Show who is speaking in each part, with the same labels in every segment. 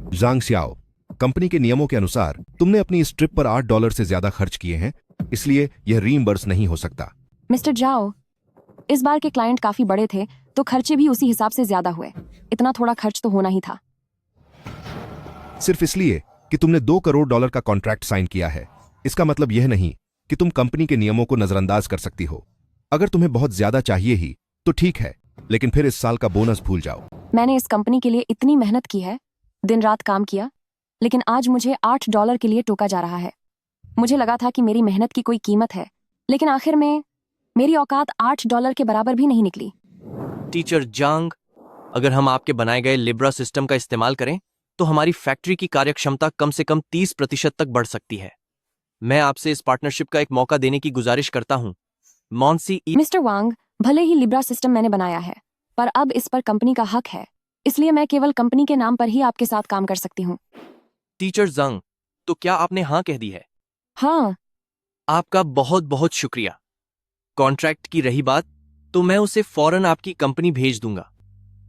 Speaker 1: जांग Xiao, company के नियमों के अनुसार तुमने अपनी इस ट्रिप पर $8 से ज्यादा खर्च किए हैं, इसलिए यह रीइंबर्स नहीं हो सकता।
Speaker 2: मिस्टर जाओ, इस बार के क्लाइंट काफी बड़े थे तो खर्चे भी उसी हिसाब से ज्यादा हुए। इतना थोड़ा खर्च तो होना ही था।
Speaker 1: सिर्फ इसलिए कि तुमने $2 करोड़ का कॉन्ट्रैक्ट साइन किया है, इसका मतलब यह नहीं कि तुम कंपनी के नियमों को नजरअंदाज कर सकती हो। अगर तुम्हें बहुत ज्यादा चाहिए ही तो ठीक है, लेकिन फिर इस साल का बोनस भूल जाओ।
Speaker 2: मैंने इस कंपनी के लिए इतनी मेहनत की है, दिन रात काम किया, लेकिन आज मुझे $8 के लिए टोका जा रहा है। मुझे लगा था कि मेरी मेहनत की कोई कीमत है, लेकिन आखिर में मेरी औकात $8 के बराबर भी नहीं निकली।
Speaker 3: टीचर जांग, अगर हम आपके बनाए गए लिब्रा सिस्टम का इस्तेमाल करें तो हमारी फैक्ट्री की कार्यक्षमता कम से कम 30% तक बढ़ सकती है। मैं आपसे इस पार्टनरशिप का एक मौका देने की गुजारिश करता हूं। मॉन्सी
Speaker 2: मिस्टर वांग, भले ही लिब्रा सिस्टम मैंने बनाया है, पर अब इस पर कंपनी का हक है, इसलिए मैं केवल कंपनी के नाम पर ही आपके साथ काम कर सकती हूँ।
Speaker 3: टीचर जंग, तो क्या आपने हाँ कह दी है?
Speaker 2: हाँ।
Speaker 3: आपका बहुत बहुत शुक्रिया। कॉन्ट्रैक्ट की रही बात, तो मैं उसे फौरन आपकी कंपनी भेज दूंगा।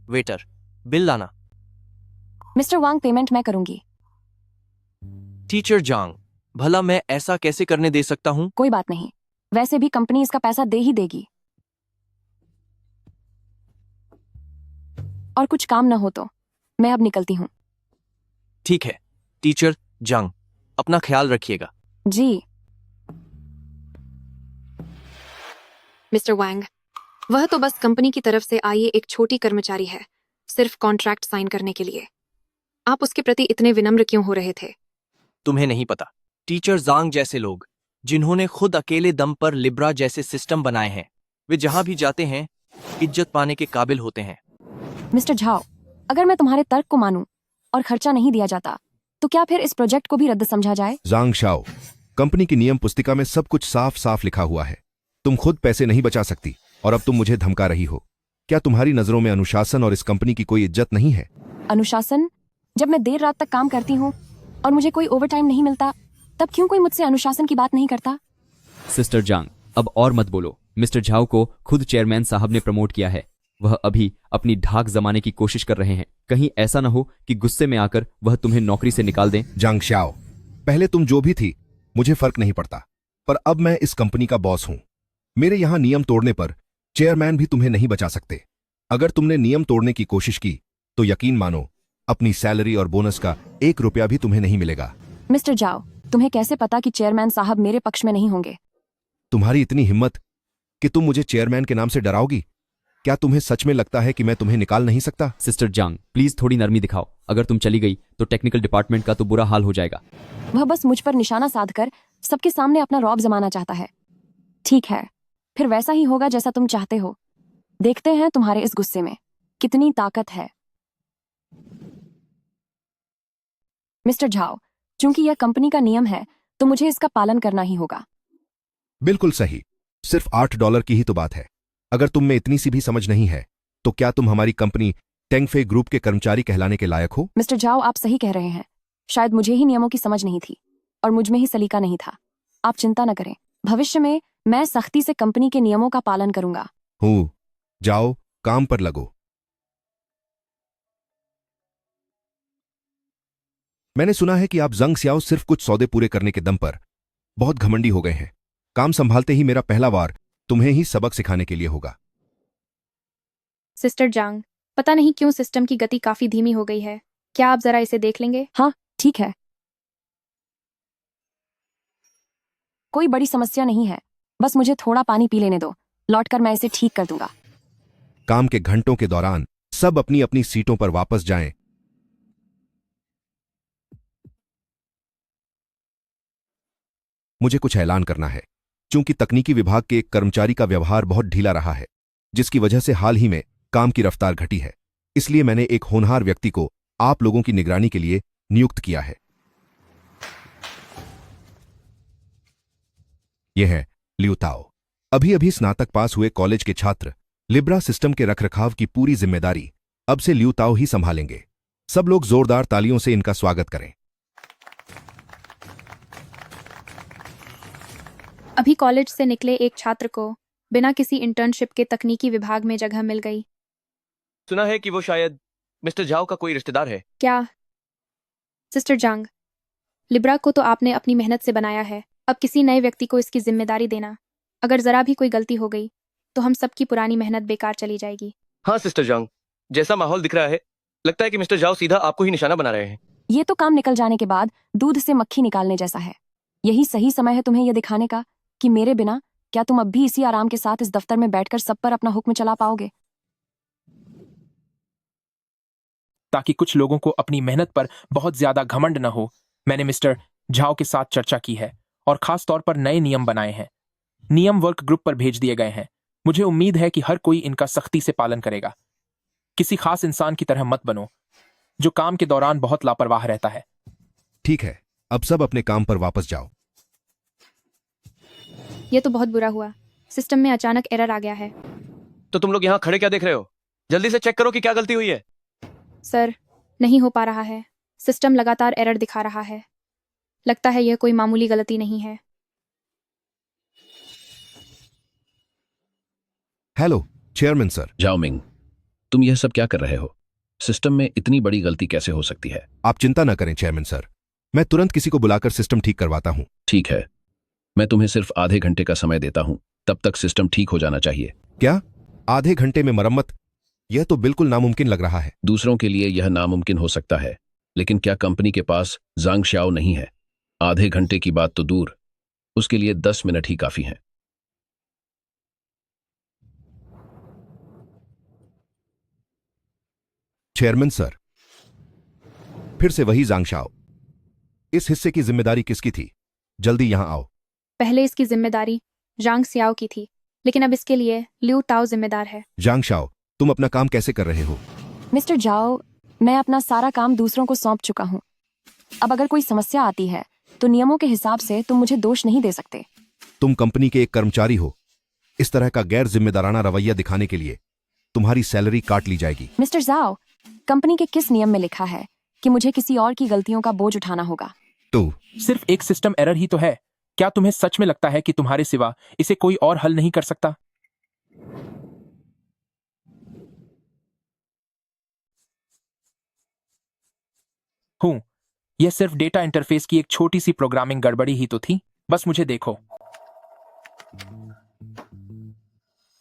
Speaker 3: वेटर, बिल लाना।
Speaker 2: मिस्टर वांग, पेमेंट मैं करूंगी।
Speaker 3: टीचर जांग, भला मैं ऐसा कैसे करने दे सकता हूं?
Speaker 2: कोई बात नहीं, वैसे भी कंपनी इसका पैसा दे ही देगी। और कुछ काम न हो तो मैं अब निकलती हूँ।
Speaker 3: ठीक है टीचर जांग, अपना ख्याल रखिएगा।
Speaker 2: जी।
Speaker 4: मिस्टर वैंग, वह तो बस कंपनी की तरफ से आई एक छोटी कर्मचारी है, सिर्फ कॉन्ट्रैक्ट साइन करने के लिए। आप उसके प्रति इतने विनम्र क्यों हो रहे थे?
Speaker 3: तुम्हें नहीं पता, टीचर जांग जैसे लोग जिन्होंने खुद अकेले दम पर लिब्रा जैसे सिस्टम बनाए हैं, वे जहां भी जाते हैं इज्जत पाने के काबिल होते हैं।
Speaker 2: मिस्टर झाओ, अगर मैं तुम्हारे तर्क को मानूं और खर्चा नहीं दिया जाता तो क्या फिर इस प्रोजेक्ट को भी रद्द समझा जाए?
Speaker 1: जांग शाओ, कंपनी की नियम पुस्तिका में सब कुछ साफ साफ लिखा हुआ है। तुम खुद पैसे नहीं बचा सकती और अब तुम मुझे धमका रही हो। क्या तुम्हारी नजरों में अनुशासन और इस कंपनी की कोई इज्जत नहीं है?
Speaker 2: अनुशासन? जब मैं देर रात तक काम करती हूँ और मुझे कोई ओवरटाइम नहीं मिलता, तब क्यों कोई मुझसे अनुशासन की बात नहीं करता?
Speaker 5: सिस्टर जांग, अब और मत बोलो। मिस्टर झाओ को खुद चेयरमैन साहब ने प्रमोट किया है। वह अभी अपनी धाक जमाने की कोशिश कर रहे हैं। कहीं ऐसा ना हो कि गुस्से में आकर वह तुम्हें नौकरी से निकाल दें।
Speaker 1: जांग शाओ, पहले तुम जो भी थी मुझे फर्क नहीं पड़ता, पर अब मैं इस कंपनी का बॉस हूं। मेरे यहां नियम तोड़ने पर चेयरमैन भी तुम्हें नहीं बचा सकते। अगर तुमने नियम तोड़ने की कोशिश की तो यकीन मानो, अपनी सैलरी और बोनस का $1 भी तुम्हें नहीं मिलेगा।
Speaker 2: मिस्टर जाओ, तुम्हें कैसे पता कि चेयरमैन साहब मेरे पक्ष में नहीं होंगे?
Speaker 1: तुम्हारी इतनी हिम्मत कि तुम मुझे चेयरमैन के नाम से डराओगी? क्या तुम्हें सच में लगता है कि मैं तुम्हें निकाल नहीं सकता?
Speaker 5: सिस्टर जांग, प्लीज थोड़ी नरमी दिखाओ। अगर तुम चली गई तो टेक्निकल डिपार्टमेंट का तो बुरा हाल हो जाएगा।
Speaker 2: वह बस मुझ पर निशाना साधकर सबके सामने अपना रौब जमाना चाहता है। ठीक है, फिर वैसा ही होगा जैसा तुम चाहते हो। देखते हैं तुम्हारे इस गुस्से में कितनी ताकत है। मिस्टर झाओ, चूंकि यह कंपनी का नियम है तो मुझे इसका पालन करना ही होगा।
Speaker 1: बिल्कुल सही, सिर्फ $8 की ही तो बात है। अगर तुम में इतनी सी भी समझ नहीं है तो क्या तुम हमारी कंपनी टेंगफे ग्रुप के कर्मचारी कहलाने के लायक हो?
Speaker 2: मिस्टर झाओ, आप सही कह रहे हैं। शायद मुझे ही नियमों की समझ नहीं थी और मुझ में ही सलीका नहीं था। आप चिंता न करें, भविष्य में मैं सख्ती से कंपनी के नियमों का पालन करूंगा।
Speaker 1: हूँ, जाओ काम पर लगो। मैंने सुना है कि आप जंग सियाओ सिर्फ कुछ सौदे पूरे करने के दम पर बहुत घमंडी हो गए हैं। काम संभालते ही मेरा पहला वार तुम्हें ही सबक सिखाने के लिए होगा।
Speaker 4: सिस्टर जांग, पता नहीं क्यों सिस्टम की गति काफी धीमी हो गई है। क्या आप जरा इसे देख लेंगे?
Speaker 2: हाँ, ठीक है, कोई बड़ी समस्या नहीं है। बस मुझे थोड़ा पानी पी लेने दो, लौटकर मैं इसे ठीक कर दूंगा।
Speaker 1: काम के घंटों के दौरान सब अपनी अपनी सीटों पर वापस जाएं। मुझे कुछ ऐलान करना है। चूंकि तकनीकी विभाग के एक कर्मचारी का व्यवहार बहुत ढीला रहा है, जिसकी वजह से हाल ही में काम की रफ्तार घटी है, इसलिए मैंने एक होनहार व्यक्ति को आप लोगों की निगरानी के लिए नियुक्त किया है। यह है लियू ताओ, अभी अभी स्नातक पास हुए कॉलेज के छात्र। लिब्रा सिस्टम के रखरखाव की पूरी जिम्मेदारी अब से लियू ताओ ही संभालेंगे। सब लोग जोरदार तालियों से इनका स्वागत करें।
Speaker 4: अभी कॉलेज से निकले एक छात्र को बिना किसी इंटर्नशिप के तकनीकी विभाग में जगह मिल गई।
Speaker 3: सुना है कि वो शायद मिस्टर झाओ का कोई रिश्तेदार है।
Speaker 4: क्या
Speaker 6: सिस्टर जांग, लिब्रा को तो आपने अपनी मेहनत से बनाया है, अब किसी नए व्यक्ति को इसकी जिम्मेदारी देना, अगर जरा भी कोई गलती हो गई तो हम सबकी पुरानी मेहनत बेकार चली जाएगी।
Speaker 3: हाँ सिस्टर जंग, जैसा माहौल दिख रहा है लगता है कि मिस्टर जाओ सीधा आपको ही निशाना बना रहे हैं।
Speaker 2: ये तो काम निकल जाने के बाद दूध से मक्खी निकालने जैसा है। यही सही समय है तुम्हें यह दिखाने का कि मेरे बिना क्या तुम अब भी इसी आराम के साथ इस दफ्तर में बैठकर सब पर अपना हुक्म चला पाओगे।
Speaker 7: ताकि कुछ लोगों को अपनी मेहनत पर बहुत ज्यादा घमंड न हो, मैंने मिस्टर झाओ के साथ चर्चा की है और खास तौर पर नए नियम बनाए हैं। नियम वर्क ग्रुप पर भेज दिए गए हैं। मुझे उम्मीद है कि हर कोई इनका सख्ती से पालन करेगा। किसी खास इंसान की तरह मत बनो जो काम के दौरान बहुत लापरवाह रहता है।
Speaker 1: ठीक है, अब सब अपने काम पर वापस जाओ।
Speaker 6: ये तो बहुत बुरा हुआ, सिस्टम में अचानक एरर आ गया है।
Speaker 3: तो तुम लोग यहाँ खड़े क्या देख रहे हो? जल्दी से चेक करो कि क्या गलती हुई है।
Speaker 6: सर, नहीं हो पा रहा है, सिस्टम लगातार एरर दिखा रहा है। लगता है यह कोई मामूली गलती नहीं है।
Speaker 1: Hello chairman sir.
Speaker 8: जाओमिंग, तुम यह सब क्या कर रहे हो? सिस्टम में इतनी बड़ी गलती कैसे हो सकती है?
Speaker 1: आप चिंता न करें चेयरमैन सर, मैं तुरंत किसी को बुलाकर सिस्टम ठीक करवाता हूं।
Speaker 8: ठीक है, मैं तुम्हें सिर्फ आधे घंटे का समय देता हूं, तब तक सिस्टम ठीक हो जाना चाहिए।
Speaker 1: क्या आधे घंटे में मरम्मत? यह तो बिल्कुल नामुमकिन लग रहा है।
Speaker 8: दूसरों के लिए यह नामुमकिन हो सकता है, लेकिन क्या कंपनी के पास जांग श्याओ नहीं है? आधे घंटे की बात तो दूर, उसके लिए 10 मिनट ही काफी हैं।
Speaker 1: चेयरमैन सर, फिर से वही जांग शाओ। इस हिस्से की जिम्मेदारी किसकी थी? जल्दी यहां आओ।
Speaker 6: पहले इसकी जिम्मेदारी जांग सियाओ की थी, लेकिन अब इसके लिए लिऊ टाओ जिम्मेदार है।
Speaker 1: जांग शाओ, तुम अपना काम कैसे कर रहे हो?
Speaker 2: मिस्टर जाओ, मैं अपना सारा काम दूसरों को सौंप चुका हूँ। अब अगर कोई समस्या आती है तो नियमों के हिसाब से तुम मुझे दोष नहीं दे सकते।
Speaker 1: तुम कंपनी के एक कर्मचारी हो। इस तरह का गैर जिम्मेदाराना रवैया दिखाने के लिए तुम्हारी सैलरी काट ली जाएगी।
Speaker 2: मिस्टर जाओ, कंपनी के किस नियम में लिखा है कि मुझे किसी और की गलतियों का बोझ उठाना होगा?
Speaker 1: तो
Speaker 7: सिर्फ एक सिस्टम एरर ही तो है। क्या तुम्हें सच में लगता है कि तुम्हारे सिवा इसे कोई और हल नहीं कर सकता? हूं, यह सिर्फ डेटा इंटरफेस की एक छोटी सी प्रोग्रामिंग गड़बड़ी ही तो थी। बस मुझे देखो,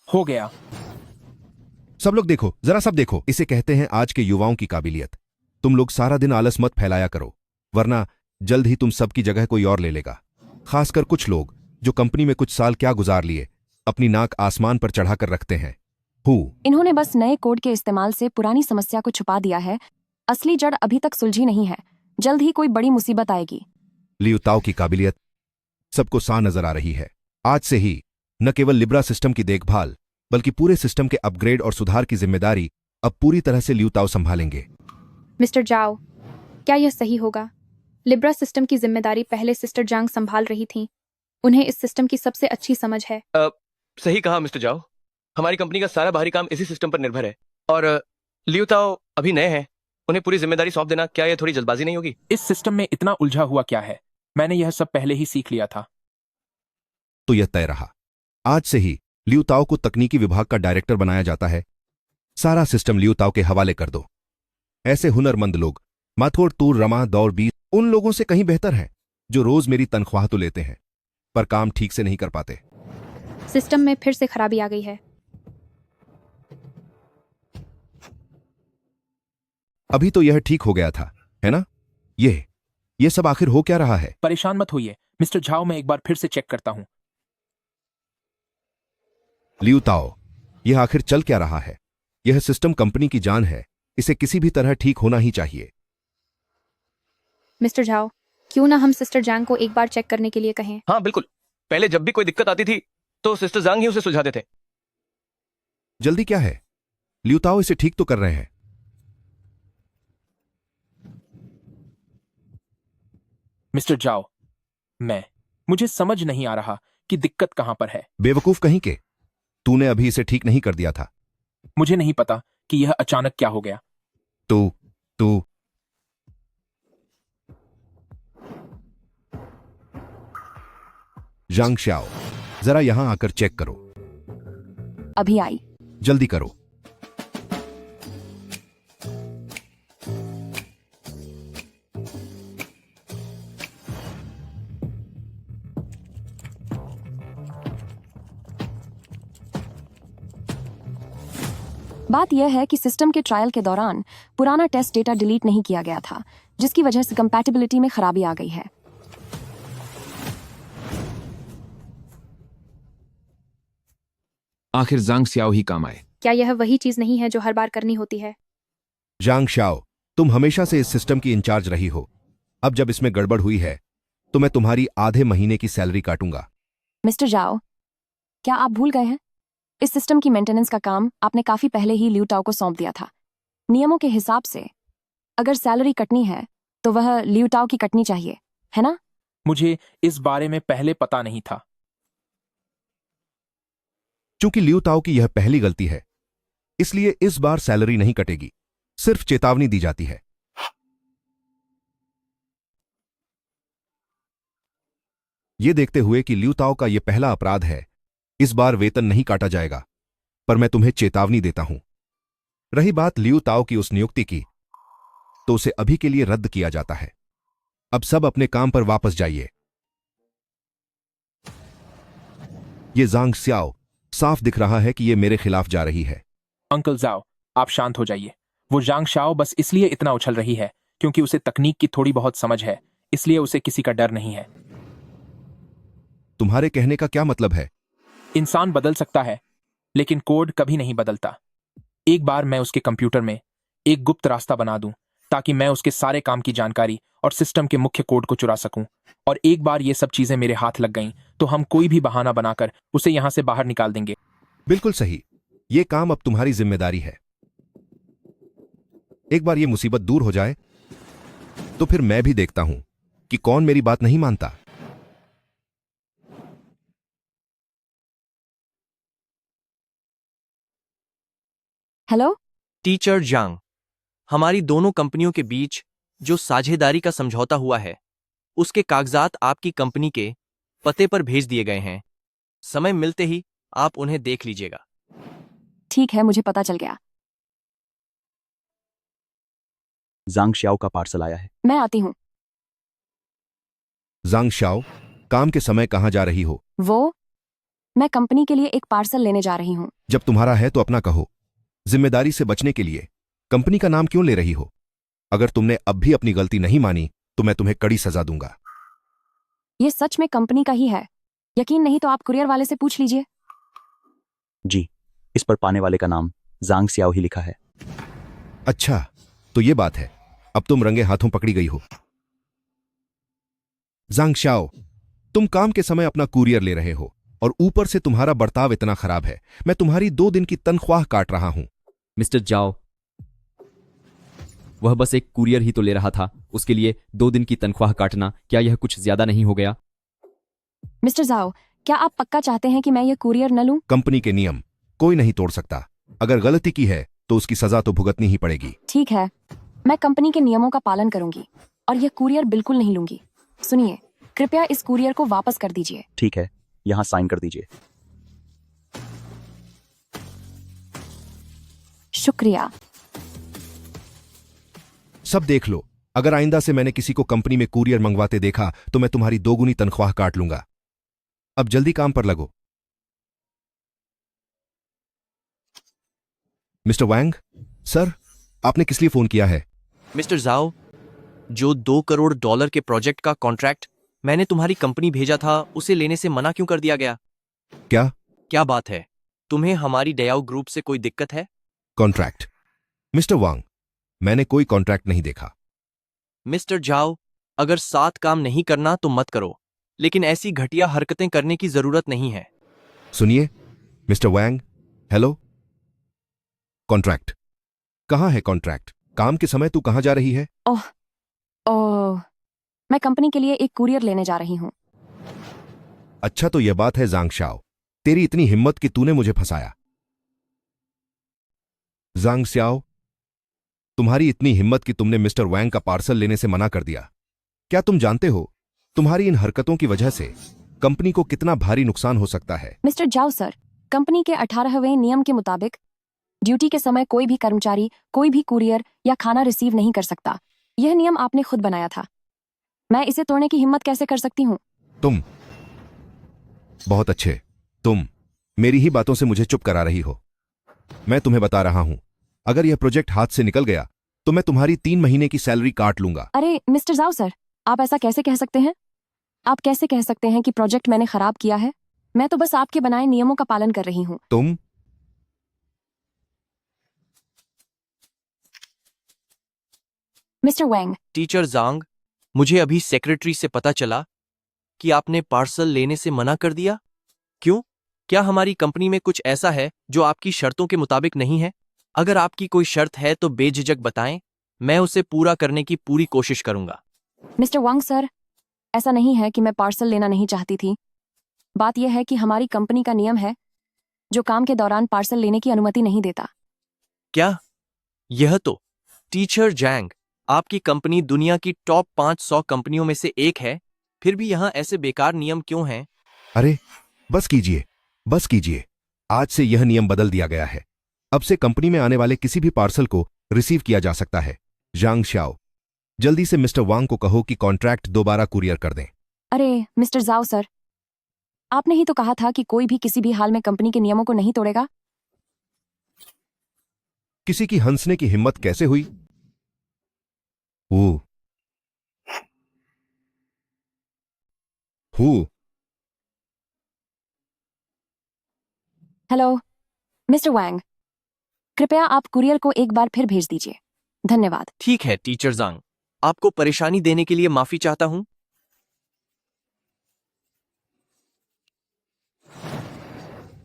Speaker 7: हो गया।
Speaker 1: सब लोग देखो, जरा सब देखो। इसे कहते हैं आज के युवाओं की काबिलियत। तुम लोग सारा दिन आलस मत फैलाया करो, वरना जल्द ही तुम सबकी जगह कोई और ले लेगा। खासकर कुछ लोग जो कंपनी में कुछ साल क्या गुजार लिए, अपनी नाक आसमान पर चढ़ाकर रखते हैं।
Speaker 2: इन्होंने बस नए कोड के इस्तेमाल से पुरानी समस्या को छुपा दिया है। असली जड़ अभी तक सुलझी नहीं है। जल्द ही कोई बड़ी मुसीबत आएगी।
Speaker 1: लियू ताओ की काबिलियत सबको सा नजर आ रही है। आज से ही न केवल लिब्रा सिस्टम की देखभाल बल्कि पूरे सिस्टम के अपग्रेड और सुधार की जिम्मेदारी अब पूरी तरह से लियू ताओ संभालेंगे।
Speaker 6: मिस्टर जाओ, क्या यह सही होगा? लिब्रा सिस्टम की जिम्मेदारी पहले सिस्टर जांग संभाल रही थी। उन्हें इस सिस्टम की सबसे अच्छी समझ है।
Speaker 3: सही कहा मिस्टर जाओ, हमारी कंपनी का सारा बाहरी काम इसी सिस्टम पर निर्भर है। और लियू ताओ अभी नए हैं, उन्हें पूरी जिम्मेदारी सौंप देना क्या यह थोड़ी जल्दबाजी नहीं होगी?
Speaker 7: इस सिस्टम में इतना उलझा हुआ क्या है? मैंने यह सब पहले ही सीख लिया था।
Speaker 1: तो यह तय रहा, आज से ही लियू ताओ को तकनीकी विभाग का डायरेक्टर बनाया जाता है। सारा सिस्टम लियू ताओ के हवाले कर दो। ऐसे हुनरमंद लोग माथोर तूर रमा दौर बीस उन लोगों से कहीं बेहतर हैं जो रोज मेरी तनख्वाह तो लेते हैं पर काम ठीक से नहीं कर पाते।
Speaker 6: सिस्टम में फिर से खराबी आ गई है।
Speaker 1: अभी तो यह ठीक हो गया था, है ना? यह सब आखिर हो क्या रहा है?
Speaker 7: परेशान मत होइए मिस्टर झाओ, मैं एक बार फिर से चेक करता हूं।
Speaker 1: लियू ताओ, यह आखिर चल क्या रहा है? यह सिस्टम कंपनी की जान है, इसे किसी भी तरह ठीक होना ही चाहिए।
Speaker 6: मिस्टर झाओ, क्यों ना हम सिस्टर जांग को एक बार चेक करने के लिए कहें?
Speaker 3: हाँ बिल्कुल, पहले जब भी कोई दिक्कत आती थी तो सिस्टर जांग ही उसे सुलझाते थे।
Speaker 1: जल्दी क्या है? लियू ताओ इसे ठीक तो कर रहे हैं।
Speaker 7: मिस्टर जाओ, मुझे समझ नहीं आ रहा कि दिक्कत कहां पर है।
Speaker 1: बेवकूफ कहीं के, तूने अभी इसे ठीक नहीं कर दिया था।
Speaker 7: मुझे नहीं पता कि यह अचानक क्या हो गया।
Speaker 1: तू जांग श्याओ, जरा यहां आकर चेक करो।
Speaker 2: अभी आई।
Speaker 1: जल्दी करो।
Speaker 2: बात यह है कि सिस्टम के ट्रायल के दौरान पुराना टेस्ट डेटा डिलीट नहीं किया गया था, जिसकी वजह से कंपैटिबिलिटी में खराबी आ गई है।
Speaker 9: आखिर जांग सियाओ ही काम आए।
Speaker 6: क्या यह वही चीज नहीं है जो हर बार करनी होती है?
Speaker 1: जांग शाओ, तुम हमेशा से इस सिस्टम की इंचार्ज रही हो। अब जब इसमें गड़बड़ हुई है तो मैं तुम्हारी आधे महीने की सैलरी काटूंगा।
Speaker 2: मिस्टर जाओ, क्या आप भूल गए हैं? इस सिस्टम की मेंटेनेंस का काम आपने काफी पहले ही लियू टाओ को सौंप दिया था। नियमों के हिसाब से अगर सैलरी कटनी है तो वह लियू टाओ की कटनी चाहिए, है ना?
Speaker 7: मुझे इस बारे में पहले पता नहीं था।
Speaker 1: चूंकि लियू ताओ की यह पहली गलती है, इसलिए इस बार सैलरी नहीं कटेगी, सिर्फ चेतावनी दी जाती है। यह देखते हुए कि लियू ताओ का यह पहला अपराध है, इस बार वेतन नहीं काटा जाएगा, पर मैं तुम्हें चेतावनी देता हूं। रही बात लियू ताओ की उस नियुक्ति की, तो उसे अभी के लिए रद्द किया जाता है। अब सब अपने काम पर वापस जाइए। ये जांग सियाओ, साफ दिख रहा है कि ये मेरे खिलाफ जा रही है।
Speaker 7: अंकल जाओ, आप शांत हो जाइए। वो जांग शाओ बस इसलिए इतना उछल रही है क्योंकि उसे तकनीक की थोड़ी बहुत समझ है, इसलिए उसे किसी का डर नहीं है।
Speaker 1: तुम्हारे कहने का क्या मतलब है?
Speaker 7: इंसान बदल सकता है, लेकिन कोड कभी नहीं बदलता। एक बार मैं उसके कंप्यूटर में एक गुप्त रास्ता बना दूं ताकि मैं उसके सारे काम की जानकारी और सिस्टम के मुख्य कोड को चुरा सकूं, और एक बार ये सब चीजें मेरे हाथ लग गईं तो हम कोई भी बहाना बनाकर उसे यहां से बाहर निकाल देंगे।
Speaker 1: बिल्कुल सही, ये काम अब तुम्हारी जिम्मेदारी है। एक बार ये मुसीबत दूर हो जाए तो फिर मैं भी देखता हूं कि कौन मेरी बात नहीं मानता।
Speaker 2: हेलो?
Speaker 3: टीचर जांग, हमारी दोनों कंपनियों के बीच जो साझेदारी का समझौता हुआ है, उसके कागजात आपकी कंपनी के पते पर भेज दिए गए हैं। समय मिलते ही आप उन्हें देख लीजिएगा।
Speaker 2: ठीक है, मुझे पता चल गया।
Speaker 10: जांग श्याओ का पार्सल आया है।
Speaker 2: मैं आती हूँ।
Speaker 1: जांग शाओ, काम के समय कहां जा रही हो?
Speaker 2: मैं कंपनी के लिए एक पार्सल लेने जा रही हूँ।
Speaker 1: जब तुम्हारा है तो अपना कहो। जिम्मेदारी से बचने के लिए कंपनी का नाम क्यों ले रही हो? अगर तुमने अब भी अपनी गलती नहीं मानी तो मैं तुम्हें कड़ी सजा दूंगा।
Speaker 2: ये सच में कंपनी का ही है। यकीन नहीं तो आप कुरियर वाले से पूछ लीजिए।
Speaker 10: जी, इस पर पाने वाले का नाम जांग सियाओ ही लिखा है।
Speaker 1: अच्छा, तो ये बात है। अब तुम रंगे हाथों पकड़ी गई हो। जांग शाओ, तुम काम के समय अपना कुरियर ले रहे हो और ऊपर से तुम्हारा बर्ताव इतना खराब है, मैं तुम्हारी 2 दिन की तनख्वाह काट रहा हूं।
Speaker 5: मिस्टर जाओ, वह बस एक कुरियर ही तो ले रहा था, उसके लिए 2 दिन की तनख्वाह काटना क्या यह कुछ ज्यादा नहीं हो गया?
Speaker 2: मिस्टर जाओ, क्या आप पक्का चाहते हैं कि मैं ये कुरियर न लूं?
Speaker 1: कंपनी के नियम कोई नहीं तोड़ सकता। अगर गलती की है तो उसकी सजा तो भुगतनी ही पड़ेगी।
Speaker 2: ठीक है, मैं कंपनी के नियमों का पालन करूंगी और यह कुरियर बिल्कुल नहीं लूंगी। सुनिए, कृपया इस कुरियर को वापस कर दीजिए।
Speaker 10: ठीक है, यहां साइन कर दीजिए।
Speaker 2: शुक्रिया।
Speaker 1: सब देख लो, अगर आइंदा से मैंने किसी को कंपनी में कुरियर मंगवाते देखा तो मैं तुम्हारी 2 गुनी तनख्वाह काट लूंगा। अब जल्दी काम पर लगो। मिस्टर वैंग, सर, आपने किस लिए फोन किया है?
Speaker 3: मिस्टर जाओ, जो $2 करोड़ के प्रोजेक्ट का कॉन्ट्रैक्ट मैंने तुम्हारी कंपनी भेजा था, उसे लेने से मना क्यों कर दिया गया?
Speaker 1: क्या
Speaker 3: बात है? तुम्हें हमारी डयाओ ग्रुप से कोई दिक्कत है?
Speaker 1: कॉन्ट्रैक्ट? मिस्टर वांग, मैंने कोई कॉन्ट्रैक्ट नहीं देखा।
Speaker 3: मिस्टर जाओ, अगर साथ काम नहीं करना तो मत करो, लेकिन ऐसी घटिया हरकतें करने की जरूरत नहीं है।
Speaker 1: सुनिए मिस्टर वैंग, हेलो। कॉन्ट्रैक्ट कहां है? कॉन्ट्रैक्ट? काम के समय तू कहां जा रही है?
Speaker 2: ओह, मैं कंपनी के लिए एक कुरियर लेने जा रही हूँ।
Speaker 1: अच्छा, तो यह बात है जांग शाओ, तेरी इतनी हिम्मत कि तूने मुझे फंसाया। जांग स्याओ, तुम्हारी इतनी हिम्मत कि तुमने मिस्टर वैंग का पार्सल लेने से मना कर दिया। क्या तुम जानते हो तुम्हारी इन हरकतों की वजह से कंपनी को कितना भारी नुकसान हो सकता है?
Speaker 2: मिस्टर जाओ सर, कंपनी के 18वें नियम के मुताबिक ड्यूटी के समय कोई भी कर्मचारी कोई भी कुरियर या खाना रिसीव नहीं कर सकता। यह नियम आपने खुद बनाया था। मैं इसे तोड़ने की हिम्मत कैसे कर सकती हूँ?
Speaker 1: तुम बहुत अच्छे, तुम मेरी ही बातों से मुझे चुप करा रही हो। मैं तुम्हें बता रहा हूं, अगर यह प्रोजेक्ट हाथ से निकल गया तो मैं तुम्हारी 3 महीने की सैलरी काट लूंगा।
Speaker 2: अरे मिस्टर जाओ सर, आप ऐसा कैसे कह सकते हैं? आप कैसे कह सकते हैं कि प्रोजेक्ट मैंने खराब किया है? मैं तो बस आपके बनाए नियमों का पालन कर रही हूँ।
Speaker 1: तुम
Speaker 2: मिस्टर वैंग,
Speaker 3: टीचर जांग, मुझे अभी सेक्रेटरी से पता चला कि आपने पार्सल लेने से मना कर दिया। क्यों? क्या हमारी कंपनी में कुछ ऐसा है जो आपकी शर्तों के मुताबिक नहीं है? अगर आपकी कोई शर्त है तो बेझिझक बताएं, मैं उसे पूरा करने की पूरी कोशिश करूंगा।
Speaker 2: मिस्टर वांग सर, ऐसा नहीं है कि मैं पार्सल लेना नहीं चाहती थी। बात यह है कि हमारी कंपनी का नियम है जो काम के दौरान पार्सल लेने की अनुमति नहीं देता।
Speaker 3: क्या? यह तो टीचर जैंग, आपकी कंपनी दुनिया की टॉप 500 कंपनियों में से एक है, फिर भी यहां ऐसे बेकार नियम क्यों हैं?
Speaker 1: अरे बस कीजिए, बस कीजिए। आज से यह नियम बदल दिया गया है। अब से कंपनी में आने वाले किसी भी पार्सल को रिसीव किया जा सकता है। जांग श्याओ, जल्दी से मिस्टर वांग को कहो कि कॉन्ट्रैक्ट दोबारा कुरियर कर दें।
Speaker 2: अरे मिस्टर जाओ सर, आपने ही तो कहा था कि कोई भी किसी भी हाल में कंपनी के नियमों को नहीं तोड़ेगा।
Speaker 1: किसी की हंसने की हिम्मत कैसे हुई? Who who
Speaker 2: hello mister Wang, कृपया आप कुरियर को एक बार फिर भेज दीजिए। धन्यवाद।
Speaker 3: ठीक है टीचर जांग, आपको परेशानी देने के लिए माफी चाहता हूं।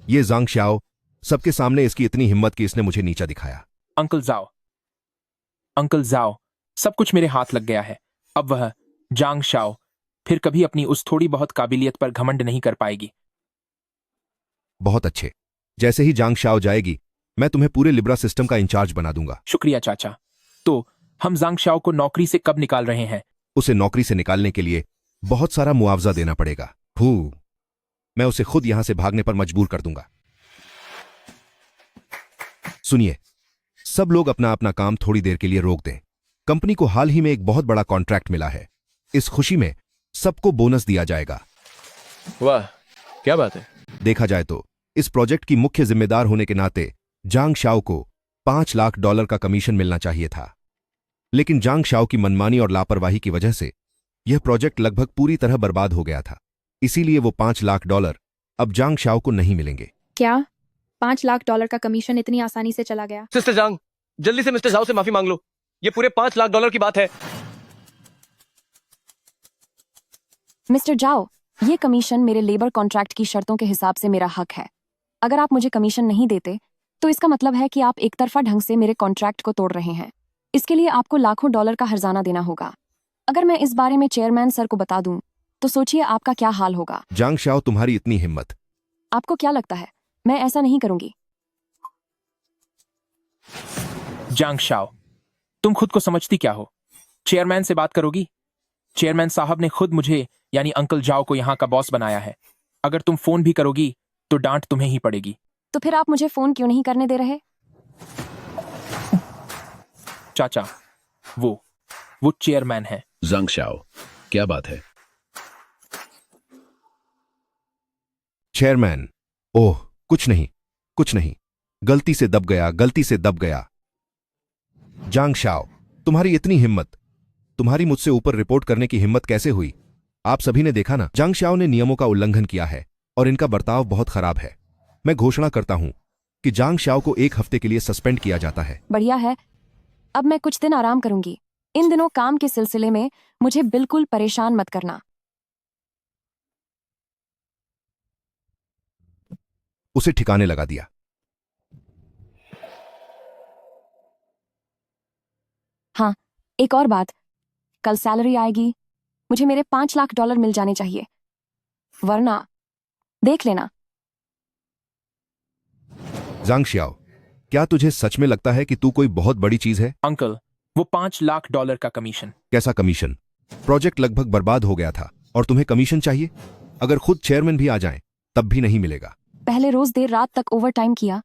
Speaker 1: ये जांग श्याओ, सबके सामने इसकी इतनी हिम्मत कि इसने मुझे नीचा दिखाया।
Speaker 7: अंकल जाओ, सब कुछ मेरे हाथ लग गया है। अब वह जांग शाओ फिर कभी अपनी उस थोड़ी बहुत काबिलियत पर घमंड नहीं कर पाएगी।
Speaker 1: बहुत अच्छे। जैसे ही जांग श्याओ जाएगी, मैं तुम्हें पूरे लिब्रा सिस्टम का इंचार्ज बना दूंगा।
Speaker 7: शुक्रिया चाचा। तो हम जांग शाओ को नौकरी से कब निकाल रहे हैं?
Speaker 1: उसे नौकरी से निकालने के लिए बहुत सारा मुआवजा देना पड़ेगा। मैं उसे खुद यहां से भागने पर मजबूर कर दूंगा। सुनिए, सब लोग अपना अपना काम थोड़ी देर के लिए रोक दें। कंपनी को हाल ही में एक बहुत बड़ा कॉन्ट्रैक्ट मिला है। इस खुशी में सबको बोनस दिया जाएगा।
Speaker 11: वाह, क्या बात है।
Speaker 1: देखा जाए तो इस प्रोजेक्ट की मुख्य जिम्मेदार होने के नाते जांग शाओ को $5 लाख का कमीशन मिलना चाहिए था, लेकिन जांग शाओ की मनमानी और लापरवाही की वजह से यह प्रोजेक्ट लगभग पूरी तरह बर्बाद हो गया था। इसीलिए वो $5 लाख अब जांग शाओ को नहीं मिलेंगे।
Speaker 6: क्या $5 लाख का कमीशन इतनी आसानी से चला गया?
Speaker 3: सिस्टर जांग, जल्दी से मिस्टर जाओ से माफी मांग लो। ये पूरे $5 लाख की बात है।
Speaker 2: मिस्टर जाओ, ये कमीशन मेरे लेबर कॉन्ट्रैक्ट की शर्तों के हिसाब से मेरा हक है। अगर आप मुझे कमीशन नहीं देते तो इसका मतलब है कि आप एक तरफा ढंग से मेरे कॉन्ट्रैक्ट को तोड़ रहे हैं। इसके लिए आपको लाखों डॉलर का हर्जाना देना होगा। अगर मैं इस बारे में चेयरमैन सर को बता दूं तो सोचिए आपका क्या हाल होगा।
Speaker 1: जांग शाओ, तुम्हारी इतनी हिम्मत।
Speaker 2: आपको क्या लगता है मैं ऐसा नहीं करूंगी?
Speaker 7: जांग शाओ, तुम खुद को समझती क्या हो? चेयरमैन से बात करोगी? चेयरमैन साहब ने खुद मुझे यानी अंकल जाओ को यहाँ का बॉस बनाया है। अगर तुम फोन भी करोगी तो डांट तुम्हें ही पड़ेगी।
Speaker 2: तो फिर आप मुझे फोन क्यों नहीं करने दे रहे?
Speaker 7: चाचा, वो चेयरमैन है।
Speaker 8: जांग शाओ, क्या बात है?
Speaker 1: चेयरमैन, ओह कुछ नहीं, कुछ नहीं, गलती से दब गया, गलती से दब गया। जांग शाओ, तुम्हारी इतनी हिम्मत, तुम्हारी मुझसे ऊपर रिपोर्ट करने की हिम्मत कैसे हुई? आप सभी ने देखा ना, जांग शाओ ने नियमों का उल्लंघन किया है और इनका बर्ताव बहुत खराब है। मैं घोषणा करता हूं कि जांग शाओ को 1 हफ्ते के लिए सस्पेंड किया जाता है।
Speaker 2: बढ़िया है, अब मैं कुछ दिन आराम करूंगी। इन दिनों काम के सिलसिले में मुझे बिल्कुल परेशान मत करना।
Speaker 1: उसे ठिकाने लगा दिया।
Speaker 2: हाँ, एक और बात, कल सैलरी आएगी, मुझे मेरे $5 लाख मिल जाने चाहिए, वरना देख लेना।
Speaker 1: जांग शाओ, क्या तुझे सच में लगता है कि तू कोई बहुत बड़ी चीज है?
Speaker 7: अंकल, वो $5 लाख का कमीशन।
Speaker 1: कैसा कमीशन? प्रोजेक्ट लगभग बर्बाद हो गया था और तुम्हें कमीशन चाहिए? अगर खुद चेयरमैन भी आ जाएं, तब भी नहीं मिलेगा।
Speaker 2: पहले रोज देर रात तक ओवर टाइम किया।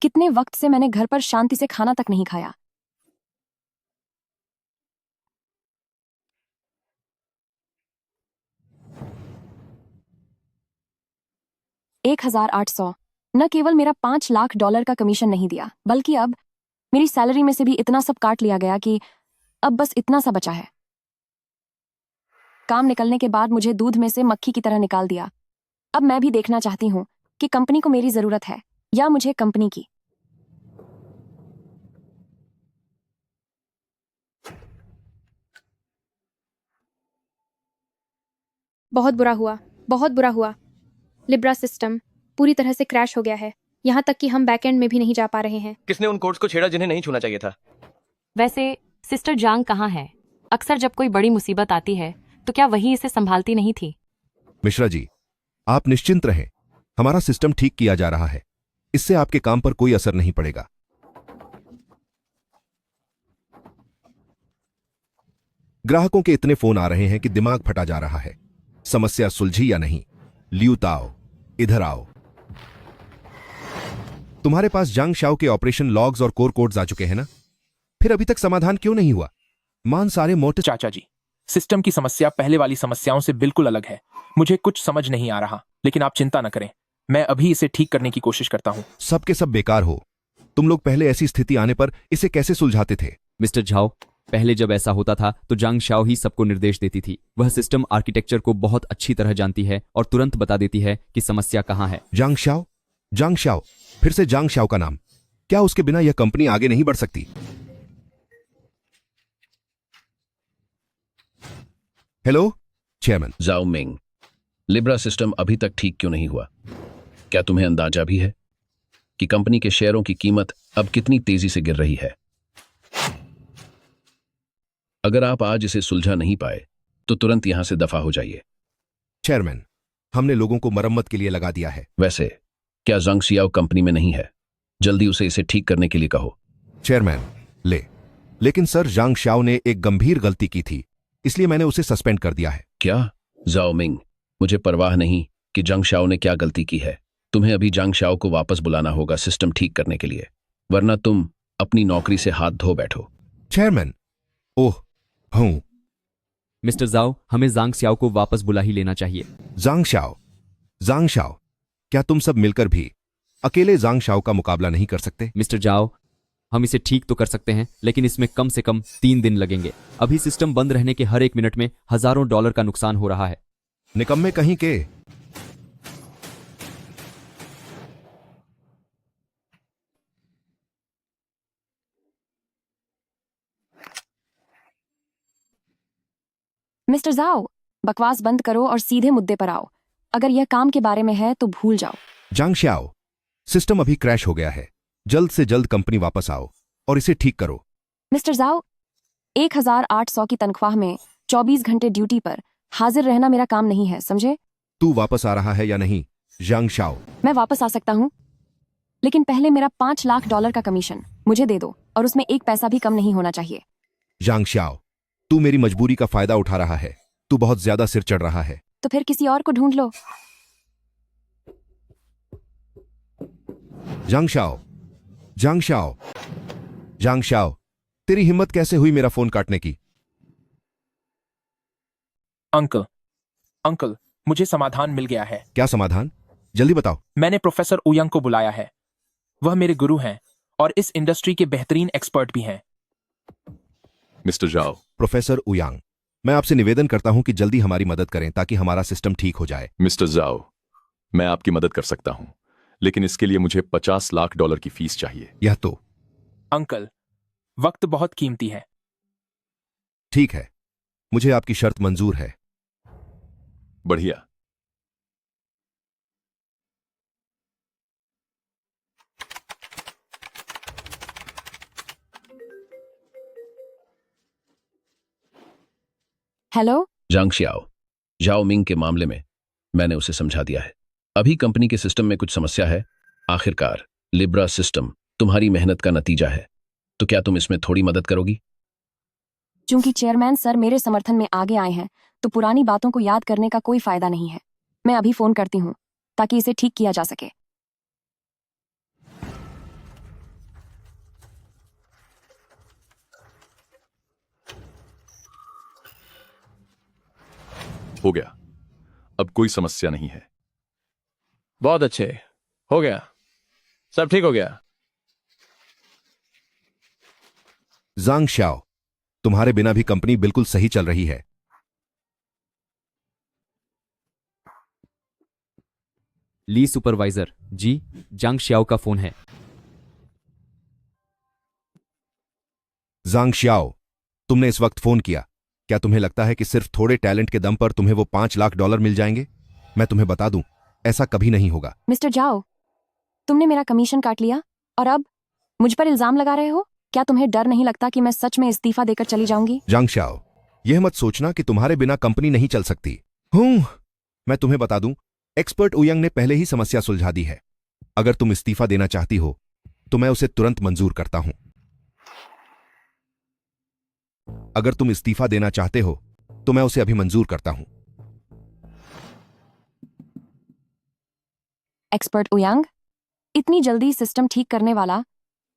Speaker 2: कितने वक्त से मैंने घर पर शांति से खाना तक नहीं खाया। $1,800 न केवल मेरा $5 लाख का कमीशन नहीं दिया, बल्कि अब मेरी सैलरी में से भी इतना सब काट लिया गया कि अब बस इतना सा बचा है। काम निकलने के बाद मुझे दूध में से मक्खी की तरह निकाल दिया। अब मैं भी देखना चाहती हूँ कि कंपनी को मेरी जरूरत है या मुझे कंपनी की।
Speaker 6: बहुत बुरा हुआ, बहुत बुरा हुआ। लिब्रा सिस्टम पूरी तरह से क्रैश हो गया है, यहाँ तक कि हम बैकएंड में भी नहीं जा पा रहे हैं।
Speaker 3: किसने उन कोड्स को छेड़ा जिन्हें नहीं छूना चाहिए था?
Speaker 2: वैसे सिस्टर जांग कहाँ है? अक्सर जब कोई बड़ी मुसीबत आती है तो क्या वही इसे संभालती नहीं थी?
Speaker 1: मिश्रा जी, आप निश्चिंत रहें, हमारा सिस्टम ठीक किया जा रहा है, इससे आपके काम पर कोई असर नहीं पड़ेगा। ग्राहकों के इतने फोन आ रहे हैं कि दिमाग फटा जा रहा है। समस्या सुलझी या नहीं? लियू ताओ, इधर आओ। तुम्हारे पास जांग शाओ के ऑपरेशन लॉग्स और कोर कोड्स आ चुके हैं ना? फिर अभी तक समाधान क्यों नहीं हुआ? मान सारे मोटे।
Speaker 7: चाचा जी, सिस्टम की समस्या पहले वाली समस्याओं से बिल्कुल अलग है। मुझे कुछ समझ नहीं आ रहा, लेकिन आप चिंता न करें, मैं अभी इसे ठीक करने की कोशिश करता हूँ।
Speaker 1: सबके सब बेकार हो। तुम लोग पहले ऐसी स्थिति आने पर इसे कैसे सुलझाते थे?
Speaker 5: मिस्टर झाओ, पहले जब ऐसा होता था तो जांग शाओ ही सबको निर्देश देती थी। वह सिस्टम आर्किटेक्चर को बहुत अच्छी तरह जानती है और तुरंत बता देती है कि समस्या कहाँ है।
Speaker 1: जांग शाओ, जांग शाओ, फिर से जांग शाओ का नाम। क्या उसके बिना यह कंपनी आगे नहीं बढ़ सकती? Hello chairman.
Speaker 8: जाओ मिंग, लिब्रा सिस्टम अभी तक ठीक क्यों नहीं हुआ? क्या तुम्हें अंदाजा भी है कि कंपनी के शेयरों की कीमत अब कितनी तेजी से गिर रही है? अगर आप आज इसे सुलझा नहीं पाए तो तुरंत यहां से दफा हो जाइए।
Speaker 1: चेयरमैन, हमने लोगों को मरम्मत के लिए लगा दिया है।
Speaker 8: वैसे क्या जांग सियाओ कंपनी में नहीं है? जल्दी उसे इसे ठीक करने के लिए कहो।
Speaker 1: चेयरमैन, लेकिन सर जांग शाओ ने एक गंभीर गलती की थी, इसलिए मैंने उसे सस्पेंड कर दिया है।
Speaker 8: क्या? जाओ मिंग, मुझे परवाह नहीं कि जांग शाओ ने क्या गलती की है। तुम्हें अभी जांग शाओ को वापस बुलाना होगा सिस्टम ठीक करने के लिए, वरना तुम अपनी नौकरी से हाथ धो बैठो।
Speaker 1: चेयरमैन, ओह हूं।
Speaker 5: मिस्टर जाओ, हमें जांग सियाओ को वापस बुला ही लेना चाहिए।
Speaker 1: जांग शाओ, क्या तुम सब मिलकर भी अकेले जांग शाओ का मुकाबला नहीं कर सकते?
Speaker 5: मिस्टर जाओ, हम इसे ठीक तो कर सकते हैं, लेकिन इसमें कम से कम 3 दिन लगेंगे। अभी सिस्टम बंद रहने के हर एक मिनट में हजारों डॉलर का नुकसान हो रहा है।
Speaker 1: निकम्मे कहीं के।
Speaker 2: मिस्टर जाओ, बकवास बंद करो और सीधे मुद्दे पर आओ। अगर यह काम के बारे में है तो भूल जाओ।
Speaker 1: जांग शाओ, सिस्टम अभी क्रैश हो गया है, जल्द से जल्द कंपनी वापस आओ और इसे ठीक करो।
Speaker 2: मिस्टर जाओ, 1800 की तनख्वाह में 24 घंटे ड्यूटी पर हाजिर रहना मेरा काम नहीं है, समझे?
Speaker 1: तू वापस आ रहा है या नहीं जांग शाओ?
Speaker 2: मैं वापस आ सकता हूँ, लेकिन पहले मेरा $5 लाख का कमीशन मुझे दे दो, और उसमें एक पैसा भी कम नहीं होना चाहिए।
Speaker 1: जांग शाओ, तू मेरी मजबूरी का फायदा उठा रहा है। तू बहुत ज्यादा सिर चढ़ रहा है।
Speaker 2: तो फिर किसी और को ढूंढ लो।
Speaker 1: जांग शाओ, तेरी हिम्मत कैसे हुई मेरा फोन काटने की?
Speaker 7: अंकल, मुझे समाधान मिल गया है।
Speaker 1: क्या समाधान? जल्दी बताओ।
Speaker 7: मैंने प्रोफेसर उयंग को बुलाया है। वह मेरे गुरु हैं और इस इंडस्ट्री के बेहतरीन एक्सपर्ट भी हैं।
Speaker 12: मिस्टर जाओ।
Speaker 1: प्रोफेसर उयांग, मैं आपसे निवेदन करता हूं कि जल्दी हमारी मदद करें ताकि हमारा सिस्टम ठीक हो जाए।
Speaker 12: मिस्टर जाओ, मैं आपकी मदद कर सकता हूं, लेकिन इसके लिए मुझे $50 लाख की फीस चाहिए।
Speaker 1: यह तो।
Speaker 7: अंकल, वक्त बहुत कीमती है।
Speaker 1: ठीक है, मुझे आपकी शर्त मंजूर है।
Speaker 12: बढ़िया।
Speaker 2: हेलो
Speaker 8: जांग शाओ, जाओ मिंग के मामले में मैंने उसे समझा दिया है। अभी कंपनी के सिस्टम में कुछ समस्या है। आखिरकार लिब्रा सिस्टम तुम्हारी मेहनत का नतीजा है, तो क्या तुम इसमें थोड़ी मदद करोगी?
Speaker 2: चूंकि चेयरमैन सर मेरे समर्थन में आगे आए हैं, तो पुरानी बातों को याद करने का कोई फायदा नहीं है। मैं अभी फोन करती हूँ ताकि इसे ठीक किया जा सके।
Speaker 12: हो गया, अब कोई समस्या नहीं है।
Speaker 11: बहुत अच्छे, हो गया। सब ठीक हो गया।
Speaker 1: जांग श्याओ, तुम्हारे बिना भी कंपनी बिल्कुल सही चल रही है।
Speaker 5: ली सुपरवाइजर जी, जांग श्याओ का फोन है।
Speaker 1: जांग श्याओ, तुमने इस वक्त फोन किया। क्या तुम्हें लगता है कि सिर्फ थोड़े टैलेंट के दम पर तुम्हें वो 5 लाख डॉलर मिल जाएंगे? मैं तुम्हें बता दूं, ऐसा कभी नहीं होगा।
Speaker 2: मिस्टर जाओ, तुमने मेरा कमीशन काट लिया और अब मुझ पर इल्जाम लगा रहे हो? क्या तुम्हें डर नहीं लगता कि मैं सच में इस्तीफा देकर चली जाऊंगी?
Speaker 1: जांग श्याओ, यह मत सोचना कि तुम्हारे बिना कंपनी नहीं चल सकती। मैं तुम्हें बता दूं, एक्सपर्ट ओयंग ने पहले ही समस्या सुलझा दी है। अगर तुम इस्तीफा देना चाहती हो तो मैं उसे तुरंत मंजूर करता हूं। अगर तुम इस्तीफा देना चाहते हो तो मैं उसे अभी मंजूर करता हूं।
Speaker 2: एक्सपर्ट ओयांग, इतनी जल्दी सिस्टम ठीक करने वाला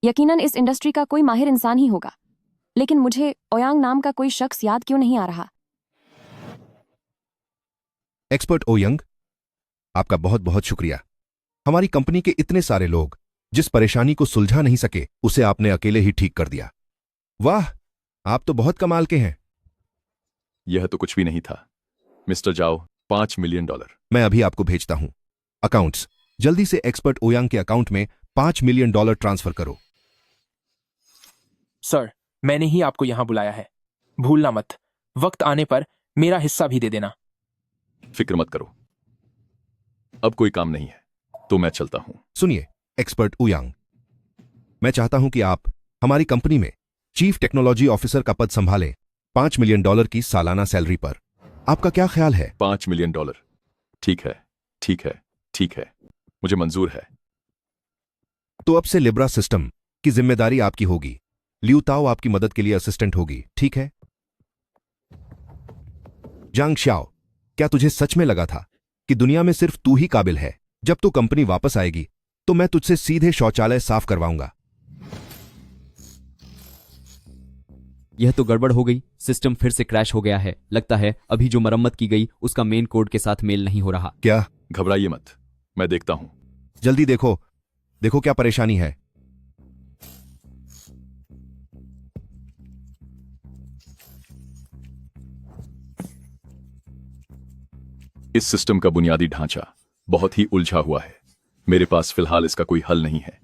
Speaker 2: यकीनन इस इंडस्ट्री का कोई माहिर इंसान ही होगा, लेकिन मुझे ओयांग नाम का कोई शख्स याद क्यों नहीं आ रहा?
Speaker 1: एक्सपर्ट ओयंग, आपका बहुत बहुत शुक्रिया। हमारी कंपनी के इतने सारे लोग जिस परेशानी को सुलझा नहीं सके उसे आपने अकेले ही ठीक कर दिया। वाह, आप तो बहुत कमाल के हैं।
Speaker 12: यह तो कुछ भी नहीं था। मिस्टर जाओ, 5 मिलियन डॉलर।
Speaker 1: मैं अभी आपको भेजता हूं। अकाउंट्स, जल्दी से एक्सपर्ट ओयांग के अकाउंट में 5 मिलियन डॉलर ट्रांसफर करो।
Speaker 7: सर, मैंने ही आपको यहां बुलाया है। भूलना मत, वक्त आने पर मेरा हिस्सा भी दे देना।
Speaker 12: फिक्र मत करो, अब कोई काम नहीं है तो मैं चलता हूं।
Speaker 1: सुनिए एक्सपर्ट ओयांग, मैं चाहता हूं कि आप हमारी कंपनी में चीफ टेक्नोलॉजी ऑफिसर का पद संभालें, 5 मिलियन डॉलर की सालाना सैलरी पर। आपका क्या ख्याल है?
Speaker 12: 5 मिलियन डॉलर, ठीक है, ठीक है, ठीक है, मुझे मंजूर है।
Speaker 1: तो अब से लिब्रा सिस्टम की जिम्मेदारी आपकी होगी। लियू ताओ आपकी मदद के लिए असिस्टेंट होगी, ठीक है? जांग श्याओ, क्या तुझे सच में लगा था कि दुनिया में सिर्फ तू ही काबिल है? जब तू कंपनी वापस आएगी तो मैं तुझसे सीधे शौचालय साफ करवाऊंगा।
Speaker 5: यह तो गड़बड़ हो गई, सिस्टम फिर से क्रैश हो गया है। लगता है अभी जो मरम्मत की गई उसका मेन कोड के साथ मेल नहीं हो रहा।
Speaker 1: क्या?
Speaker 12: घबराइए मत, मैं देखता हूं।
Speaker 1: जल्दी देखो, देखो क्या परेशानी है।
Speaker 12: इस सिस्टम का बुनियादी ढांचा बहुत ही उलझा हुआ है। मेरे पास फिलहाल इसका कोई हल नहीं है।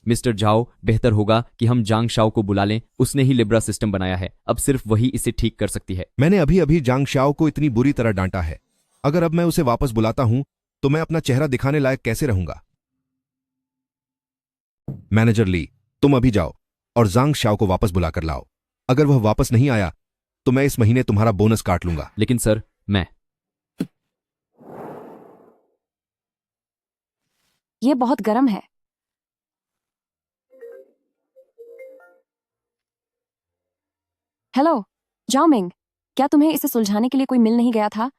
Speaker 5: मिस्टर जाओ, बेहतर होगा कि हम जांग शाओ को बुला लें। उसने ही लिब्रा सिस्टम बनाया है, अब सिर्फ वही इसे ठीक कर सकती है।
Speaker 1: मैंने अभी अभी जांग श्याओ को इतनी बुरी तरह डांटा है। अगर अब मैं उसे वापस बुलाता हूं तो मैं अपना चेहरा दिखाने लायक कैसे रहूंगा? मैनेजर ली, तुम अभी जाओ और जांग श्याओ को वापस बुलाकर लाओ। अगर वह वापस नहीं आया तो मैं इस महीने तुम्हारा बोनस काट लूंगा।
Speaker 5: लेकिन सर, मैं
Speaker 2: ये बहुत गर्म है। हेलो जाओ मिंग, क्या तुम्हें इसे सुलझाने के लिए कोई मिल नहीं गया था?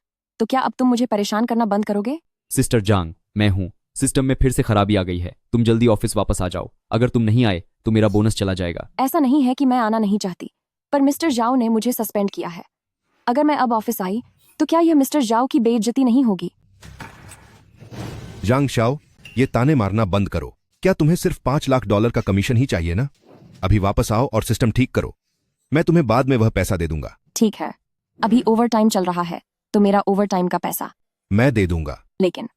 Speaker 2: तो क्या अब तुम मुझे परेशान करना बंद करोगे?
Speaker 5: सिस्टर जांग, मैं हूं। सिस्टम में फिर से खराबी आ गई है। तुम जल्दी ऑफिस वापस आ जाओ। अगर तुम नहीं आए तो मेरा बोनस चला जाएगा।
Speaker 2: ऐसा नहीं है कि मैं आना नहीं चाहती, पर मिस्टर जाओ ने मुझे सस्पेंड किया है। अगर मैं अब ऑफिस आई तो क्या यह मिस्टर जाओ की बेइज्जती नहीं होगी?
Speaker 1: जांग श्याओ, ये ताने मारना बंद करो। क्या तुम्हें सिर्फ 5 लाख डॉलर का कमीशन ही चाहिए ना? अभी वापस आओ और सिस्टम ठीक करो। मैं तुम्हें बाद में वह पैसा दे दूंगा।
Speaker 2: ठीक है, अभी ओवर टाइम चल रहा है तो मेरा ओवर टाइम का पैसा
Speaker 1: मैं दे दूंगा।
Speaker 2: लेकिन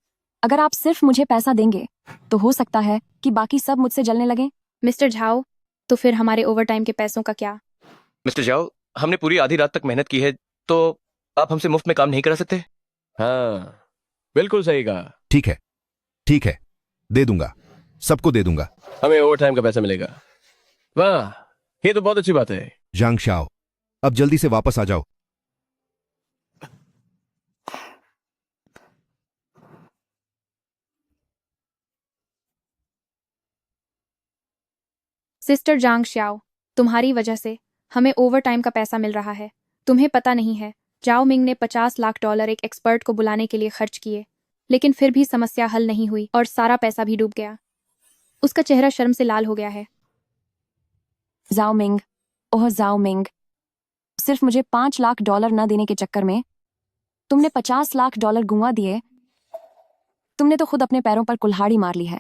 Speaker 2: अगर आप सिर्फ मुझे पैसा देंगे तो हो सकता है कि बाकी सब मुझसे जलने लगे।
Speaker 6: मिस्टर झाओ, तो फिर हमारे ओवरटाइम के पैसों का क्या?
Speaker 3: मिस्टर जाओ, हमने पूरी आधी रात तक मेहनत की है, तो आप हमसे मुफ्त में काम नहीं करा सकते?
Speaker 11: हाँ, बिल्कुल सही कहा।
Speaker 1: ठीक है, ठीक है, दे दूंगा, सबको दे दूंगा।
Speaker 11: हमें ओवर टाइम का पैसा मिलेगा। वाह, ये तो बहुत अच्छी बात है।
Speaker 1: जांग श्याओ, अब जल्दी से वापस आ जाओ।
Speaker 6: सिस्टर जांग श्याओ, तुम्हारी वजह से हमें ओवरटाइम का पैसा मिल रहा है। तुम्हें पता नहीं है, जाओ मिंग ने 50 लाख डॉलर एक एक्सपर्ट को बुलाने के लिए खर्च किए, लेकिन फिर भी समस्या हल नहीं हुई और सारा पैसा भी डूब गया। उसका चेहरा शर्म से लाल हो गया है।
Speaker 2: जाओ मिंग, ओह जाओ मिंग, सिर्फ मुझे 5 लाख डॉलर न देने के चक्कर में तुमने 50 लाख डॉलर गुंवा दिए। तुमने तो खुद अपने पैरों पर कुल्हाड़ी मार ली है।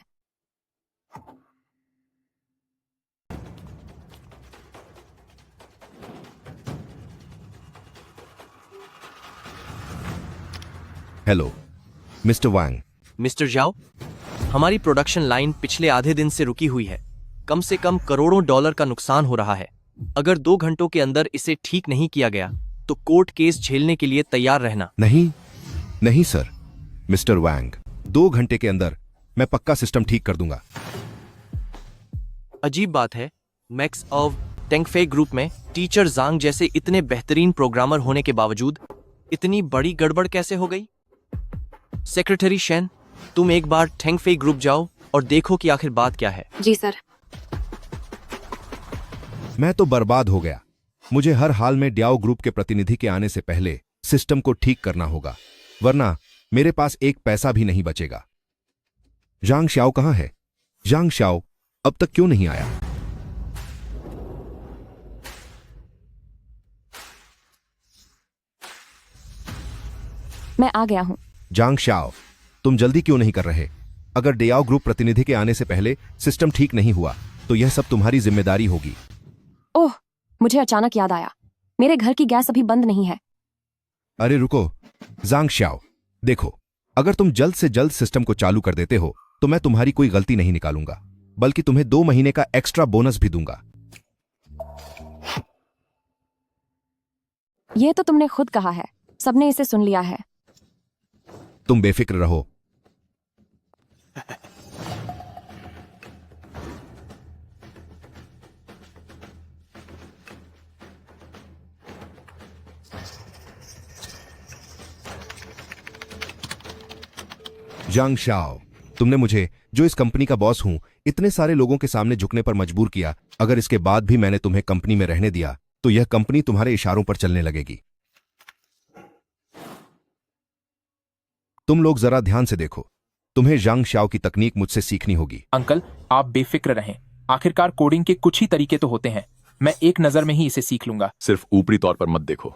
Speaker 1: हेलो मिस्टर वांग।
Speaker 3: मिस्टर जाओ, हमारी प्रोडक्शन लाइन पिछले आधे दिन से रुकी हुई है। कम से कम करोड़ों डॉलर का नुकसान हो रहा है। अगर 2 घंटों के अंदर इसे ठीक नहीं किया गया तो कोर्ट केस झेलने के लिए तैयार रहना।
Speaker 1: नहीं नहीं सर, मिस्टर वांग, 2 घंटे के अंदर मैं पक्का सिस्टम ठीक कर दूंगा।
Speaker 3: अजीब बात है, मैक्स ऑफ टेंगफे ग्रुप में टीचर जांग जैसे इतने बेहतरीन प्रोग्रामर होने के बावजूद इतनी बड़ी गड़बड़ कैसे हो गई? सेक्रेटरी शेन, तुम एक बार टेंगफे ग्रुप जाओ और देखो कि आखिर बात क्या है।
Speaker 4: जी सर।
Speaker 1: मैं तो बर्बाद हो गया। मुझे हर हाल में ड्याओ ग्रुप के प्रतिनिधि के आने से पहले सिस्टम को ठीक करना होगा, वरना मेरे पास एक पैसा भी नहीं बचेगा। जांग श्याओ कहां है? जांग श्याओ अब तक क्यों नहीं आया?
Speaker 2: मैं आ गया हूं।
Speaker 1: जांग श्याओ, तुम जल्दी क्यों नहीं कर रहे? अगर डियाओ ग्रुप प्रतिनिधि के आने से पहले सिस्टम ठीक नहीं हुआ तो यह सब तुम्हारी जिम्मेदारी होगी।
Speaker 2: ओह, मुझे अचानक याद आया, मेरे घर की गैस अभी बंद नहीं है।
Speaker 1: अरे रुको जांग श्याओ, देखो, अगर तुम जल्द से जल्द सिस्टम को चालू कर देते हो तो मैं तुम्हारी कोई गलती नहीं निकालूंगा, बल्कि तुम्हें 2 महीने का एक्स्ट्रा बोनस भी दूंगा।
Speaker 2: यह तो तुमने खुद कहा है, सबने इसे सुन लिया है।
Speaker 1: तुम बेफिक्र रहो। जांग शाओ, तुमने मुझे, जो इस कंपनी का बॉस हूं, इतने सारे लोगों के सामने झुकने पर मजबूर किया। अगर इसके बाद भी मैंने तुम्हें कंपनी में रहने दिया तो यह कंपनी तुम्हारे इशारों पर चलने लगेगी। तुम लोग जरा ध्यान से देखो, तुम्हें जांग शाओ की तकनीक मुझसे सीखनी होगी।
Speaker 7: अंकल, आप बेफिक्र रहें। आखिरकार कोडिंग के कुछ ही तरीके तो होते हैं। मैं एक नजर में ही इसे सीख लूंगा।
Speaker 12: सिर्फ ऊपरी तौर पर मत देखो,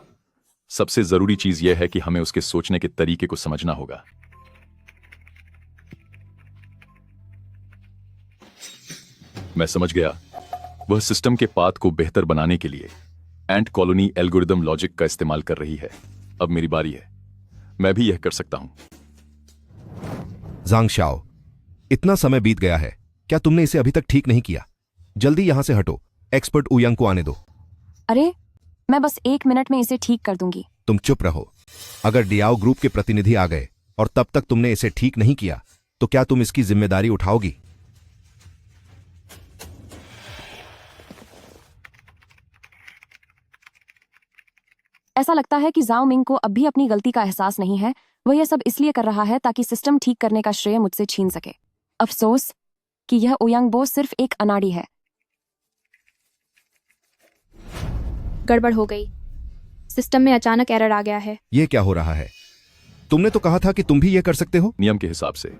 Speaker 12: सबसे जरूरी चीज यह है कि हमें उसके सोचने के तरीके को समझना होगा। मैं समझ गया, वह सिस्टम के पाथ को बेहतर बनाने के लिए एंट कॉलोनी एल्गोरिदम लॉजिक का इस्तेमाल कर रही है। अब मेरी बारी है, मैं भी यह कर सकता हूं।
Speaker 1: जांग शाओ, इतना समय बीत गया है, क्या तुमने इसे अभी तक ठीक नहीं किया? जल्दी यहां से हटो, एक्सपर्ट उयांग को आने दो।
Speaker 2: अरे, मैं बस 1 मिनट में इसे ठीक कर दूंगी।
Speaker 1: तुम चुप रहो। अगर डियाओ ग्रुप के प्रतिनिधि आ गए और तब तक तुमने इसे ठीक नहीं किया तो क्या तुम इसकी जिम्मेदारी उठाओगी?
Speaker 2: ऐसा लगता है कि जाओ मिंग को अब भी अपनी गलती का एहसास नहीं है। वह यह सब इसलिए कर रहा है ताकि सिस्टम ठीक करने का श्रेय मुझसे छीन सके। अफसोस कि यह ओयांग बो सिर्फ एक अनाड़ी है।
Speaker 6: गड़बड़ हो गई। सिस्टम में अचानक एरर आ गया है।
Speaker 1: यह क्या हो रहा है? तुमने तो कहा था कि तुम भी यह कर सकते हो।
Speaker 12: नियम के हिसाब से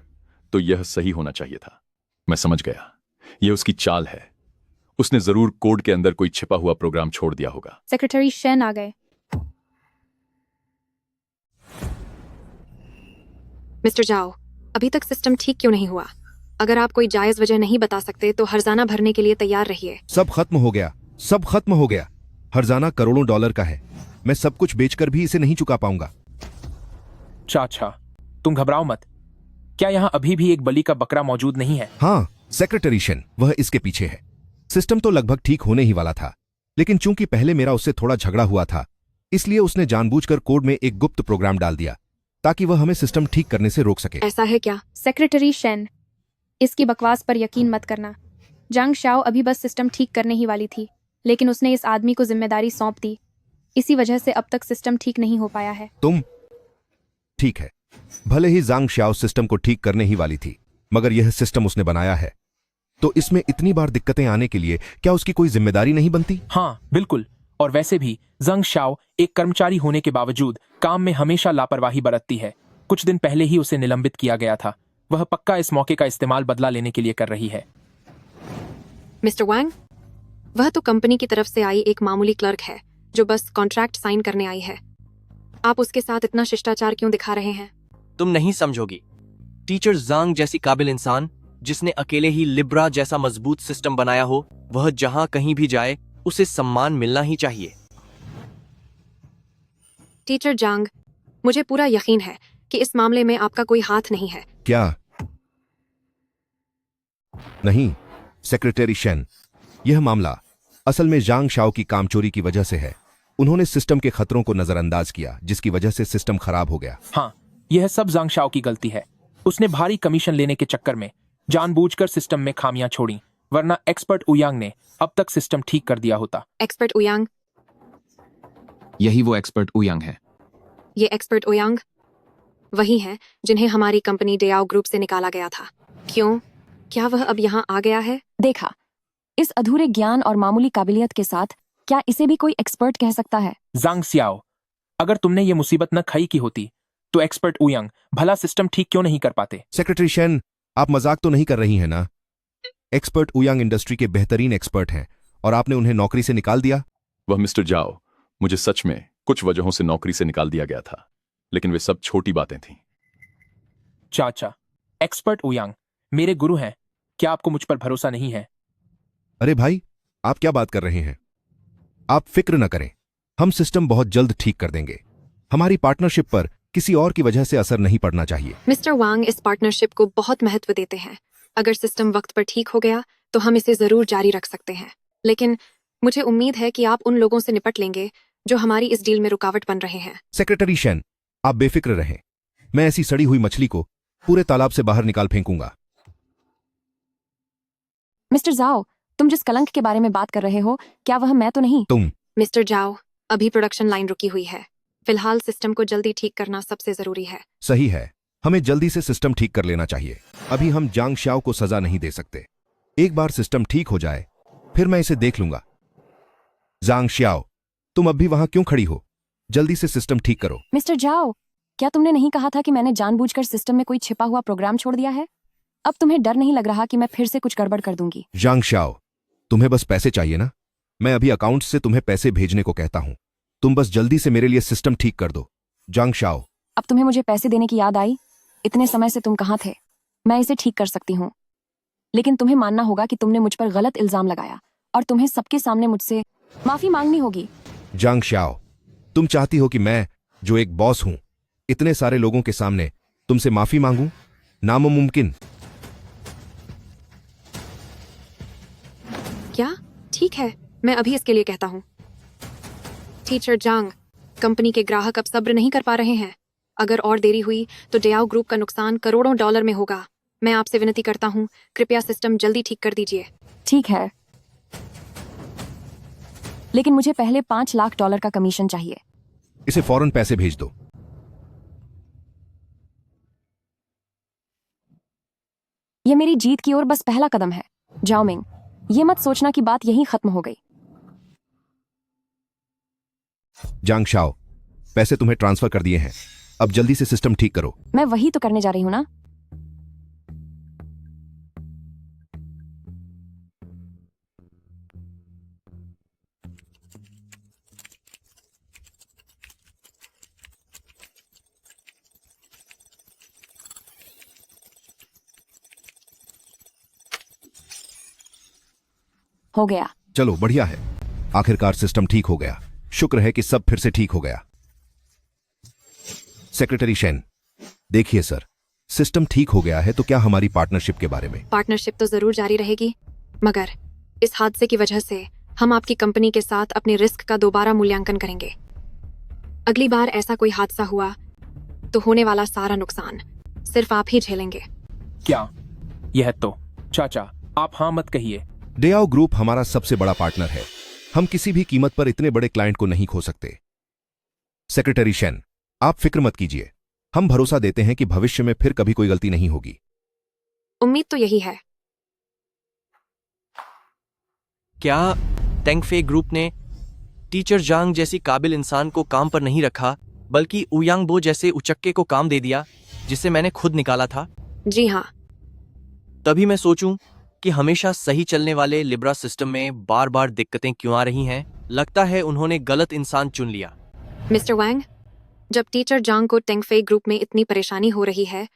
Speaker 12: तो यह सही होना चाहिए था। मैं समझ गया, यह उसकी चाल है। उसने जरूर कोड के अंदर कोई छिपा हुआ प्रोग्राम छोड़ दिया होगा।
Speaker 6: सेक्रेटरी शेन आ गए।
Speaker 4: मिस्टर जाओ, अभी तक सिस्टम ठीक क्यों नहीं हुआ? अगर आप कोई जायज वजह नहीं बता सकते तो हर्जाना भरने के लिए तैयार रहिए।
Speaker 1: सब खत्म हो गया, सब खत्म हो गया। हर्जाना करोड़ों डॉलर का है। मैं सब कुछ बेचकर भी इसे नहीं चुका पाऊंगा।
Speaker 7: चाचा, तुम घबराओ मत। क्या यहाँ अभी भी एक बलि का बकरा मौजूद नहीं है?
Speaker 1: हाँ, सेक्रेटरी शेन, वह इसके पीछे है। सिस्टम तो लगभग ठीक होने ही वाला था, लेकिन चूंकि पहले मेरा उससे थोड़ा झगड़ा हुआ था, इसलिए उसने जानबूझकर कोड में एक गुप्त प्रोग्राम डाल दिया ताकि वह हमें सिस्टम ठीक करने से रोक सके।
Speaker 4: ऐसा है क्या?
Speaker 6: सेक्रेटरी शेन, इसकी बकवास पर यकीन मत करना। जांग शाओ अभी बस सिस्टम ठीक करने ही वाली थी, लेकिन उसने इस आदमी को जिम्मेदारी सौंप दी। इसी वजह से अब तक सिस्टम ठीक नहीं हो पाया है।
Speaker 1: तुम ठीक है, भले ही जांग शाओ सिस्टम को ठीक करने ही वाली थी, मगर यह सिस्टम उसने बनाया है, तो इसमें इतनी बार दिक्कतें आने के लिए क्या उसकी कोई जिम्मेदारी नहीं बनती?
Speaker 7: हाँ, बिल्कुल। और वैसे भी जंग शाओ एक कर्मचारी होने के बावजूद काम में हमेशा लापरवाही बरतती है। कुछ दिन पहले ही उसे निलंबित किया गया था। वह पक्का इस मौके का इस्तेमाल बदला लेने के लिए कर रही है।
Speaker 4: मिस्टर वांग, वह तो कंपनी की तरफ से आई एक मामूली क्लर्क है जो बस कॉन्ट्रैक्ट साइन करने आई है। आप उसके साथ इतना शिष्टाचार क्यों दिखा रहे हैं?
Speaker 3: तुम नहीं समझोगी। टीचर जांग जैसी काबिल इंसान, जिसने अकेले ही लिब्रा जैसा मजबूत सिस्टम बनाया हो, वह जहां कहीं भी जाए उसे सम्मान मिलना ही चाहिए।
Speaker 4: टीचर जांग, मुझे पूरा यकीन है कि इस मामले में आपका कोई हाथ नहीं है।
Speaker 1: क्या? नहीं, सेक्रेटरी शेन, यह मामला असल में जांग शाओ की कामचोरी की वजह से है। उन्होंने सिस्टम के खतरों को नजरअंदाज किया, जिसकी वजह से सिस्टम खराब हो गया।
Speaker 7: हाँ, यह सब जांग शाओ की गलती है। उसने भारी कमीशन लेने के चक्कर में जानबूझकर सिस्टम में खामियां छोड़ी, वरना एक्सपर्ट उयांग ने अब तक सिस्टम ठीक कर दिया होता।
Speaker 4: एक्सपर्ट उयांग?
Speaker 9: यही वो एक्सपर्ट उयांग है।
Speaker 4: ये एक्सपर्ट उयांग वही है जिन्हें हमारी कंपनी डेयाओ ग्रुप से निकाला गया था। क्यों? क्या वह अब यहाँ आ गया है?
Speaker 2: देखा, इस अधूरे ज्ञान और मामूली काबिलियत के साथ क्या इसे भी कोई एक्सपर्ट कह सकता है?
Speaker 7: जांग सियाओ, अगर तुमने ये मुसीबत न खाई की होती तो एक्सपर्ट उयांग भला सिस्टम ठीक क्यों नहीं कर पाते?
Speaker 1: सेक्रेटरी शेन, आप मजाक तो नहीं कर रही हैं ना? एक्सपर्ट उयांग इंडस्ट्री के बेहतरीन एक्सपर्ट हैं और आपने उन्हें नौकरी से निकाल दिया।
Speaker 12: वह मिस्टर जाओ, मुझे सच में कुछ वजहों से नौकरी से निकाल दिया गया था, लेकिन वे सब छोटी बातें थीं।
Speaker 7: चाचा, एक्सपर्ट उयांग मेरे गुरु हैं, क्या आपको मुझ पर भरोसा नहीं है?
Speaker 1: अरे भाई, आप क्या बात कर रहे हैं? आप फिक्र न करें, हम सिस्टम बहुत जल्द ठीक कर देंगे। हमारी पार्टनरशिप पर किसी और की वजह से असर नहीं पड़ना चाहिए।
Speaker 4: मिस्टर वांग इस पार्टनरशिप को बहुत महत्व देते हैं। अगर सिस्टम वक्त पर ठीक हो गया तो हम इसे जरूर जारी रख सकते हैं, लेकिन मुझे उम्मीद है कि आप उन लोगों से निपट लेंगे जो हमारी इस डील में रुकावट बन रहे हैं।
Speaker 1: सेक्रेटरी शेन, आप बेफिक्र रहें। मैं ऐसी सड़ी हुई मछली को पूरे तालाब से बाहर निकाल फेंकूंगा।
Speaker 2: मिस्टर जाओ, तुम जिस कलंक के बारे में बात कर रहे हो, क्या वह मैं तो नहीं?
Speaker 1: तुम।
Speaker 4: मिस्टर जाओ, अभी प्रोडक्शन लाइन रुकी हुई है। फिलहाल सिस्टम को जल्दी ठीक करना सबसे जरूरी है।
Speaker 1: सही है, हमें जल्दी से सिस्टम ठीक कर लेना चाहिए। अभी हम जांग शाओ को सजा नहीं दे सकते। एक बार सिस्टम ठीक हो जाए फिर मैं इसे देख लूंगा। जांग शाओ, तुम अब भी वहां क्यों खड़ी हो? जल्दी से सिस्टम ठीक करो।
Speaker 2: मिस्टर जाओ, क्या तुमने नहीं कहा था कि मैंने जानबूझकर सिस्टम में कोई छिपा हुआ प्रोग्राम छोड़ दिया है? अब तुम्हें डर नहीं लग रहा कि मैं फिर से कुछ गड़बड़ कर दूंगी?
Speaker 1: जांग शाओ, तुम्हें बस पैसे चाहिए ना? मैं अभी अकाउंट से तुम्हें पैसे भेजने को कहता हूं। तुम बस जल्दी से मेरे लिए सिस्टम ठीक कर दो। जांग शाओ।
Speaker 2: अब तुम्हें मुझे पैसे देने की याद आई? इतने समय से तुम कहाँ थे? मैं इसे ठीक कर सकती हूँ, लेकिन तुम्हें मानना होगा कि तुमने मुझ पर गलत इल्जाम लगाया और तुम्हें सबके सामने मुझसे माफी मांगनी होगी।
Speaker 1: जांग शाओ, तुम चाहती हो कि मैं, जो एक बॉस हूं, इतने सारे लोगों के सामने तुमसे माफी मांगूं? नामुमकिन।
Speaker 4: क्या? ठीक है, मैं अभी इसके लिए कहता हूँ। टीचर जांग, कंपनी के ग्राहक अब सब्र नहीं कर पा रहे हैं। अगर और देरी हुई तो डेयाओ ग्रुप का नुकसान करोड़ों डॉलर में होगा। मैं आपसे विनती करता हूँ, कृपया सिस्टम जल्दी ठीक कर दीजिए।
Speaker 2: ठीक है, लेकिन मुझे पहले $5 लाख का कमीशन चाहिए।
Speaker 1: इसे फौरन पैसे भेज दो।
Speaker 2: यह मेरी जीत की ओर बस पहला कदम है। जाओ मिंग, ये मत सोचना कि बात यहीं खत्म हो गई।
Speaker 1: जांग शाओ, पैसे तुम्हें ट्रांसफर कर दिए हैं। अब जल्दी से सिस्टम ठीक करो।
Speaker 2: मैं वही तो करने जा रही हूं ना। हो गया।
Speaker 1: चलो, बढ़िया है। आखिरकार सिस्टम ठीक हो गया। शुक्र है कि सब फिर से ठीक हो गया। सेक्रेटरी शेन, देखिए सर, सिस्टम ठीक हो गया है, तो क्या हमारी पार्टनरशिप के बारे में?
Speaker 4: पार्टनरशिप तो जरूर जारी रहेगी, मगर इस हादसे की वजह से हम आपकी कंपनी के साथ अपने रिस्क का दोबारा मूल्यांकन करेंगे। अगली बार ऐसा कोई हादसा हुआ तो होने वाला सारा नुकसान सिर्फ आप ही झेलेंगे।
Speaker 7: क्या? यह तो चाचा, आप हाँ मत कहिए।
Speaker 1: डेयाओ ग्रुप हमारा सबसे बड़ा पार्टनर है। हम किसी भी कीमत पर इतने बड़े क्लाइंट को नहीं खो सकते। सेक्रेटरी शेन, आप फिक्र मत कीजिए। हम भरोसा देते हैं कि भविष्य में फिर कभी कोई गलती नहीं होगी।
Speaker 4: उम्मीद तो यही है।
Speaker 3: क्या टेंगफे ग्रुप ने टीचर जांग जैसी काबिल इंसान को काम पर नहीं रखा, बल्कि उयांगबो जैसे उचक्के को काम दे दिया, जिसे मैंने खुद निकाला था?
Speaker 4: जी हाँ।
Speaker 3: तभी मैं सोचूं कि हमेशा सही चलने वाले लिब्रा सिस्टम में बार बार दिक्कतें क्यों आ रही हैं। लगता है उन्होंने गलत इंसान चुन लिया।
Speaker 4: मिस्टर वांग, जब टीचर जांग को टेंगफे ग्रुप में इतनी परेशानी हो रही है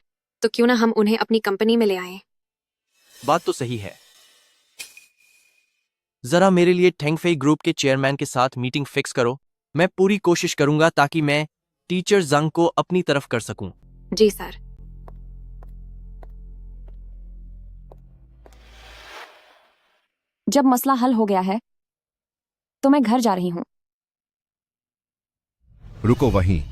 Speaker 4: तो क्यों ना हम उन्हें अपनी कंपनी में ले आएं?
Speaker 3: बात तो सही है। जरा मेरे लिए टेंगफे ग्रुप के चेयरमैन के साथ मीटिंग फिक्स करो। मैं पूरी कोशिश करूंगा ताकि मैं टीचर जांग को अपनी तरफ कर सकूं।
Speaker 4: जी सर।
Speaker 2: जब मसला हल हो गया है तो मैं घर जा रही हूँ।
Speaker 1: रुको वहीं।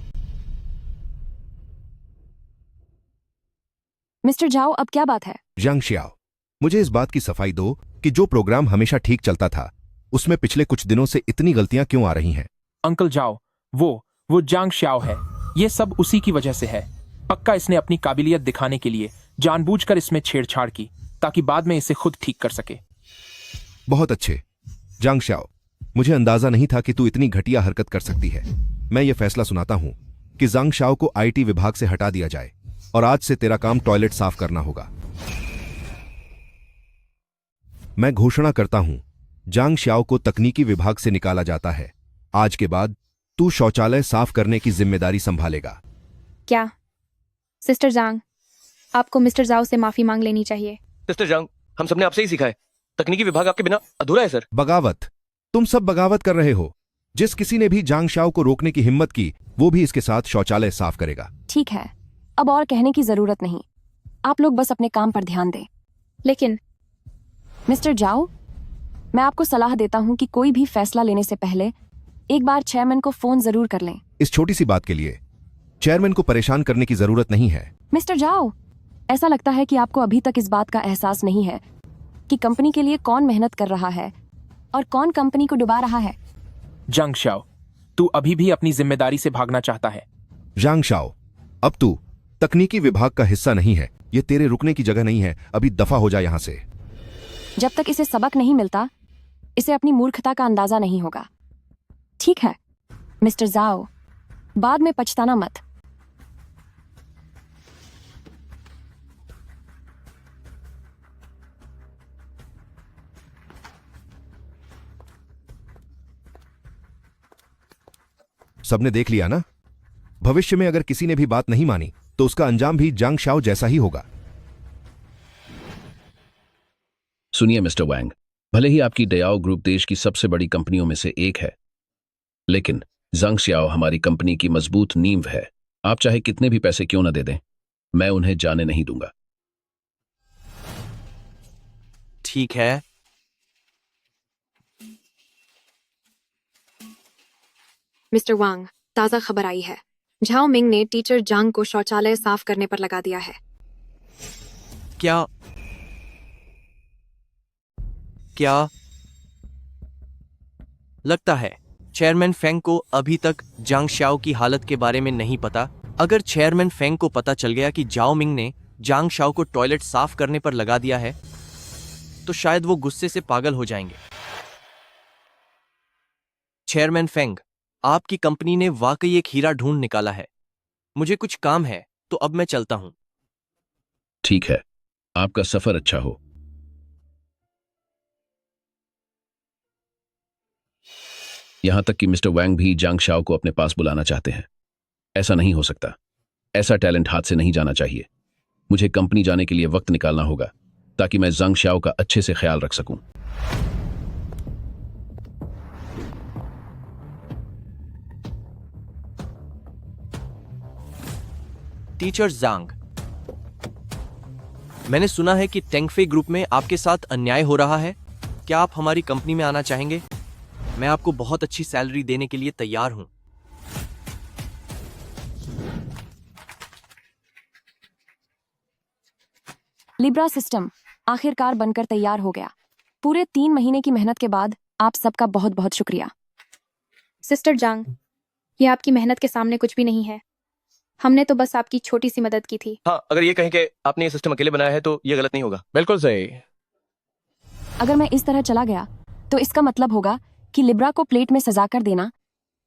Speaker 2: मिस्टर जाओ, अब क्या बात है?
Speaker 1: यांग शियाओ, मुझे इस बात की सफाई दो कि जो प्रोग्राम हमेशा ठीक चलता था उसमें पिछले कुछ दिनों से इतनी गलतियां क्यों आ रही हैं?
Speaker 7: अंकल जाओ, वो जांग श्याओ है। ये सब उसी की वजह से है। पक्का इसने अपनी काबिलियत दिखाने के लिए जानबूझकर इसमें छेड़छाड़ की ताकि बाद में इसे खुद ठीक कर सके।
Speaker 1: बहुत अच्छे जांग शाओ, मुझे अंदाजा नहीं था कि तू इतनी घटिया हरकत कर सकती है। मैं ये फैसला सुनाता हूं कि जांग शाओ को आईटी विभाग से हटा दिया जाए और आज से तेरा काम टॉयलेट साफ करना होगा। मैं घोषणा करता हूं, जांग शाओ को तकनीकी विभाग से निकाला जाता है। आज के बाद तू शौचालय साफ करने की जिम्मेदारी संभालेगा।
Speaker 6: क्या सिस्टर जांग, आपको मिस्टर जाओ से माफी मांग लेनी चाहिए।
Speaker 11: सिस्टर जंग, हम सबने आपसे ही सीखा है। तकनीकी विभाग आपके बिना अधूरा है सर।
Speaker 1: बगावत, तुम सब बगावत कर रहे हो। जिस किसी ने भी जांग शाओ को रोकने की हिम्मत की वो भी इसके साथ शौचालय साफ करेगा।
Speaker 2: ठीक है, अब और कहने की जरूरत नहीं। आप लोग बस अपने काम पर ध्यान दें।
Speaker 6: लेकिन
Speaker 2: मिस्टर जाओ, मैं आपको सलाह देता हूं कि कोई भी फैसला लेने से पहले एक बार चेयरमैन को फोन जरूर कर लें।
Speaker 1: इस छोटी सी बात के लिए चेयरमैन को परेशान करने की जरूरत नहीं है।
Speaker 2: मिस्टर जाओ, ऐसा लगता है कि आपको अभी तक इस बात का एहसास नहीं है कि कंपनी के लिए कौन मेहनत कर रहा है और कौन कंपनी को डुबा रहा है।
Speaker 7: जांग श्याओ, तू अभी भी अपनी जिम्मेदारी से भागना चाहता है।
Speaker 1: जांग शाओ, अब तू तकनीकी विभाग का हिस्सा नहीं है। ये तेरे रुकने की जगह नहीं है। अभी दफा हो जा यहां से।
Speaker 2: जब तक इसे सबक नहीं मिलता इसे अपनी मूर्खता का अंदाजा नहीं होगा। ठीक है मिस्टर जाओ, बाद में पछताना मत।
Speaker 1: सबने देख लिया ना, भविष्य में अगर किसी ने भी बात नहीं मानी तो उसका अंजाम भी जांग शाओ जैसा ही होगा।
Speaker 8: सुनिए मिस्टर वैंग, भले ही आपकी डयाओ ग्रुप देश की सबसे बड़ी कंपनियों में से एक है, लेकिन जांग श्याओ हमारी कंपनी की मजबूत नींव है। आप चाहे कितने भी पैसे क्यों न दे दें, मैं उन्हें जाने नहीं दूंगा।
Speaker 3: ठीक है,
Speaker 4: मिस्टर वांग, ताज़ा खबर आई है। झाओ मिंग ने टीचर जांग को शौचालय साफ करने पर लगा दिया है।
Speaker 3: क्या क्या लगता है चेयरमैन फेंग को अभी तक जांग श्याओ की हालत के बारे में नहीं पता? अगर चेयरमैन फेंग को पता चल गया कि जाओ मिंग ने जांग श्याओ को टॉयलेट साफ करने पर लगा दिया है तो शायद वो गुस्से से पागल हो जाएंगे। चेयरमैन फेंग, आपकी कंपनी ने वाकई एक हीरा ढूंढ निकाला है। मुझे कुछ काम है तो अब मैं चलता हूं।
Speaker 8: ठीक है, आपका सफर अच्छा हो। यहां तक कि मिस्टर वैंग भी जांग शाओ को अपने पास बुलाना चाहते हैं। ऐसा नहीं हो सकता। ऐसा टैलेंट हाथ से नहीं जाना चाहिए। मुझे कंपनी जाने के लिए वक्त निकालना होगा ताकि मैं जांग शाओ का अच्छे से ख्याल रख सकूं।
Speaker 3: टीचर जांग, मैंने सुना है कि टेंगफे ग्रुप में आपके साथ अन्याय हो रहा है। क्या आप हमारी कंपनी में आना चाहेंगे? मैं आपको बहुत अच्छी सैलरी देने के लिए तैयार हूं।
Speaker 2: लिब्रा सिस्टम आखिरकार बनकर तैयार हो गया। पूरे 3 महीने की मेहनत के बाद आप सबका बहुत बहुत शुक्रिया।
Speaker 6: सिस्टर जांग, ये आपकी मेहनत के सामने कुछ भी नहीं है। हमने तो बस आपकी छोटी सी मदद की थी।
Speaker 11: हाँ, अगर ये कहें कि आपने ये सिस्टम अकेले बनाया है तो ये गलत नहीं होगा। बिल्कुल सही।
Speaker 2: अगर मैं इस तरह चला गया तो इसका मतलब होगा कि लिब्रा को प्लेट में सजा कर देना,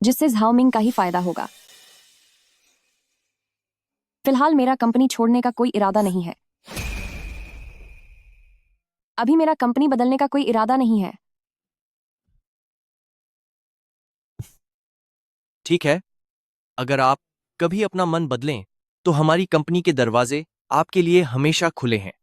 Speaker 2: जिससे झाओमिंग का ही फायदा होगा। फिलहाल मेरा कंपनी छोड़ने का कोई इरादा नहीं है। अभी मेरा कंपनी बदलने का कोई इरादा नहीं है।
Speaker 3: ठीक है, अगर आप कभी अपना मन बदलें तो हमारी कंपनी के दरवाजे आपके लिए हमेशा खुले हैं।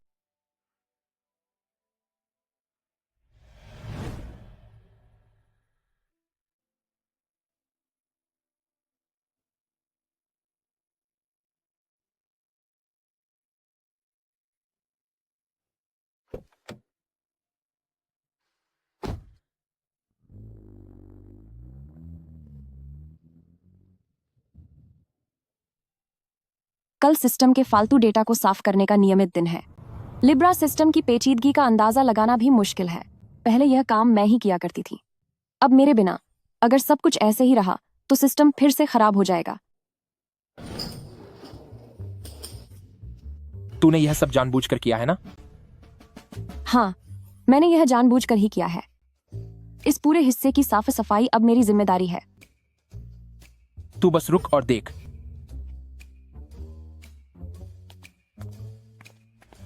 Speaker 2: कल सिस्टम के फालतू डेटा को साफ करने का नियमित दिन है। लिब्रा सिस्टम की पेचीदगी का अंदाजा लगाना भी मुश्किल है। पहले यह काम मैं ही किया करती थी। अब मेरे बिना अगर सब कुछ ऐसे ही रहा तो सिस्टम फिर से खराब हो जाएगा।
Speaker 7: तूने यह सब जानबूझकर किया है ना?
Speaker 2: हाँ, मैंने यह जानबूझकर ही किया है। इस पूरे हिस्से की साफ सफाई अब मेरी जिम्मेदारी है।
Speaker 7: तू बस रुक और देख।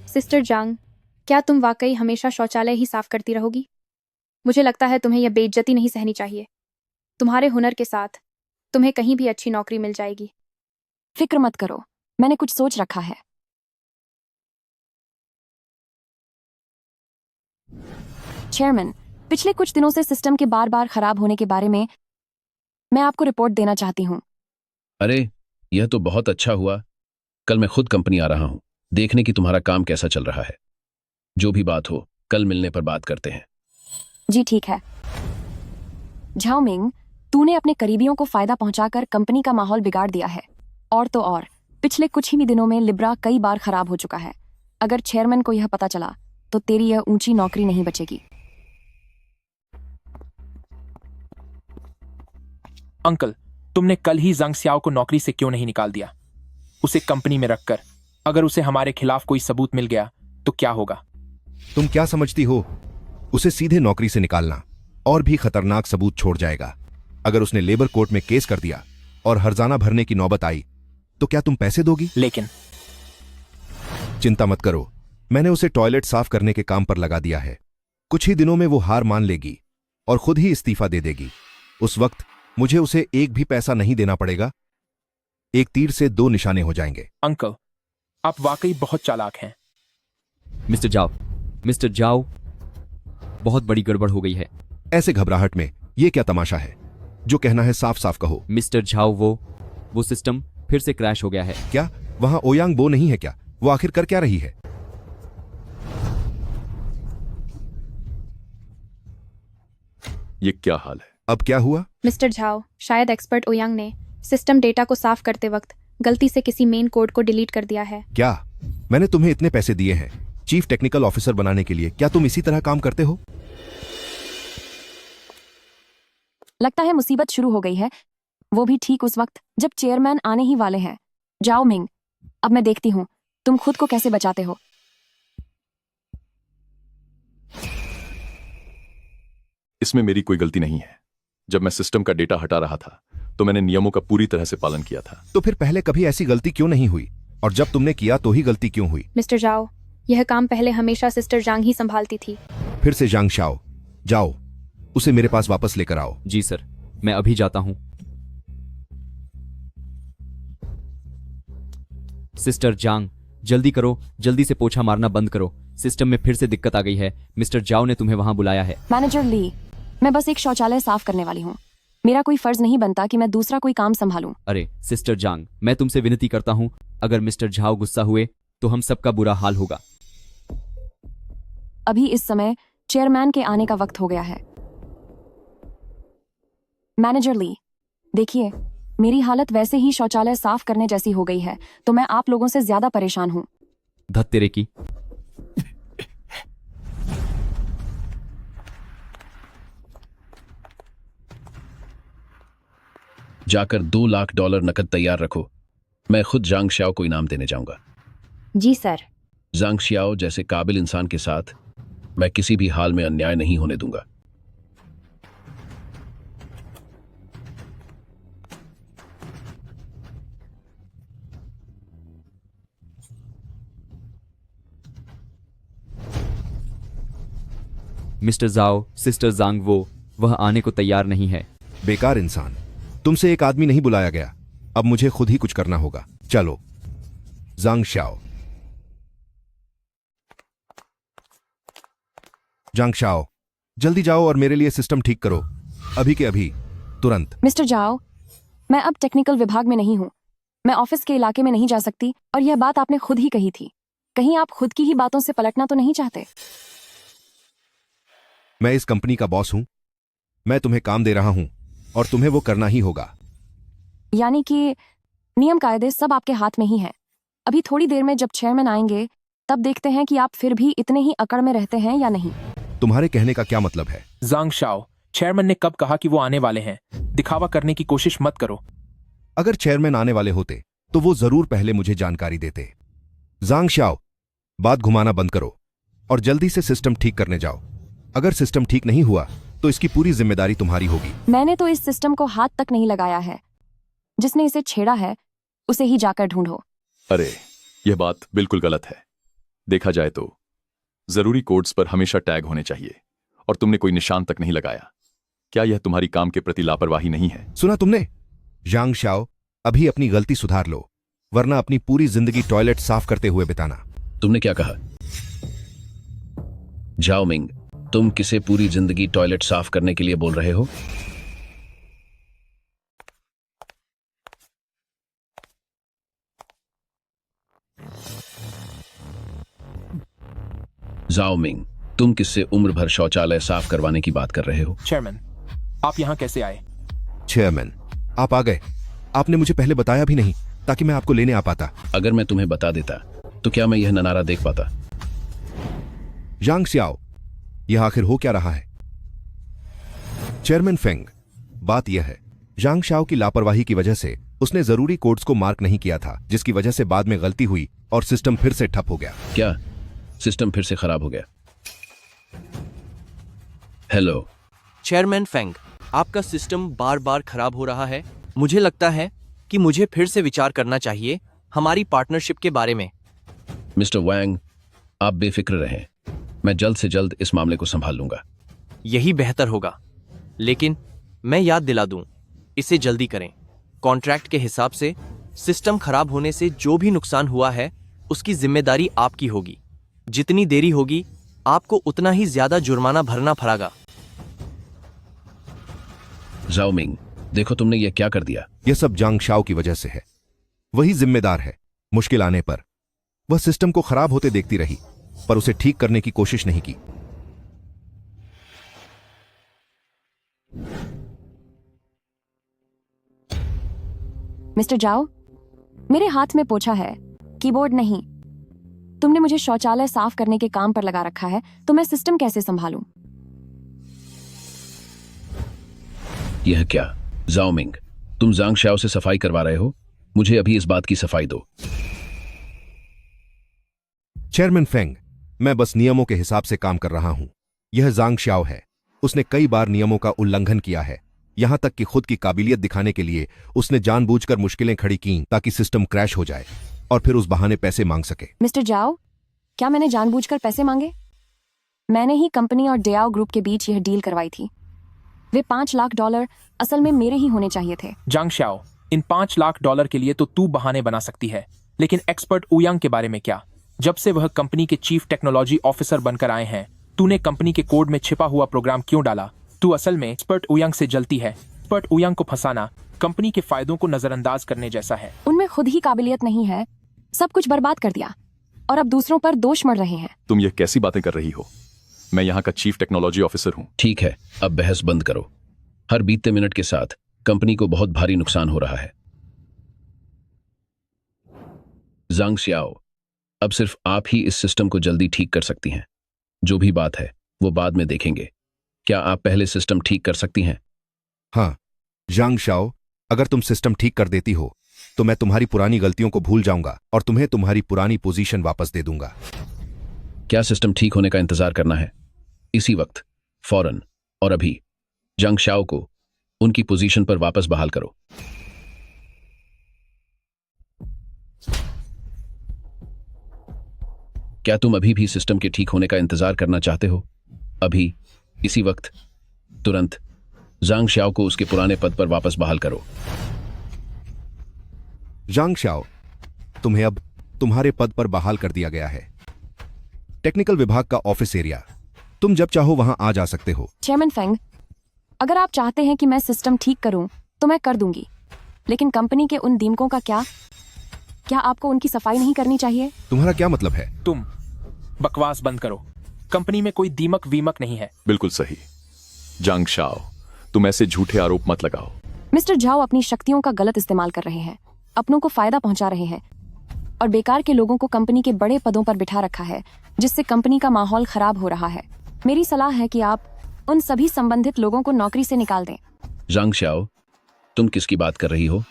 Speaker 6: सिस्टर जांग, क्या तुम वाकई हमेशा शौचालय ही साफ करती रहोगी? मुझे लगता है तुम्हें यह बेइज्जती नहीं सहनी चाहिए। तुम्हारे हुनर के साथ तुम्हें कहीं भी अच्छी नौकरी मिल जाएगी।
Speaker 2: फिक्र मत करो, मैंने कुछ सोच रखा है। चेयरमैन, पिछले कुछ दिनों से सिस्टम के बार बार खराब होने के बारे में मैं आपको रिपोर्ट देना चाहती हूँ।
Speaker 8: अरे, यह तो बहुत अच्छा हुआ। कल मैं खुद कंपनी आ रहा हूं, देखने की तुम्हारा काम कैसा चल रहा है। जो भी बात हो, कल मिलने पर बात करते हैं।
Speaker 2: जी ठीक है। झाओ मिंग, तूने अपने करीबियों को फायदा पहुंचाकर कंपनी का माहौल बिगाड़ दिया है। और तो और, पिछले कुछ ही दिनों में लिब्रा कई बार खराब हो चुका है। अगर चेयरमैन को यह पता चला तो तेरी यह ऊंची नौकरी नहीं बचेगी।
Speaker 7: अंकल, तुमने कल ही जंग सियाओ को नौकरी से क्यों नहीं निकाल दिया? उसे कंपनी में रखकर अगर उसे हमारे खिलाफ कोई सबूत मिल गया तो क्या होगा?
Speaker 1: तुम क्या समझती हो? उसे सीधे नौकरी से निकालना और भी खतरनाक सबूत छोड़ जाएगा। अगर उसने लेबर कोर्ट में केस कर दिया और हर्जाना भरने की नौबत आई तो क्या तुम पैसे दोगी?
Speaker 7: लेकिन
Speaker 1: चिंता मत करो, मैंने उसे टॉयलेट साफ करने के काम पर लगा दिया है। कुछ ही दिनों में वो हार मान लेगी और खुद ही इस्तीफा दे देगी। उस वक्त मुझे उसे एक भी पैसा नहीं देना पड़ेगा। एक तीर से दो निशाने हो जाएंगे।
Speaker 7: अंकल, आप वाकई बहुत चालाक हैं।
Speaker 5: मिस्टर जाओ, बहुत बड़ी गड़बड़ हो गई है।
Speaker 1: ऐसे घबराहट में ये क्या तमाशा है? जो कहना है साफ साफ कहो।
Speaker 5: मिस्टर झाओ, वो सिस्टम फिर से क्रैश हो गया है।
Speaker 1: क्या वहां ओयांग बो नहीं है क्या? वो आखिर कर क्या रही है?
Speaker 12: ये क्या हाल है?
Speaker 1: अब क्या हुआ?
Speaker 6: मिस्टर झाओ, शायद एक्सपर्ट ओयांग ने सिस्टम डेटा को साफ करते वक्त गलती से किसी मेन कोड को डिलीट कर दिया है।
Speaker 1: क्या? मैंने तुम्हें इतने पैसे दिए हैं चीफ टेक्निकल ऑफिसर बनाने के लिए, क्या तुम इसी तरह काम करते हो?
Speaker 2: लगता है मुसीबत शुरू हो गई है, वो भी ठीक उस वक्त जब चेयरमैन आने ही वाले हैं। जाओ मिंग, अब मैं देखती हूँ तुम खुद को कैसे बचाते हो।
Speaker 12: इसमें मेरी कोई गलती नहीं है। जब मैं सिस्टम का डेटा हटा रहा था तो मैंने नियमों का पूरी तरह से पालन किया था।
Speaker 1: तो फिर पहले कभी ऐसी गलती क्यों नहीं हुई? और जब तुमने किया तो ही गलती क्यों हुई?
Speaker 6: मिस्टर जाओ, यह काम पहले हमेशा सिस्टर जांग ही संभालती थी।
Speaker 1: फिर से जांग शाओ, जाओ उसे मेरे पास वापस लेकर आओ।
Speaker 5: जी सर, मैं अभी जाता हूं। सिस्टर जांग, जल्दी करो, जल्दी से पोछा मारना बंद करो। सिस्टम में फिर से दिक्कत आ गई है। मिस्टर जाओ ने तुम्हें वहां बुलाया है।
Speaker 2: मैनेजर ली, मैं बस एक शौचालय साफ करने वाली हूँ। मेरा कोई फर्ज नहीं बनता कि मैं दूसरा कोई काम संभालूं।
Speaker 5: अरे सिस्टर जांग, मैं तुमसे विनती करता हूं, अगर मिस्टर झाओ गुस्सा हुए तो हम सबका बुरा हाल होगा।
Speaker 2: अभी इस समय चेयरमैन के आने का वक्त हो गया है। मैनेजर ली, देखिए, मेरी हालत वैसे ही शौचालय साफ करने जैसी हो गई है तो मैं आप लोगों से ज्यादा परेशान हूं।
Speaker 5: धत तेरे की।
Speaker 8: जाकर $2 लाख नकद तैयार रखो। मैं खुद जांग श्याओ को इनाम देने जाऊंगा।
Speaker 6: जी सर।
Speaker 8: जांग श्याओ जैसे काबिल इंसान के साथ मैं किसी भी हाल में अन्याय नहीं होने दूंगा।
Speaker 5: मिस्टर जाओ, सिस्टर जांग वह आने को तैयार नहीं है।
Speaker 1: बेकार इंसान, तुमसे एक आदमी नहीं बुलाया गया। अब मुझे खुद ही कुछ करना होगा। चलो जांग शाओ। जांग शाओ, जल्दी जाओ और मेरे लिए सिस्टम ठीक करो, अभी के अभी, तुरंत।
Speaker 2: मिस्टर जाओ, मैं अब टेक्निकल विभाग में नहीं हूँ। मैं ऑफिस के इलाके में नहीं जा सकती और यह बात आपने खुद ही कही थी। कहीं आप खुद की ही बातों से पलटना तो नहीं चाहते?
Speaker 1: मैं इस कंपनी का बॉस हूं, मैं तुम्हें काम दे रहा हूं और तुम्हें वो करना ही होगा।
Speaker 2: यानी कि नियम कायदे सब आपके हाथ में ही हैं। अभी थोड़ी देर में जब चेयरमैन आएंगे तब देखते हैं कि आप फिर भी इतने ही अकड़ में रहते हैं या नहीं।
Speaker 1: तुम्हारे कहने का क्या मतलब है?
Speaker 7: जांग शाओ, चेयरमैन ने कब कहा कि वो आने वाले हैं? दिखावा करने की कोशिश मत करो।
Speaker 1: अगर चेयरमैन आने वाले होते तो वो जरूर पहले मुझे जानकारी देते। जांग शाओ, बात घुमाना बंद करो और जल्दी से सिस्टम ठीक करने जाओ। अगर सिस्टम ठीक नहीं हुआ तो इसकी पूरी जिम्मेदारी तुम्हारी होगी।
Speaker 2: मैंने तो इस सिस्टम को हाथ तक नहीं लगाया है। जिसने इसे छेड़ा है उसे ही जाकर ढूंढो।
Speaker 12: अरे यह बात बिल्कुल गलत है। देखा जाए तो जरूरी कोड्स पर हमेशा टैग होने चाहिए और तुमने कोई निशान तक नहीं लगाया। क्या यह तुम्हारी काम के प्रति लापरवाही नहीं है?
Speaker 1: सुना तुमने? जांग शाओ, अभी अपनी गलती सुधार लो वरना अपनी पूरी जिंदगी टॉयलेट साफ करते हुए बिताना।
Speaker 8: तुमने क्या कहा? जाओ मिंग, तुम किसे पूरी जिंदगी टॉयलेट साफ करने के लिए बोल रहे हो? जाओ मिंग, तुम किससे उम्र भर शौचालय साफ करवाने की बात कर रहे हो?
Speaker 7: चेयरमैन, आप यहाँ कैसे आए?
Speaker 1: चेयरमैन, आप आ गए। आपने मुझे पहले बताया भी नहीं ताकि मैं आपको लेने आ पाता।
Speaker 8: अगर मैं तुम्हें बता देता तो क्या मैं यह ननारा देख पाता?
Speaker 1: जांग शाओ, यह आखिर हो क्या रहा है? चेयरमैन फेंग, बात यह है जांग शाओ की लापरवाही की वजह से उसने जरूरी कोड्स को मार्क नहीं किया था, जिसकी वजह से बाद में गलती हुई और सिस्टम फिर से ठप हो गया।
Speaker 8: क्या सिस्टम फिर से खराब हो गया? हेलो
Speaker 3: चेयरमैन फेंग, आपका सिस्टम बार बार खराब हो रहा है। मुझे लगता है कि मुझे फिर से विचार करना चाहिए हमारी पार्टनरशिप के बारे में।
Speaker 8: मिस्टर वैंग, आप बेफिक्र रहें, मैं जल्द से जल्द इस मामले को संभाल लूंगा।
Speaker 3: यही बेहतर होगा, लेकिन मैं याद दिला दूं, इसे जल्दी करें। कॉन्ट्रैक्ट के हिसाब से सिस्टम खराब होने से जो भी नुकसान हुआ है उसकी जिम्मेदारी आपकी होगी। जितनी देरी होगी आपको उतना ही ज्यादा जुर्माना भरना पड़ेगा।
Speaker 8: जाओ मिंग, देखो तुमने ये क्या कर दिया।
Speaker 1: यह सब जांग शाओ की वजह से है। वही जिम्मेदार है। मुश्किल आने पर वह सिस्टम को खराब होते देखती रही पर उसे ठीक करने की कोशिश नहीं की।
Speaker 2: मिस्टर जाओ, मेरे हाथ में पोछा है, कीबोर्ड नहीं। तुमने मुझे शौचालय साफ करने के काम पर लगा रखा है, तो मैं सिस्टम कैसे संभालूं?
Speaker 8: यह क्या? जाओ मिंग, तुम जांग शाओ से सफाई करवा रहे हो? मुझे अभी इस बात की सफाई दो।
Speaker 1: चेयरमैन फेंग, मैं बस नियमों के हिसाब से काम कर रहा हूं। यह जांग शाओ है। उसने कई बार नियमों का उल्लंघन किया है, यहां तक कि खुद की काबिलियत दिखाने के लिए उसने जानबूझकर मुश्किलें खड़ी की ताकि सिस्टम क्रैश हो जाए और फिर उस बहाने पैसे मांग सके।
Speaker 2: मिस्टर जाओ, क्या मैंने जानबूझकर पैसे मांगे? मैंने ही कंपनी और डेयाओ ग्रुप के बीच यह डील करवाई थी। वे $5 लाख असल में मेरे ही होने चाहिए थे।
Speaker 7: जांग शाओ, इन $5 लाख के लिए तो तू बहाने बना सकती है, लेकिन एक्सपर्ट उयांग के बारे में क्या? जब से वह कंपनी के चीफ टेक्नोलॉजी ऑफिसर बनकर आए हैं, तूने कंपनी के कोड में छिपा हुआ प्रोग्राम क्यों डाला? तू असल में एक्सपर्ट उयांग से जलती है। एक्सपर्ट उयांग को फंसाना कंपनी के फायदों को नजरअंदाज करने जैसा है।
Speaker 2: उनमें खुद ही काबिलियत नहीं है, सब कुछ बर्बाद कर दिया और अब दूसरों पर दोष मढ़ रहे हैं।
Speaker 12: तुम ये कैसी बातें कर रही हो? मैं यहाँ का चीफ टेक्नोलॉजी ऑफिसर हूँ।
Speaker 8: ठीक है, अब बहस बंद करो। हर बीतते मिनट के साथ कंपनी को बहुत भारी नुकसान हो रहा है। जांग शाओ, अब सिर्फ आप ही इस सिस्टम को जल्दी ठीक कर सकती हैं। जो भी बात है वो बाद में देखेंगे। क्या आप पहले सिस्टम ठीक कर सकती हैं?
Speaker 1: हाँ जांग शाओ, अगर तुम सिस्टम ठीक कर देती हो तो मैं तुम्हारी पुरानी गलतियों को भूल जाऊंगा और तुम्हें तुम्हारी पुरानी पोजीशन वापस दे दूंगा।
Speaker 8: क्या सिस्टम ठीक होने का इंतजार करना है? इसी वक्त, फौरन और अभी जांग शाओ को उनकी पोजीशन पर वापस बहाल करो। क्या तुम अभी भी सिस्टम के ठीक होने का इंतजार करना चाहते हो? अभी, इसी वक्त, तुरंत जांग शाओ को उसके पुराने पद पर वापस बहाल करो।
Speaker 1: जांग शाओ, तुम्हें अब तुम्हारे पद पर बहाल कर दिया गया है। टेक्निकल विभाग का ऑफिस एरिया, तुम जब चाहो वहां आ जा सकते हो।
Speaker 2: चेयरमैन फेंग, अगर आप चाहते हैं कि मैं सिस्टम ठीक करूं तो मैं कर दूंगी, लेकिन कंपनी के उन दीमकों का क्या आपको उनकी सफाई नहीं करनी चाहिए?
Speaker 1: तुम्हारा क्या मतलब है?
Speaker 7: तुम बकवास बंद करो। कंपनी में कोई दीमक वीमक नहीं है।
Speaker 12: बिल्कुल सही। जांग शाओ, तुम ऐसे झूठे आरोप मत लगाओ।
Speaker 2: मिस्टर झाओ अपनी शक्तियों का गलत इस्तेमाल कर रहे हैं, अपनों को फायदा पहुंचा रहे हैं और बेकार के लोगों को कंपनी के बड़े पदों पर बिठा रखा है, जिससे कंपनी का माहौल खराब हो रहा है। मेरी सलाह है कि आप उन सभी संबंधित लोगों को नौकरी से निकाल दें।
Speaker 8: जांग श्याओ, तुम किसकी बात कर रही हो?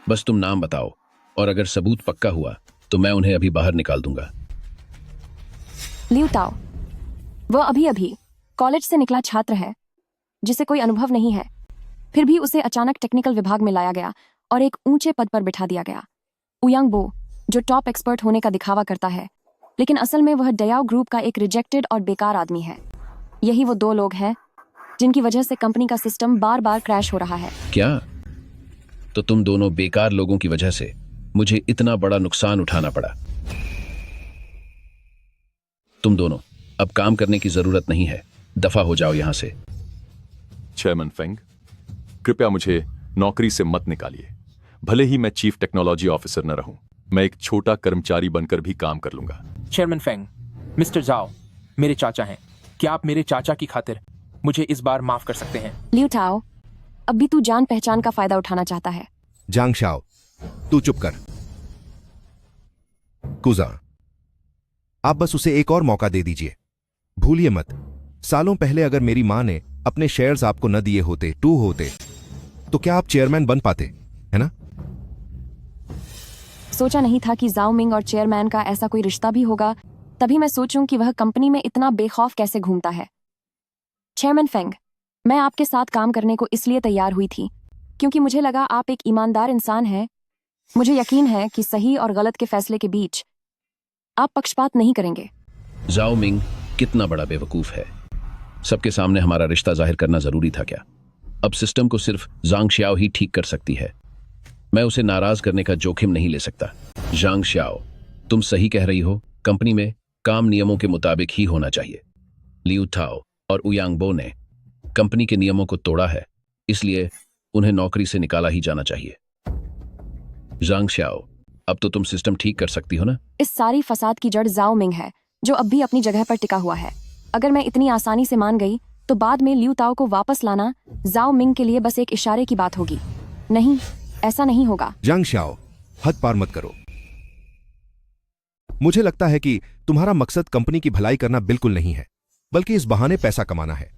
Speaker 8: बस तुम नाम बताओ, और अगर सबूत पक्का हुआ तो मैं उन्हें अभी बाहर निकाल दूंगा।
Speaker 2: लियू ताओ, वह अभी कॉलेज से निकला छात्र है जिसे कोई अनुभव नहीं है, फिर भी उसे अचानक टेक्निकल विभाग में लाया गया और एक ऊंचे पद पर बिठा दिया गया। उयांग बो, जो टॉप एक्सपर्ट होने का दिखावा करता है, लेकिन असल में वह डयाओ ग्रुप का एक रिजेक्टेड और बेकार आदमी है। यही वो दो लोग हैं जिनकी वजह से कंपनी का सिस्टम बार बार क्रैश हो रहा है।
Speaker 8: क्या? तो तुम दोनों बेकार लोगों की वजह से मुझे इतना बड़ा नुकसान उठाना पड़ा। तुम दोनों अब काम करने की जरूरत नहीं है, दफा हो जाओ यहां से।
Speaker 12: चेयरमैन फेंग, कृपया मुझे नौकरी से मत निकालिए। भले ही मैं चीफ टेक्नोलॉजी ऑफिसर न रहूं, मैं एक छोटा कर्मचारी बनकर भी काम कर लूंगा।
Speaker 7: चेयरमैन फेंग, मिस्टर जाओ मेरे चाचा हैं। क्या आप मेरे चाचा की खातिर मुझे इस बार माफ कर सकते हैं?
Speaker 2: लियू ताओ, अब भी तू जान पहचान का फायदा उठाना चाहता है।
Speaker 1: जांग शाओ, तू चुप कर। कुजा, आप बस उसे एक और मौका दे दीजिए। भूलिए मत, सालों पहले अगर मेरी मां ने अपने शेयर्स आपको न दिए होते, टू होते, तो क्या आप चेयरमैन बन पाते, है ना?
Speaker 2: सोचा नहीं था कि जाओ मिंग और चेयरमैन का ऐसा कोई रिश्ता भी होगा। तभी मैं सोचूं कि वह कंपनी में इतना बेखौफ कैसे घूमता है। चेयरमैन फेंग, मैं आपके साथ काम करने को इसलिए तैयार हुई थी क्योंकि मुझे लगा आप एक ईमानदार इंसान हैं। मुझे यकीन है कि सही और गलत के फैसले के बीच आप पक्षपात नहीं करेंगे।
Speaker 8: जाओ मिंग कितना बड़ा बेवकूफ है। सबके सामने हमारा रिश्ता जाहिर करना जरूरी था क्या? अब सिस्टम को सिर्फ जांग श्याओ ही ठीक कर सकती है। मैं उसे नाराज करने का जोखिम नहीं ले सकता। जांग श्याओ, तुम सही कह रही हो। कंपनी में काम नियमों के मुताबिक ही होना चाहिए। लियू ताओ और उयांग बो ने कंपनी के नियमों को तोड़ा है, इसलिए उन्हें नौकरी से निकाला ही जाना चाहिए। जांग श्याओ, अब तो तुम सिस्टम ठीक कर सकती हो ना?
Speaker 2: इस सारी फसाद की जड़ जाओ मिंग है, जो अब भी अपनी जगह पर टिका हुआ है। अगर मैं इतनी आसानी से मान गई तो बाद में लियू ताओ को वापस लाना जाओ मिंग के लिए बस एक इशारे की बात होगी। नहीं, ऐसा नहीं होगा।
Speaker 1: जांग शाओ, हद पार मत करो। मुझे लगता है कि तुम्हारा मकसद कंपनी की भलाई करना बिल्कुल नहीं है, बल्कि इस बहाने पैसा कमाना है।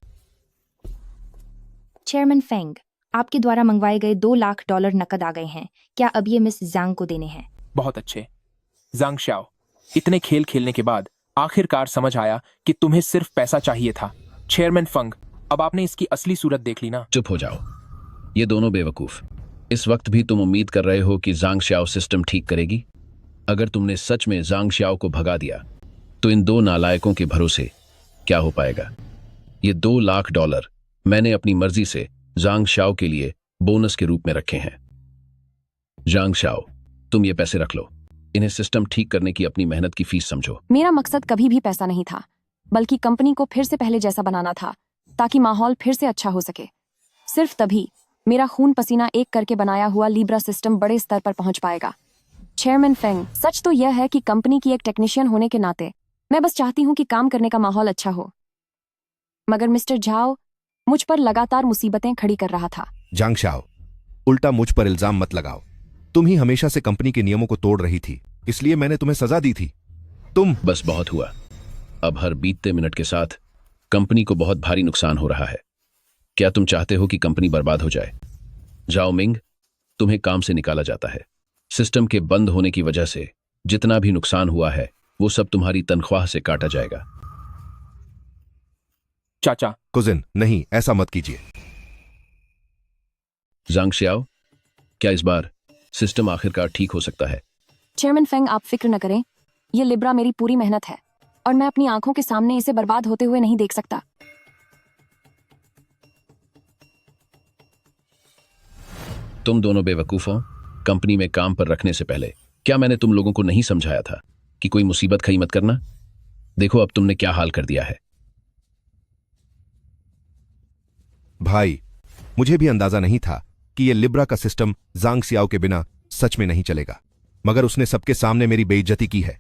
Speaker 13: चेयरमैन फेंग, आपके द्वारा मंगवाए गए $2 लाख नकद आ गए हैं। क्या अब ये मिस जांग को देने हैं?
Speaker 7: बहुत अच्छे। जांग श्याओ, इतने खेल खेलने के बाद आखिरकार समझ आया कि तुम्हें सिर्फ पैसा चाहिए था। चेयरमैन फंग, अब आपने इसकी असली सूरत देख ली ना?
Speaker 8: चुप हो जाओ, ये दोनों बेवकूफ। इस वक्त भी तुम उम्मीद कर रहे हो कि जांग श्याओ सिस्टम ठीक करेगी? अगर तुमने सच में जांग श्याओ को भगा दिया तो इन दो नालायकों के भरोसे क्या हो पाएगा? ये $2 लाख मैंने अपनी मर्जी से जांग श्याओ के लिए बोनस के रूप में रखे हैं। जांग श्याओ, तुम ये पैसे रख लो। इन्हें सिस्टम ठीक करने की अपनी मेहनत की फीस समझो।
Speaker 2: मेरा मकसद कभी भी पैसा नहीं था, बल्कि कंपनी को फिर से पहले जैसा बनाना था, ताकि माहौल फिर से अच्छा हो सके। सिर्फ तभी मेरा खून पसीना एक करके बनाया हुआ लिब्रा सिस्टम बड़े स्तर पर पहुंच पाएगा। चेयरमैन फेंग, सच तो यह है कि कंपनी की एक टेक्नीशियन होने के नाते मैं बस चाहती हूं कि काम करने का माहौल अच्छा हो, मगर मिस्टर झाओ मुझ पर लगातार मुसीबतें खड़ी कर रहा था।
Speaker 1: जांग शाओ, उल्टा मुझ पर इल्जाम मत लगाओ। तुम ही हमेशा से कंपनी के नियमों को तोड़ रही थी, इसलिए मैंने तुम्हें सजा दी थी। तुम
Speaker 8: बस बहुत हुआ। अब हर बीतते मिनट के साथ कंपनी को बहुत भारी नुकसान हो रहा है। क्या तुम चाहते हो कि कंपनी बर्बाद हो जाए? जाओ मिंग, तुम्हें काम से निकाला जाता है। सिस्टम के बंद होने की वजह से जितना भी नुकसान हुआ है वो सब तुम्हारी तनख्वाह से काटा जाएगा।
Speaker 7: चाचा।
Speaker 1: कुजिन, नहीं, ऐसा मत कीजिए।
Speaker 8: जांग श्याओ, क्या इस बार सिस्टम आखिरकार ठीक हो सकता है?
Speaker 2: चेयरमैन फेंग, आप फिक्र न करें। यह लिब्रा मेरी पूरी मेहनत है और मैं अपनी आंखों के सामने इसे बर्बाद होते हुए नहीं देख सकता।
Speaker 8: तुम दोनों बेवकूफों, कंपनी में काम पर रखने से पहले क्या मैंने तुम लोगों को नहीं समझाया था कि कोई मुसीबत खड़ी मत करना? देखो अब तुमने क्या हाल कर दिया है।
Speaker 1: भाई, मुझे भी अंदाजा नहीं था कि यह लिब्रा का सिस्टम जांग सियाओ के बिना सच में नहीं चलेगा, मगर उसने सबके सामने मेरी बेइज्जती की है।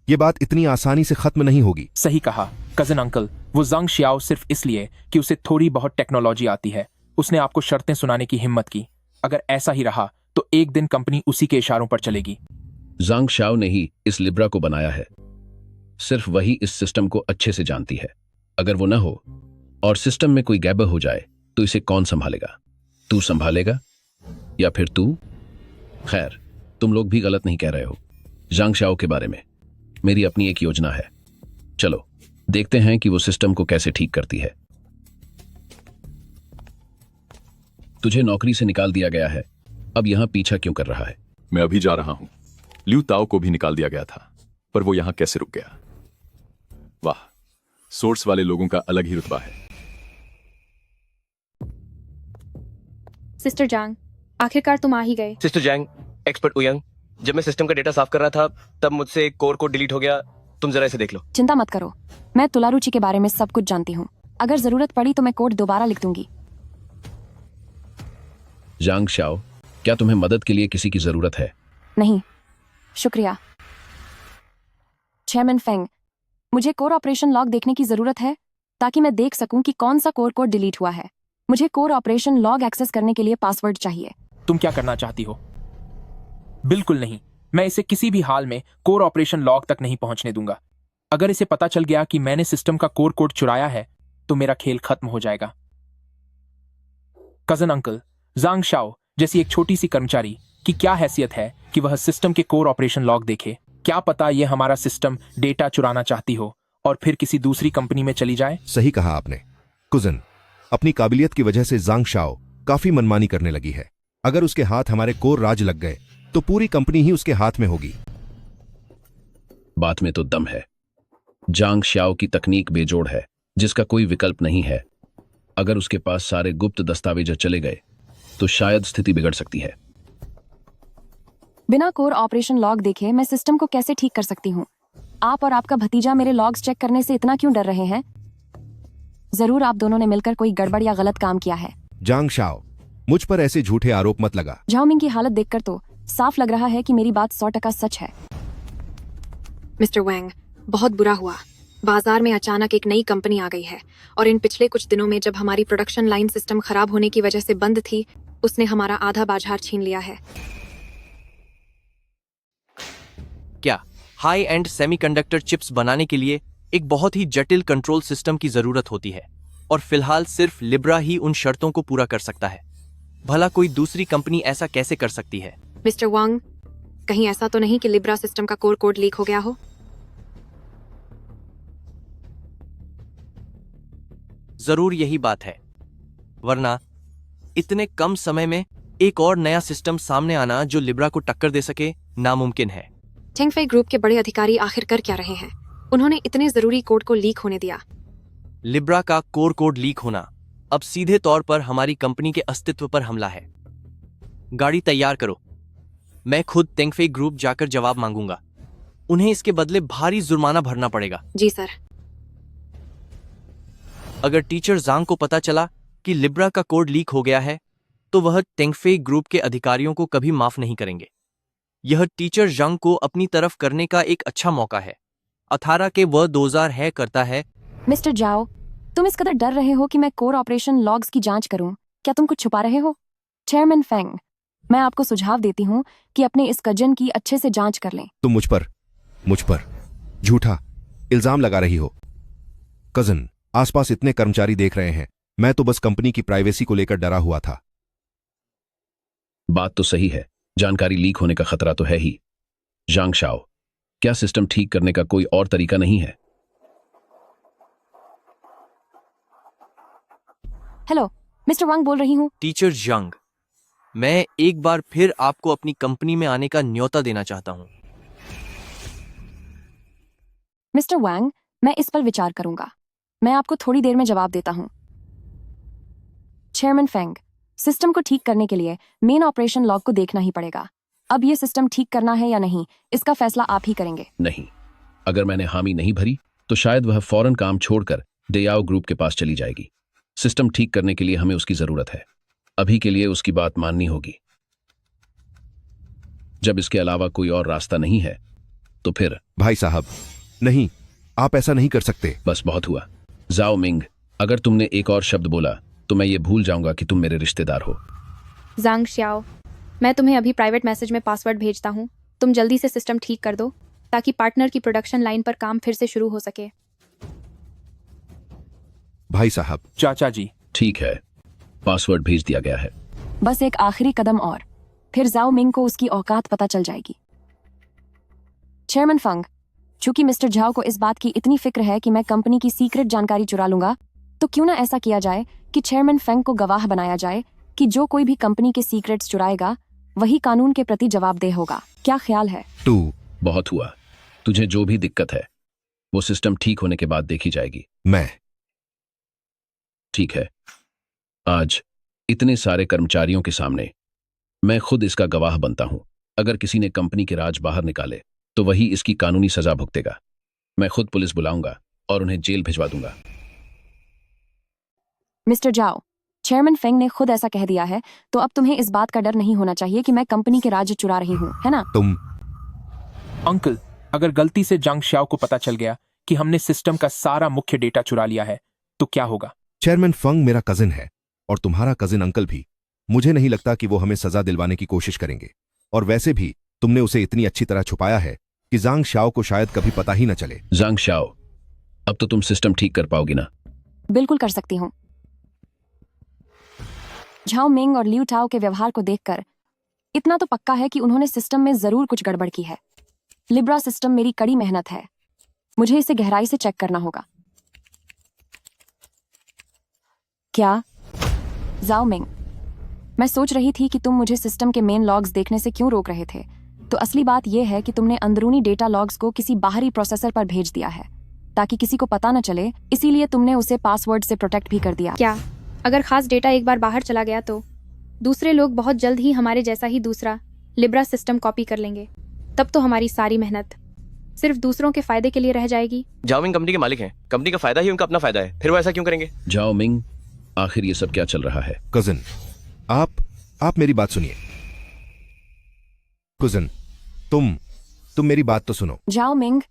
Speaker 1: यह बात इतनी आसानी से खत्म नहीं होगी।
Speaker 7: सही कहा कजन अंकल। वो जांग श्याओ सिर्फ इसलिए कि उसे थोड़ी बहुत टेक्नोलॉजी आती है, उसने आपको शर्तें सुनाने की हिम्मत की। अगर ऐसा ही रहा तो एक दिन कंपनी उसी के इशारों पर चलेगी।
Speaker 8: जांग शाओ ने ही इस लिब्रा को बनाया है। सिर्फ वही इस सिस्टम को अच्छे से जानती है। अगर वो न हो और सिस्टम में कोई गड़बड़ हो जाए तो इसे कौन संभालेगा? तू संभालेगा या फिर तू? खैर, तुम लोग भी गलत नहीं कह रहे हो। जांग शाओ के बारे में मेरी अपनी एक योजना है। चलो देखते हैं कि वो सिस्टम को कैसे ठीक करती है। तुझे नौकरी से निकाल दिया गया है, अब यहां पीछा क्यों कर रहा है?
Speaker 12: मैं अभी जा रहा हूं। ल्यू ताओ को भी निकाल दिया गया था, पर वो यहां कैसे रुक गया? वाह, सोर्स वाले लोगों का अलग ही रुतबा है।
Speaker 6: सिस्टर जांग, आखिरकार तुम आ ही गए।
Speaker 11: सिस्टर जैंग, एक्सपर्ट उयंग, जब मैं सिस्टम का डेटा साफ कर रहा था तब मुझसे एक कोर कोड डिलीट हो गया। तुम जरा इसे देख लो।
Speaker 2: चिंता मत करो, मैं तुलारुचि के बारे में सब कुछ जानती हूँ। अगर जरूरत पड़ी तो मैं कोड दोबारा लिख दूंगी।
Speaker 8: जांग शाओ, क्या तुम्हें मदद के लिए किसी की जरूरत है?
Speaker 2: नहीं, शुक्रिया। चेयरमैन फेंग, मुझे कोर ऑपरेशन लॉग देखने की जरूरत है ताकि मैं देख सकूं कि कौन सा कोर कोड डिलीट हुआ है। मुझे कोर ऑपरेशन लॉग एक्सेस करने के लिए पासवर्ड चाहिए।
Speaker 7: तुम क्या करना चाहती हो? बिल्कुल नहीं, मैं इसे किसी भी हाल में कोर ऑपरेशन लॉग तक नहीं पहुंचने दूंगा। अगर इसे पता चल गया कि मैंने सिस्टम का कोर कोड चुराया है तो मेरा खेल खत्म हो जाएगा। कजन अंकल, जांग शाओ जैसी एक छोटी सी कर्मचारी की क्या हैसियत है कि वह सिस्टम के कोर ऑपरेशन लॉग देखे? क्या पता यह हमारा सिस्टम डेटा चुराना चाहती हो और फिर किसी दूसरी कंपनी में चली जाए।
Speaker 1: सही कहा आपने। कुजन, अपनी काबिलियत की वजह से जांग शाओ काफी मनमानी करने लगी है। अगर उसके हाथ हमारे कोर राज लग गए तो पूरी कंपनी ही उसके हाथ में होगी।
Speaker 8: बात में तो दम है। जांग शाओ की तकनीक बेजोड़ है, जिसका कोई विकल्प नहीं है। अगर उसके पास सारे गुप्त दस्तावेज चले गए तो शायद स्थिति बिगड़ सकती है।
Speaker 2: बिना कोर ऑपरेशन लॉग देखे मैं सिस्टम को कैसे ठीक कर सकती हूँ? आप और आपका भतीजा मेरे लॉग्स चेक करने से इतना क्यों डर रहे हैं? जरूर आप दोनों ने मिलकर कोई गड़बड़ या गलत काम किया है।
Speaker 1: जांग शाओ, मुझ पर ऐसे झूठे आरोप मत लगा।
Speaker 2: झाओमिंग की हालत देखकर तो साफ लग रहा है कि मेरी बात 100% सच है।
Speaker 4: मिस्टर वैंग, बहुत बुरा हुआ। बाजार में अचानक एक नई कंपनी आ गई है और इन पिछले कुछ दिनों में जब हमारी प्रोडक्शन लाइन सिस्टम खराब होने की वजह से बंद थी, उसने हमारा आधा बाजार छीन लिया है।
Speaker 3: क्या हाई एंड सेमीकंडक्टर चिप्स बनाने के लिए एक बहुत ही जटिल कंट्रोल सिस्टम की जरूरत होती है और फिलहाल सिर्फ लिब्रा ही उन शर्तों को पूरा कर सकता है। भला कोई दूसरी कंपनी ऐसा कैसे कर सकती है?
Speaker 4: मिस्टर वांग, कहीं ऐसा तो नहीं कि लिब्रा सिस्टम का कोर कोड लीक हो गया हो?
Speaker 3: जरूर यही बात है, वरना इतने कम समय में एक और नया सिस्टम सामने आना जो लिब्रा को टक्कर दे सके नामुमकिन है।
Speaker 4: टेंगफेई ग्रुप के बड़े अधिकारी आखिर कर क्या रहे हैं? उन्होंने इतने जरूरी कोड को लीक होने दिया।
Speaker 3: लिब्रा का कोर कोड लीक होना अब सीधे तौर पर हमारी कंपनी के अस्तित्व पर हमला है। गाड़ी तैयार करो, मैं खुद टेंगफेई ग्रुप जाकर जवाब मांगूंगा। उन्हें इसके बदले भारी जुर्माना भरना पड़ेगा।
Speaker 4: जी सर।
Speaker 3: अगर टीचर जांग को पता चला कि लिब्रा का कोड लीक हो गया है तो वह टेंगफेई ग्रुप के अधिकारियों को कभी माफ नहीं करेंगे। यह टीचर जांग को अपनी तरफ करने का एक अच्छा मौका है। अथारा के वह 2000 है करता है।
Speaker 2: मिस्टर जाओ, तुम इस कदर डर रहे हो कि मैं कोर ऑपरेशन लॉग्स की जांच करूं? क्या तुम कुछ छुपा रहे हो? चेयरमैन फेंग, मैं आपको सुझाव देती हूं कि अपने इस कजन की अच्छे से जांच कर लें।
Speaker 1: तुम मुझ पर झूठा इल्जाम लगा रही हो। कजन, आसपास इतने कर्मचारी देख रहे हैं, मैं तो बस कंपनी की प्राइवेसी को लेकर डरा हुआ था।
Speaker 8: बात तो सही है, जानकारी लीक होने का खतरा तो है ही। जांग शाओ, क्या सिस्टम ठीक करने का कोई और तरीका नहीं है?
Speaker 2: हेलो, मिस्टर वांग बोल रही हूं।
Speaker 3: टीचर जांग, मैं एक बार फिर आपको अपनी कंपनी में आने का न्योता देना चाहता हूं।
Speaker 2: मिस्टर वांग, मैं इस पर विचार करूंगा। मैं आपको थोड़ी देर में जवाब देता हूं। चेयरमैन फेंग, सिस्टम को ठीक करने के लिए मेन ऑपरेशन लॉग को देखना ही पड़ेगा। अब ये सिस्टम ठीक करना है या नहीं, इसका फैसला आप ही करेंगे।
Speaker 8: नहीं, अगर मैंने हामी नहीं भरी तो शायद वह फौरन काम छोड़कर डेयाओ ग्रुप के पास चली जाएगी। सिस्टम ठीक करने के लिए हमें उसकी जरूरत है। अभी के लिए उसकी बात माननी होगी। जब इसके अलावा कोई और रास्ता नहीं है तो फिर।
Speaker 1: भाई साहब, नहीं, आप ऐसा नहीं कर सकते।
Speaker 8: बस बहुत हुआ। जाओ मिंग, अगर तुमने एक और शब्द बोला तो मैं ये भूल जाऊंगा कि तुम मेरे रिश्तेदार हो।
Speaker 6: जांग श्याओ, मैं तुम्हें अभी प्राइवेट मैसेज में पासवर्ड भेजता हूँ। तुम जल्दी से सिस्टम ठीक कर दो ताकि पार्टनर की प्रोडक्शन लाइन पर काम फिर से शुरू हो सके।
Speaker 1: भाई साहब,
Speaker 7: चाचा जी,
Speaker 8: ठीक है, पासवर्ड भेज दिया गया है।
Speaker 2: बस एक आखिरी कदम और, फिर जाओ मिंग को उसकी औकात पता चल जाएगी। चेयरमैन फंग, चूंकि मिस्टर झाओ को इस बात की इतनी फिक्र है कि मैं कंपनी की सीक्रेट जानकारी चुरा लूंगा, तो क्यों ना ऐसा किया जाए कि चेयरमैन फेंग को गवाह बनाया जाए कि जो कोई भी कंपनी के सीक्रेट्स चुराएगा वही कानून के प्रति जवाबदेह होगा। क्या ख्याल है?
Speaker 1: तू
Speaker 8: बहुत हुआ। तुझे जो भी दिक्कत है वो सिस्टम ठीक होने के बाद देखी जाएगी।
Speaker 1: मैं
Speaker 8: ठीक है, आज इतने सारे कर्मचारियों के सामने मैं खुद इसका गवाह बनता हूं। अगर किसी ने कंपनी के राज बाहर निकाले तो वही इसकी कानूनी सजा भुगतेगा। मैं खुद पुलिस बुलाऊंगा और उन्हें जेल भिजवा दूंगा।
Speaker 2: मिस्टर जाओ, चेयरमैन फेंग ने खुद ऐसा कह दिया है, तो अब तुम्हें इस बात का डर नहीं होना चाहिए कि मैं कंपनी के राज चुरा रही हूँ, है ना?
Speaker 1: तुम
Speaker 7: अंकल, अगर गलती से जांग श्याओ को पता चल गया कि हमने सिस्टम का सारा मुख्य डेटा चुरा लिया है तो क्या होगा?
Speaker 1: चेयरमैन फंग मेरा कजिन है और तुम्हारा कजिन अंकल भी। मुझे नहीं लगता कि वो हमें सजा दिलवाने की कोशिश करेंगे। और वैसे भी तुमने उसे इतनी अच्छी तरह छुपाया है कि जांग शाओ को शायद कभी पता ही न चले।
Speaker 8: जांग शाओ, अब तो तुम सिस्टम ठीक कर पाओगी ना?
Speaker 2: बिल्कुल कर सकती हूँ। झाओ मिंग और लियू टाओ के व्यवहार को देखकर इतना तो पक्का है कि उन्होंने सिस्टम में जरूर कुछ गड़बड़ की है। लिब्रा सिस्टम मेरी कड़ी मेहनत है, मुझे इसे गहराई से चेक करना होगा। क्या जाओ मिंग, मैं सोच रही थी कि तुम मुझे सिस्टम के मेन लॉग्स देखने से क्यों रोक रहे थे। तो असली बात यह है कि तुमने अंदरूनी डेटा लॉग्स को किसी बाहरी प्रोसेसर पर भेज दिया है ताकि किसी को पता न चले, इसीलिए तुमने उसे पासवर्ड से प्रोटेक्ट भी कर दिया।
Speaker 6: क्या अगर खास डेटा एक बार बाहर चला गया तो दूसरे लोग बहुत जल्द ही हमारे जैसा ही दूसरा लिब्रा सिस्टम कॉपी कर लेंगे? तब तो हमारी सारी मेहनत सिर्फ दूसरों के फायदे के लिए रह जाएगी।
Speaker 11: जाओ मिंग कंपनी के मालिक हैं, कंपनी का फायदा ही उनका अपना फायदा है, फिर वो ऐसा क्यों करेंगे?
Speaker 8: जाओ मिंग, आखिर ये सब क्या चल रहा है?
Speaker 1: कजिन, आप मेरी बात सुनिए। कजिन, तुम मेरी बात तो सुनो।
Speaker 2: जाओ मिंग,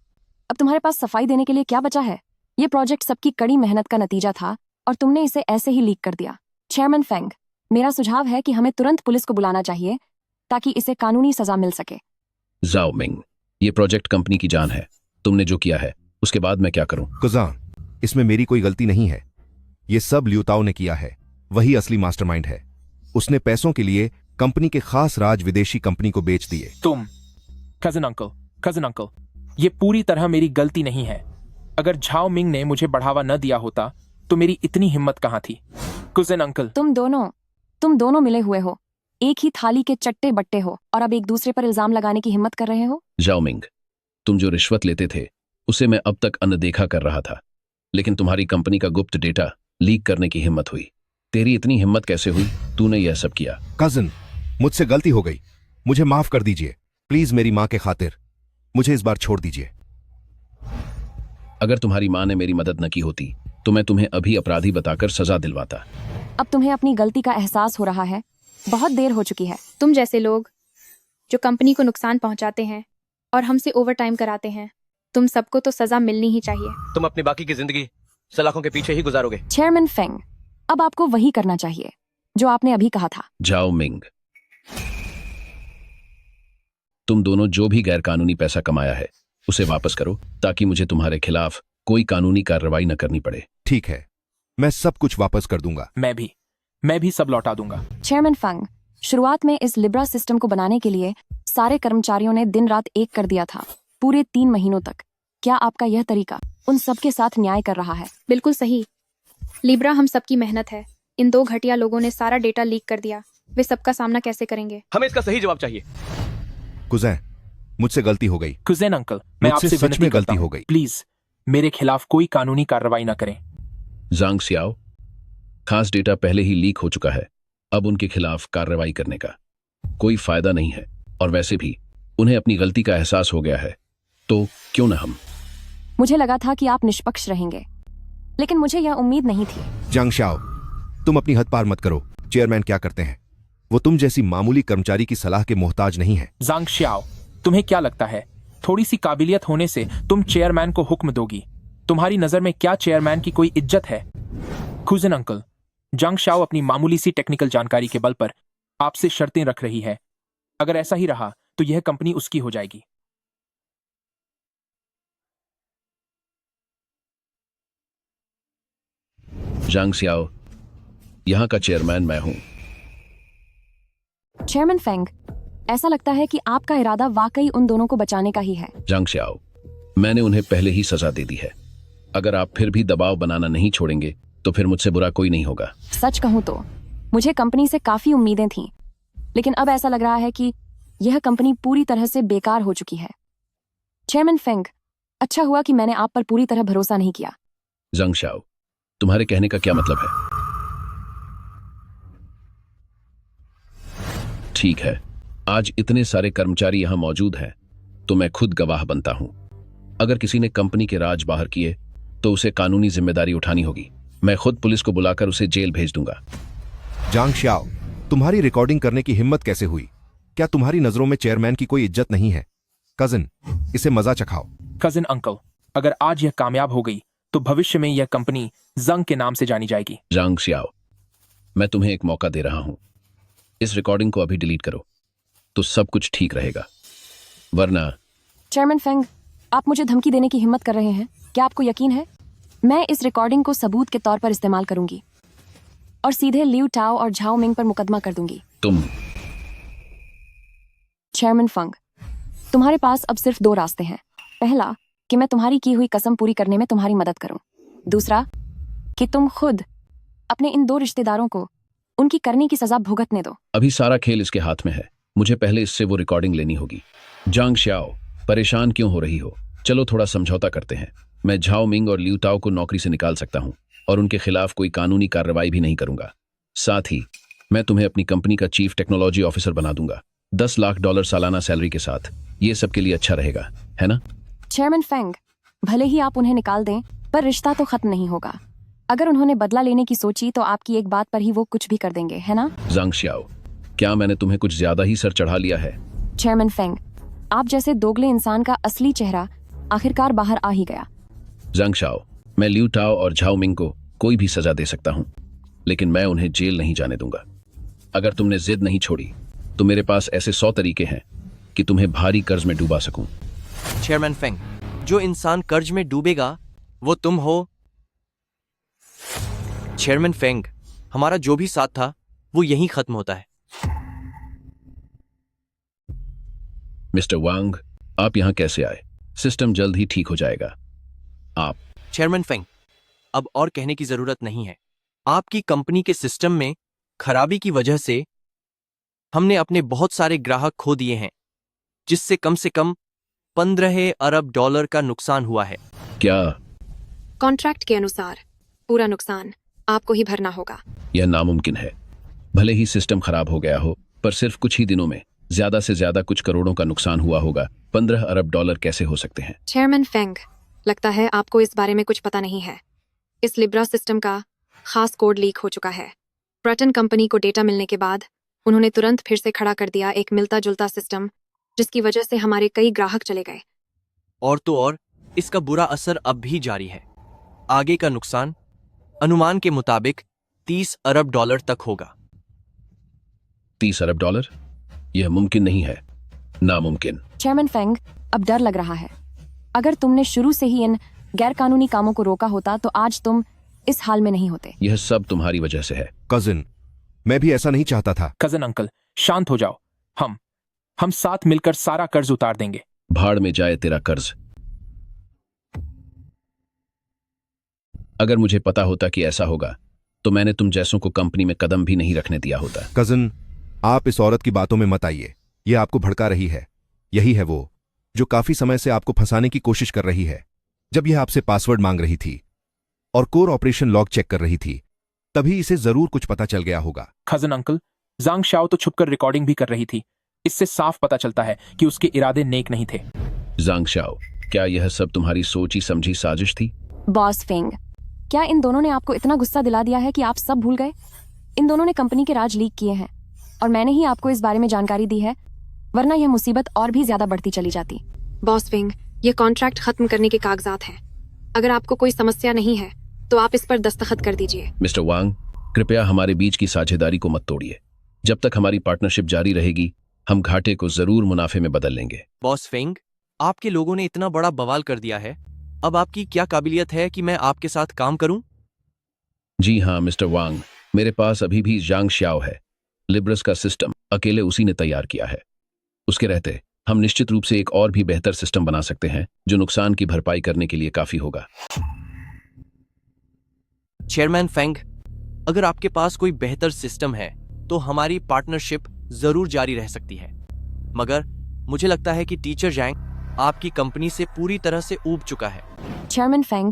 Speaker 2: अब तुम्हारे पास सफाई देने के लिए क्या बचा है? ये प्रोजेक्ट सबकी कड़ी मेहनत का नतीजा था और तुमने इसे ऐसे ही लीक कर दिया। चेयरमैन फेंग, मेरा सुझाव है कि हमें तुरंत पुलिस को बुलाना चाहिए ताकि इसे कानूनी सजा मिल सके।
Speaker 8: जाओ मिंग, ये प्रोजेक्ट कंपनी की जान है। तुमने जो किया है उसके बाद मैं क्या करूं?
Speaker 1: कुजान, इसमें मेरी कोई गलती नहीं है। ये सब लियूताओ ने किया है, वही असली मास्टरमाइंड है। उसने पैसों के लिए कंपनी के खास राज विदेशी कंपनी को बेच दिए।
Speaker 7: तुम कजिन अंकल, ये पूरी तरह मेरी गलती नहीं है। अगर झाओ मिंग ने मुझे बढ़ावा न दिया होता तो मेरी इतनी हिम्मत कहाँ थी? कजिन अंकल,
Speaker 2: तुम दोनों मिले हुए हो, एक ही थाली के चट्टे बट्टे हो और अब एक दूसरे पर इल्जाम लगाने की हिम्मत कर रहे हो।
Speaker 8: जाओ मिंग, तुम जो रिश्वत लेते थे उसे मैं अब तक अनदेखा कर रहा था, लेकिन तुम्हारी कंपनी का गुप्त डेटा लीक करने की हिम्मत हुई। तेरी इतनी हिम्मत कैसे हुई? तूने यह सब किया।
Speaker 1: कजिन, मुझसे गलती हो गई, मुझे माफ कर दीजिए। प्लीज मेरी माँ के खातिर मुझे इस बार छोड़ दीजिए।
Speaker 8: अगर तुम्हारी माँ ने मेरी मदद न की होती तो मैं तुम्हें अभी अपराधी बताकर सजा दिलवाता।
Speaker 2: अब तुम्हें अपनी गलती का एहसास हो रहा है, बहुत देर हो चुकी है।
Speaker 6: तुम जैसे लोग जो कंपनी को नुकसान पहुंचाते हैं और हमसे ओवरटाइम कराते हैं, तुम सबको तो सजा मिलनी ही चाहिए।
Speaker 11: तुम अपनी बाकी की जिंदगी सलाखों के पीछे ही गुजारोगे।
Speaker 2: चेयरमैन फेंग, अब आपको वही करना चाहिए जो आपने अभी कहा था।
Speaker 8: जाओ मिंग, तुम दोनों जो भी गैरकानूनी पैसा कमाया है उसे वापस करो ताकि मुझे तुम्हारे खिलाफ कोई कानूनी कार्रवाई न करनी पड़े।
Speaker 1: ठीक है, मैं सब कुछ वापस कर दूंगा।
Speaker 7: मैं भी सब लौटा दूंगा।
Speaker 2: चेयरमैन फंग, शुरुआत में इस लिब्रा सिस्टम को बनाने के लिए सारे कर्मचारियों ने दिन रात एक कर दिया था, पूरे 3 महीनों तक। क्या आपका यह तरीका उन सबके साथ न्याय कर रहा है?
Speaker 6: बिल्कुल सही। लिब्रा हम सबकी मेहनत है। इन 2 घटिया लोगों ने सारा डेटा लीक कर दिया। वे सबका सामना कैसे करेंगे?
Speaker 11: हमें इसका सही जवाब चाहिए।
Speaker 1: कुजैन, मुझसे गलती हो गई।
Speaker 7: कुजैन अंकल, मैं
Speaker 1: मुझसे
Speaker 7: आपसे
Speaker 1: सच में
Speaker 7: विनती करता
Speaker 1: गलती
Speaker 7: हूं,
Speaker 1: हो गई।
Speaker 7: प्लीज मेरे खिलाफ कोई कानूनी कार्रवाई न करें।
Speaker 8: जांग सियाओ, खास डेटा पहले ही लीक हो चुका है, अब उनके खिलाफ कार्रवाई करने का कोई फायदा नहीं है। और वैसे भी उन्हें अपनी गलती का एहसास हो गया है, तो क्यों न हम।
Speaker 2: मुझे लगा था कि आप निष्पक्ष रहेंगे, लेकिन मुझे यह उम्मीद नहीं थी।
Speaker 1: जांग शाओ, तुम अपनी हद पार मत करो। चेयरमैन क्या करते हैं, वो तुम जैसी मामूली कर्मचारी की सलाह के मोहताज नहीं है।
Speaker 7: जांग श्याओ, तुम्हें क्या लगता है थोड़ी सी काबिलियत होने से तुम चेयरमैन को हुक्म दोगी? तुम्हारी नजर में क्या चेयरमैन की कोई इज्जत है? कुजन अंकल, जांग शाओ अपनी मामूली सी टेक्निकल जानकारी के बल पर आपसे शर्तें रख रही है। अगर ऐसा ही रहा तो यह कंपनी उसकी हो जाएगी।
Speaker 8: जांग सियाओ, यहाँ का चेयरमैन मैं हूँ।
Speaker 2: चेयरमैन फेंग, ऐसा लगता है कि आपका इरादा वाकई उन दोनों को बचाने का ही है।
Speaker 8: जांग सियाओ, मैंने उन्हें पहले ही सजा दे दी है। अगर आप फिर भी दबाव बनाना नहीं छोड़ेंगे तो फिर मुझसे बुरा कोई नहीं होगा।
Speaker 2: सच कहूं तो मुझे कंपनी से काफी उम्मीदें थीं, लेकिन अब ऐसा लग रहा है कि यह कंपनी पूरी तरह से बेकार हो चुकी है। चेयरमैन फेंग, अच्छा हुआ कि मैंने आप पर पूरी तरह भरोसा नहीं किया।
Speaker 8: जांग सियाओ, तुम्हारे कहने का क्या मतलब है? ठीक है, आज इतने सारे कर्मचारी यहां मौजूद हैं तो मैं खुद गवाह बनता हूं। अगर किसी ने कंपनी के राज बाहर किए तो उसे कानूनी जिम्मेदारी उठानी होगी। मैं खुद पुलिस को बुलाकर उसे जेल भेज दूंगा।
Speaker 1: जांग श्याओ, तुम्हारी रिकॉर्डिंग करने की हिम्मत कैसे हुई? क्या तुम्हारी नजरों में चेयरमैन की कोई इज्जत नहीं है? कजिन, इसे मजा चखाओ।
Speaker 7: कजिन अंकल, अगर आज यह कामयाब हो गई तो भविष्य में यह कंपनी जंग के नाम से जानी जाएगी।
Speaker 8: जांग सियाओ, मैं तुम्हें एक मौका दे रहा हूं। इस रिकॉर्डिंग को अभी डिलीट करो तो सब कुछ ठीक रहेगा, वरना।
Speaker 2: चेयरमैन फेंग, आप मुझे धमकी देने की हिम्मत कर रहे हैं? क्या आपको यकीन है? मैं इस रिकॉर्डिंग को सबूत के तौर पर इस्तेमाल करूंगी और सीधे लियू टाओ और झाओ मिंग पर मुकदमा कर दूंगी।
Speaker 8: तुम।
Speaker 2: चेयरमैन फेंग, तुम्हारे पास अब सिर्फ 2 रास्ते हैं। पहला, कि मैं तुम्हारी की हुई कसम पूरी करने में तुम्हारी मदद करूं। दूसरा, कि तुम खुद अपने इन 2 रिश्तेदारों को उनकी करने की सजा भुगतने दो।
Speaker 8: अभी सारा खेल इसके हाथ में है। मुझे पहले इससे वो रिकॉर्डिंग लेनी होगी। जांग श्याओ, परेशान क्यों हो रही हो? चलो थोड़ा समझौता करते हैं। मैं झाओ मिंग और लियू टाओ को नौकरी से निकाल सकता हूं और उनके खिलाफ कोई कानूनी कार्रवाई भी नहीं करूंगा। साथ ही मैं तुम्हें अपनी कंपनी का चीफ टेक्नोलॉजी ऑफिसर बना दूंगा, $10 लाख सालाना सैलरी के साथ। ये सबके लिए अच्छा रहेगा, है ना?
Speaker 2: चेयरमैन फेंग, भले ही आप उन्हें निकाल दें, पर रिश्ता तो खत्म नहीं होगा। अगर उन्होंने बदला लेने की सोची तो आपकी एक बात पर ही वो कुछ भी कर देंगे, है ना?
Speaker 8: जांग श्याओ, क्या मैंने तुम्हें कुछ ज्यादा ही सर चढ़ा लिया है?
Speaker 2: चेयरमैन फेंग, आप जैसे दोगले इंसान का असली चेहरा आखिरकार बाहर आ ही गया।
Speaker 8: जांग श्याओ, मैं लियू टाओ और झाओ मिंग को कोई भी सजा दे सकता हूं, लेकिन मैं उन्हें जेल नहीं जाने दूंगा। अगर तुमने जिद नहीं छोड़ी तो मेरे पास ऐसे 100 तरीके हैं कि तुम्हें भारी कर्ज में डूबा सकूं।
Speaker 3: चेयरमैन फेंग, जो इंसान कर्ज में डूबेगा वो तुम हो। चेयरमैन फेंग, हमारा जो भी साथ था वो यहीं खत्म होता है।
Speaker 8: मिस्टर वांग, आप यहां कैसे आए? सिस्टम जल्द ही ठीक हो जाएगा। आप।
Speaker 3: चेयरमैन फेंग, अब और कहने की जरूरत नहीं है। आपकी कंपनी के सिस्टम में खराबी की वजह से हमने अपने बहुत सारे ग्राहक खो दिए हैं, जिससे कम से कम $15 अरब का नुकसान हुआ है।
Speaker 8: क्या?
Speaker 4: कॉन्ट्रैक्ट के अनुसार पूरा नुकसान आपको ही भरना होगा।
Speaker 8: यह नामुमकिन है। भले ही सिस्टम खराब हो गया हो, पर सिर्फ कुछ ही दिनों में ज्यादा से ज्यादा कुछ करोड़ों का नुकसान हुआ होगा। $15 अरब कैसे हो सकते हैं?
Speaker 4: चेयरमैन फेंग, लगता है आपको इस बारे में कुछ पता नहीं है। इस लिब्रा सिस्टम का खास कोड लीक हो चुका है। प्रटन कंपनी को डेटा मिलने के बाद उन्होंने तुरंत फिर से खड़ा कर दिया एक मिलता जुलता सिस्टम, जिसकी वजह से हमारे कई ग्राहक चले गए।
Speaker 3: और तो और इसका बुरा असर अब भी जारी है। आगे का नुकसान अनुमान के मुताबिक $30 अरब तक होगा।
Speaker 8: $30 अरब? यह मुमकिन नहीं है, नामुमकिन।
Speaker 2: चेयरमैन फेंग, अब डर लग रहा है। अगर तुमने शुरू से ही इन गैरकानूनी कामों को रोका होता तो आज तुम इस हाल में नहीं होते।
Speaker 8: यह सब तुम्हारी वजह से है।
Speaker 1: कजिन, मैं भी ऐसा नहीं चाहता था।
Speaker 7: कजिन अंकल, शांत हो जाओ। हम साथ मिलकर सारा कर्ज उतार देंगे।
Speaker 8: भाड़ में जाए तेरा कर्ज। अगर मुझे पता होता कि ऐसा होगा तो मैंने तुम जैसों को कंपनी में कदम भी नहीं रखने दिया होता।
Speaker 1: कजिन, आप इस औरत की बातों में मत आइए। ये आपको भड़का रही है। यही है वो जो काफी समय से आपको फंसाने की कोशिश कर रही है। जब यह आपसे पासवर्ड मांग रही थी और कोर ऑपरेशन लॉग चेक कर रही थी, तभी इसे जरूर कुछ पता चल गया होगा।
Speaker 7: कजिन अंकल, जांग शाओ तो छुपकर रिकॉर्डिंग भी कर रही थी। इससे साफ पता चलता है कि उसके इरादे नेक नहीं थे।
Speaker 8: जांग शाओ, क्या यह सब तुम्हारी सोची समझी साजिश थी?
Speaker 2: बॉस फेंग, क्या इन दोनों ने आपको इतना गुस्सा दिला दिया है कि आप सब भूल गए? इन दोनों ने कंपनी के राज लीक किए हैं और मैंने ही आपको इस बारे में जानकारी दी है, वरना यह मुसीबत और भी ज्यादा बढ़ती चली जाती।
Speaker 4: बॉस फेंग, ये कॉन्ट्रैक्ट खत्म करने के कागजात हैं। अगर आपको कोई समस्या नहीं है तो आप इस पर दस्तखत कर दीजिए।
Speaker 8: मिस्टर वांग, कृपया हमारे बीच की साझेदारी को मत तोड़िए। जब तक हमारी पार्टनरशिप जारी रहेगी हम घाटे को जरूर मुनाफे में बदल लेंगे।
Speaker 3: बॉस फेंग, आपके लोगों ने इतना बड़ा बवाल कर दिया है, अब आपकी क्या काबिलियत है कि मैं आपके साथ काम करूं?
Speaker 8: जी हाँ मिस्टर वांग, मेरे पास अभी भी जांग श्याओ है। लिब्रस का सिस्टम अकेले उसी ने तैयार किया है। उसके रहते हम निश्चित रूप से एक और भी बेहतर सिस्टम बना सकते हैं जो नुकसान की भरपाई करने के लिए काफी होगा।
Speaker 3: चेयरमैन फेंग, अगर आपके पास कोई बेहतर सिस्टम है तो हमारी पार्टनरशिप जरूर जारी रह सकती है, मगर मुझे लगता है कि टीचर जैंग आपकी कंपनी से पूरी तरह से ऊब चुका है।
Speaker 2: चेयरमैन फेंग,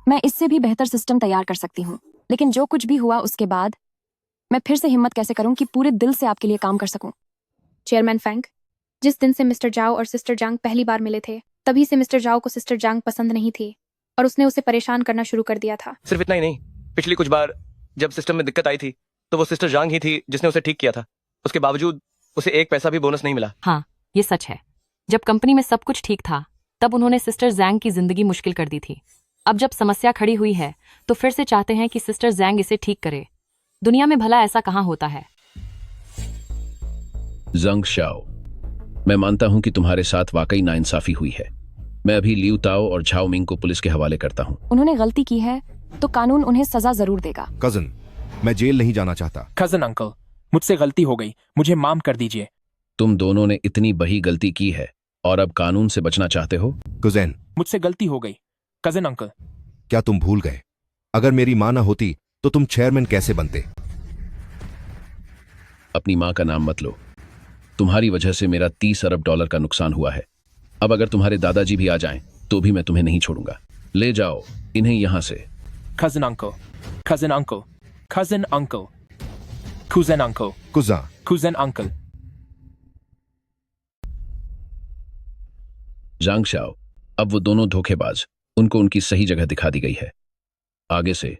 Speaker 2: मैं इससे भी बेहतर सिस्टम तैयार कर सकती हूँ, लेकिन जो कुछ भी हुआ उसके बाद मैं फिर से हिम्मत कैसे करूं कि पूरे दिल से आपके लिए काम कर सकूं।
Speaker 6: चेयरमैन फैंग, जिस दिन से मिस्टर जाओ और सिस्टर जांग पहली बार मिले थे, तभी से मिस्टर जाओ को सिस्टर जांग पसंद नहीं थी और उसने उसे परेशान करना शुरू कर दिया था।
Speaker 11: सिर्फ इतना ही नहीं, पिछली कुछ बार जब सिस्टम में दिक्कत आई थी तो वो सिस्टर जांग ही थी जिसने उसे ठीक किया था। उसके बावजूद उसे एक पैसा भी बोनस नहीं मिला।
Speaker 14: हाँ, ये सच है। जब कंपनी में सब कुछ ठीक था तब उन्होंने सिस्टर जैंग की जिंदगी मुश्किल कर दी थी। अब जब समस्या खड़ी हुई है तो फिर से चाहते हैं कि सिस्टर जैंग इसे ठीक करे। दुनिया में भला ऐसा कहाँ होता है?
Speaker 8: जंग शाओ, मैं मानता हूं कि तुम्हारे साथ वाकई नाइंसाफी हुई है। मैं अभी लियू ताओ और झाओ मिंग को पुलिस के हवाले करता हूं।
Speaker 2: उन्होंने गलती की है तो कानून उन्हें सजा जरूर देगा।
Speaker 1: कजन, मैं जेल नहीं जाना चाहता।
Speaker 7: कजन अंकल, मुझसे गलती हो गई, मुझे माफ कर दीजिए।
Speaker 8: तुम दोनों ने इतनी बड़ी गलती की है और अब कानून से बचना चाहते हो?
Speaker 1: कुजैन,
Speaker 7: मुझसे गलती हो गई। कजन अंकल,
Speaker 1: क्या तुम भूल गए? अगर मेरी मां ना होती तो तुम चेयरमैन कैसे बनते?
Speaker 8: अपनी मां का नाम मत लो। तुम्हारी वजह से मेरा 30 अरब डॉलर का नुकसान हुआ है। अब अगर तुम्हारे दादाजी भी आ जाएं तो भी मैं तुम्हें नहीं छोड़ूंगा। ले जाओ इन्हें यहां से।
Speaker 7: Cousin uncle, cousin uncle, cousin uncle, cuisine uncle,
Speaker 1: कुजा,
Speaker 7: कुजन अंकल।
Speaker 8: जांग शाओ, अब वो दोनों धोखेबाज, उनको उनकी सही जगह दिखा दी गई है। आगे से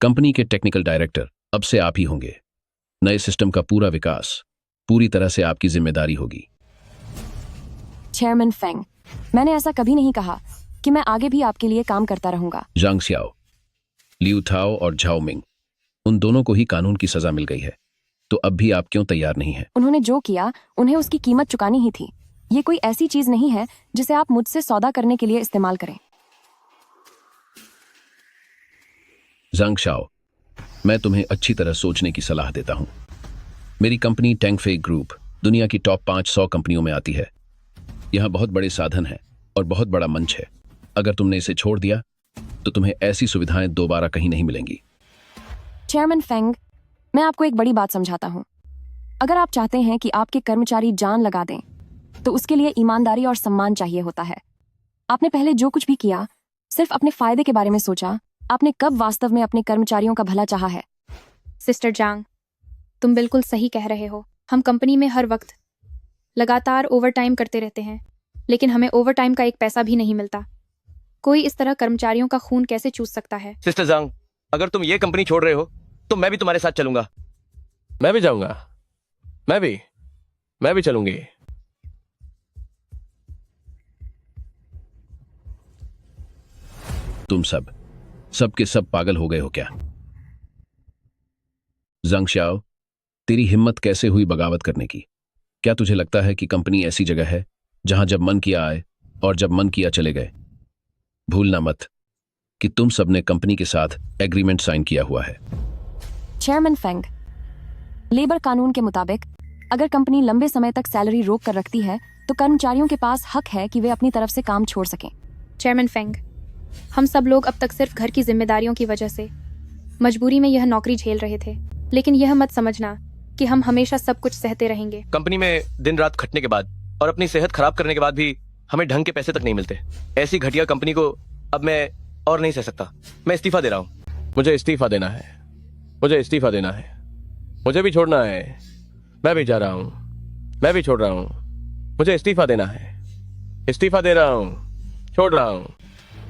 Speaker 8: कंपनी के टेक्निकल डायरेक्टर अब से आप ही होंगे। नए सिस्टम का पूरा विकास पूरी तरह से आपकी जिम्मेदारी होगी।
Speaker 2: चेयरमैन फेंग, मैंने ऐसा कभी नहीं कहा कि मैं आगे भी आपके लिए काम करता रहूंगा।
Speaker 8: जांग श्याओ, लियू थाओ और झाओ मिंग, उन दोनों को ही कानून की सजा मिल गई है, तो अब भी आप क्यों तैयार नहीं हैं?
Speaker 2: उन्होंने जो किया उन्हें उसकी कीमत चुकानी ही थी। ये कोई ऐसी चीज नहीं है जिसे आप मुझसे सौदा करने के लिए इस्तेमाल करें।
Speaker 8: जांग शाओ, मैं तुम्हें अच्छी तरह सोचने की सलाह देता हूं। मेरी कंपनी टेंगफे ग्रुप दुनिया की टॉप 500 कंपनियों में आती है। यहां बहुत बड़े साधन हैं और बहुत बड़ा मंच है। अगर तुमने इसे छोड़ दिया तो तुम्हें ऐसी सुविधाएं दोबारा कहीं नहीं मिलेंगी।
Speaker 2: चेयरमैन फेंग, मैं आपको एक बड़ी बात समझाता हूँ। अगर आप चाहते हैं कि आपके कर्मचारी जान लगा दें तो उसके लिए ईमानदारी और सम्मान चाहिए होता है। आपने पहले जो कुछ भी किया सिर्फ अपने फायदे के बारे में सोचा। आपने कब वास्तव में अपने कर्मचारियों का भला चाहा है?
Speaker 6: सिस्टर जांग, तुम बिल्कुल सही कह रहे हो। हम कंपनी में हर वक्त लगातार ओवरटाइम करते रहते हैं, लेकिन हमें ओवरटाइम का एक पैसा भी नहीं मिलता। कोई इस तरह कर्मचारियों का खून कैसे चूस सकता है?
Speaker 11: सिस्टर जांग, अगर तुम ये कंपनी छोड़ रहे हो तो मैं भी तुम्हारे साथ चलूंगा। मैं भी जाऊंगा। मैं भी चलूंगी।
Speaker 8: तुम सब के सब पागल हो गए हो क्या? जंग शाओ, तेरी हिम्मत कैसे हुई बगावत करने की? क्या तुझे लगता है कि कंपनी ऐसी जगह है जहां जब मन किया आए और जब मन किया चले गए? भूलना मत कि तुम सबने कंपनी के साथ एग्रीमेंट साइन किया हुआ है।
Speaker 2: चेयरमैन फेंग, लेबर कानून के मुताबिक अगर कंपनी लंबे समय तक सैलरी रोक कर रखती है तो कर्मचारियों के पास हक है कि वे अपनी तरफ से काम छोड़ सकें।
Speaker 6: चेयरमैन फेंग, हम सब लोग अब तक सिर्फ घर की जिम्मेदारियों की वजह से मजबूरी में यह नौकरी झेल रहे थे, लेकिन यह मत समझना कि हम हमेशा सब कुछ सहते रहेंगे।
Speaker 11: कंपनी में दिन रात खटने के बाद और अपनी सेहत खराब करने के बाद भी हमें ढंग के पैसे तक नहीं मिलते। ऐसी घटिया कंपनी को अब मैं और नहीं सह सकता। मैं इस्तीफा दे रहा हूँ।
Speaker 15: मुझे इस्तीफा देना है। मुझे इस्तीफा देना है। मुझे भी छोड़ना है। मैं भी जा रहा हूँ। मैं भी छोड़ रहा हूँ। मुझे इस्तीफा देना है। इस्तीफा दे रहा हूँ। छोड़ रहा हूँ।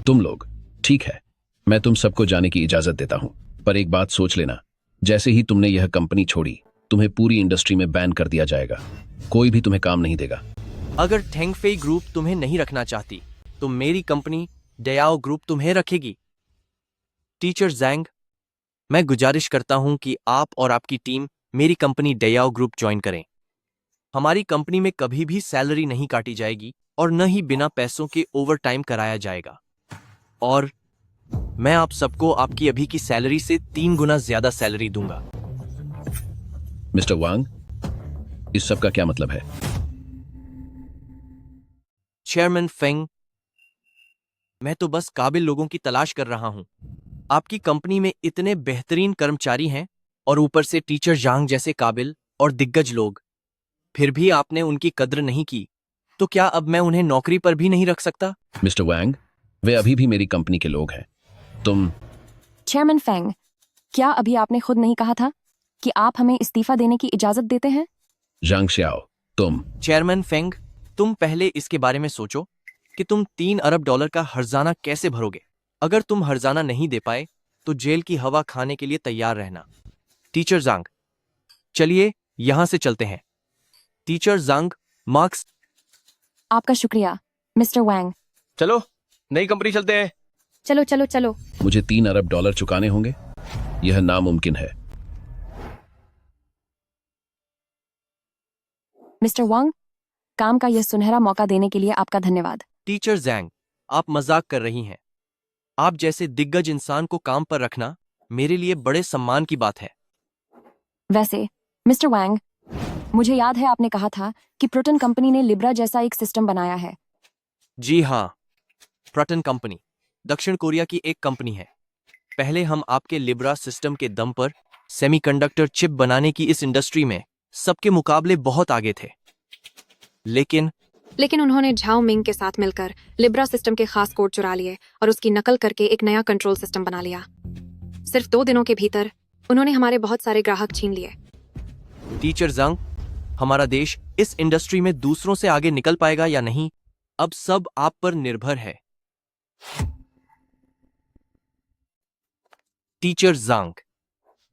Speaker 8: तुम लोग, ठीक है, मैं तुम सबको जाने की इजाजत देता हूं, पर एक बात सोच लेना, जैसे ही तुमने यह कंपनी छोड़ी तुम्हें पूरी इंडस्ट्री में बैन कर दिया जाएगा। कोई भी तुम्हें काम नहीं देगा।
Speaker 3: अगर टेंगफेई ग्रुप तुम्हें नहीं रखना चाहती तो मेरी कंपनी डयाओ ग्रुप तुम्हें रखेगी। टीचर जैंग, मैं गुजारिश करता हूं कि आप और आपकी टीम मेरी कंपनी डयाओ ग्रुप ज्वाइन करें। हमारी कंपनी में कभी भी सैलरी नहीं काटी जाएगी और न ही बिना पैसों के ओवरटाइम कराया जाएगा। और मैं आप सबको आपकी अभी की सैलरी से 3 गुना ज्यादा सैलरी दूंगा।
Speaker 8: मिस्टर वांग, इस सब का क्या मतलब है?
Speaker 3: चेयरमैन फेंग, मैं तो बस काबिल लोगों की तलाश कर रहा हूं। आपकी कंपनी में इतने बेहतरीन कर्मचारी हैं और ऊपर से टीचर जांग जैसे काबिल और दिग्गज लोग, फिर भी आपने उनकी कद्र नहीं की, तो क्या अब मैं उन्हें नौकरी पर भी नहीं रख सकता?
Speaker 8: मिस्टर वांग, वे अभी भी मेरी कंपनी के लोग हैं। तुम
Speaker 2: चेयरमैन फेंग, क्या अभी आपने खुद नहीं कहा था कि आप हमें इस्तीफा देने की इजाजत देते हैं?
Speaker 8: जांग श्याओ, तुम
Speaker 3: चेयरमैन फेंग, तुम पहले इसके बारे में सोचो कि तुम 3 अरब डॉलर का हर्जाना कैसे भरोगे। अगर तुम हर्जाना नहीं दे पाए तो जेल की हवा खाने के लिए तैयार रहना। टीचर जांग, चलिए यहां से चलते हैं। टीचर जांग, मार्क्स।
Speaker 2: आपका शुक्रिया मिस्टर वैंग।
Speaker 15: चलो नई कंपनी चलते हैं।
Speaker 6: चलो चलो चलो।
Speaker 8: मुझे 3 अरब डॉलर चुकाने होंगे। यह नामुमकिन है।
Speaker 2: मिस्टर वांग, काम का यह सुनहरा मौका देने के लिए आपका धन्यवाद।
Speaker 3: टीचर जैंग, आप मजाक कर रही हैं। आप जैसे दिग्गज इंसान को काम पर रखना मेरे लिए बड़े सम्मान की बात है।
Speaker 2: वैसे मिस्टर वैंग, मुझे याद है आपने कहा था कि प्रोटन कंपनी ने लिब्रा जैसा एक सिस्टम बनाया है।
Speaker 3: जी हाँ, प्रोटन कंपनी दक्षिण कोरिया की एक कंपनी है। पहले हम आपके लिब्रा सिस्टम के दम पर सेमीकंडक्टर चिप बनाने की इस इंडस्ट्री में सबके मुकाबले बहुत आगे थे।
Speaker 4: लेकिन उन्होंने झाओ मिंग के साथ मिलकर लिब्रा सिस्टम के खास कोड चुरा लिए और उसकी नकल करके एक नया कंट्रोल सिस्टम बना लिया। सिर्फ 2 दिनों के भीतर उन्होंने हमारे बहुत सारे ग्राहक छीन लिए।
Speaker 3: टीचर जंग, हमारा देश इस इंडस्ट्री में दूसरों से आगे निकल पाएगा या नहीं, अब सब आप पर निर्भर है। टीचर जांग,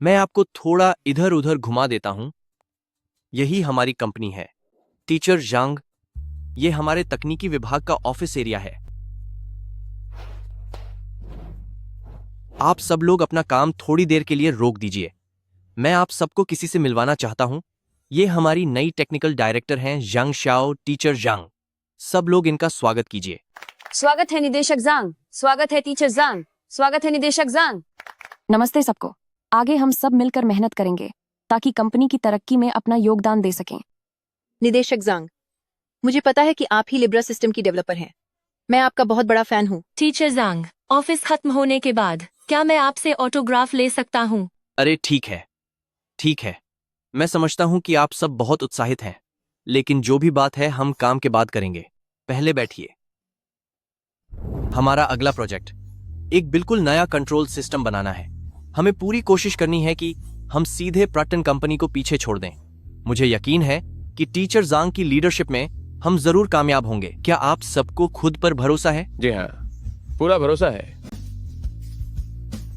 Speaker 3: मैं आपको थोड़ा इधर उधर घुमा देता हूं। यही हमारी कंपनी है। टीचर जांग, ये हमारे तकनीकी विभाग का ऑफिस एरिया है। आप सब लोग अपना काम थोड़ी देर के लिए रोक दीजिए। मैं आप सबको किसी से मिलवाना चाहता हूं। ये हमारी नई टेक्निकल डायरेक्टर हैं जांग शाओ। टीचर जांग, सब लोग इनका स्वागत कीजिए।
Speaker 16: स्वागत है निदेशक जांग। स्वागत है टीचर जांग। स्वागत है निदेशक जांग।
Speaker 2: नमस्ते सबको। आगे हम सब मिलकर मेहनत करेंगे ताकि कंपनी की तरक्की में अपना योगदान दे सकें।
Speaker 17: निदेशक जांग, मुझे पता है कि आप ही लिब्रा सिस्टम की डेवलपर हैं। मैं आपका बहुत बड़ा फैन हूँ।
Speaker 14: टीचर जांग, ऑफिस खत्म होने के बाद क्या मैं आपसे ऑटोग्राफ ले सकता हूँ?
Speaker 3: अरे ठीक है, ठीक है। मैं समझता हूं कि आप सब बहुत उत्साहित हैं, लेकिन जो भी बात है हम काम के बाद करेंगे। पहले बैठिए। हमारा अगला प्रोजेक्ट एक बिल्कुल नया कंट्रोल सिस्टम बनाना है। हमें पूरी कोशिश करनी है कि हम सीधे प्रटन कंपनी को पीछे छोड़ दें। मुझे यकीन है कि टीचर जांग की लीडरशिप में हम जरूर कामयाब होंगे। क्या आप सबको खुद पर भरोसा है?
Speaker 15: जी हाँ, पूरा भरोसा है।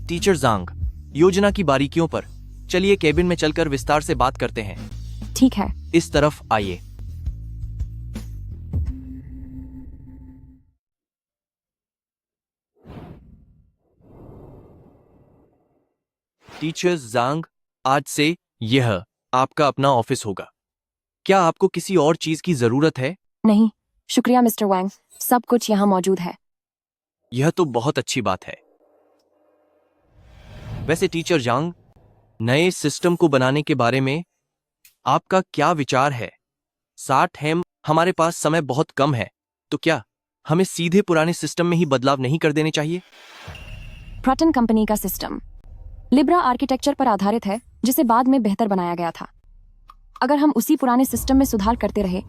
Speaker 3: टीचर जांग, योजना की बारीकियों पर चलिए केबिन में चलकर विस्तार से बात करते हैं।
Speaker 2: ठीक है।
Speaker 3: इस तरफ आइए। टीचर जांग, आज से यह आपका अपना ऑफिस होगा। क्या आपको किसी और चीज की जरूरत है?
Speaker 2: नहीं, शुक्रिया मिस्टर वैंग, सब कुछ यहाँ मौजूद है।
Speaker 3: यह तो बहुत अच्छी बात है। वैसे टीचर जांग, नए सिस्टम को बनाने के बारे में आपका क्या विचार है? 60 है, हमारे पास समय बहुत कम है, तो क्या हमें सीधे पुराने सिस्टम में ही बदलाव नहीं कर देने चाहिए?
Speaker 2: प्रटन कंपनी का सिस्टम लिब्रा आर्किटेक्चर पर आधारित है, जिसे बाद में बेहतर बनाया गया था। अगर हम उसी पुराने सिस्टम में सुधार करते रहे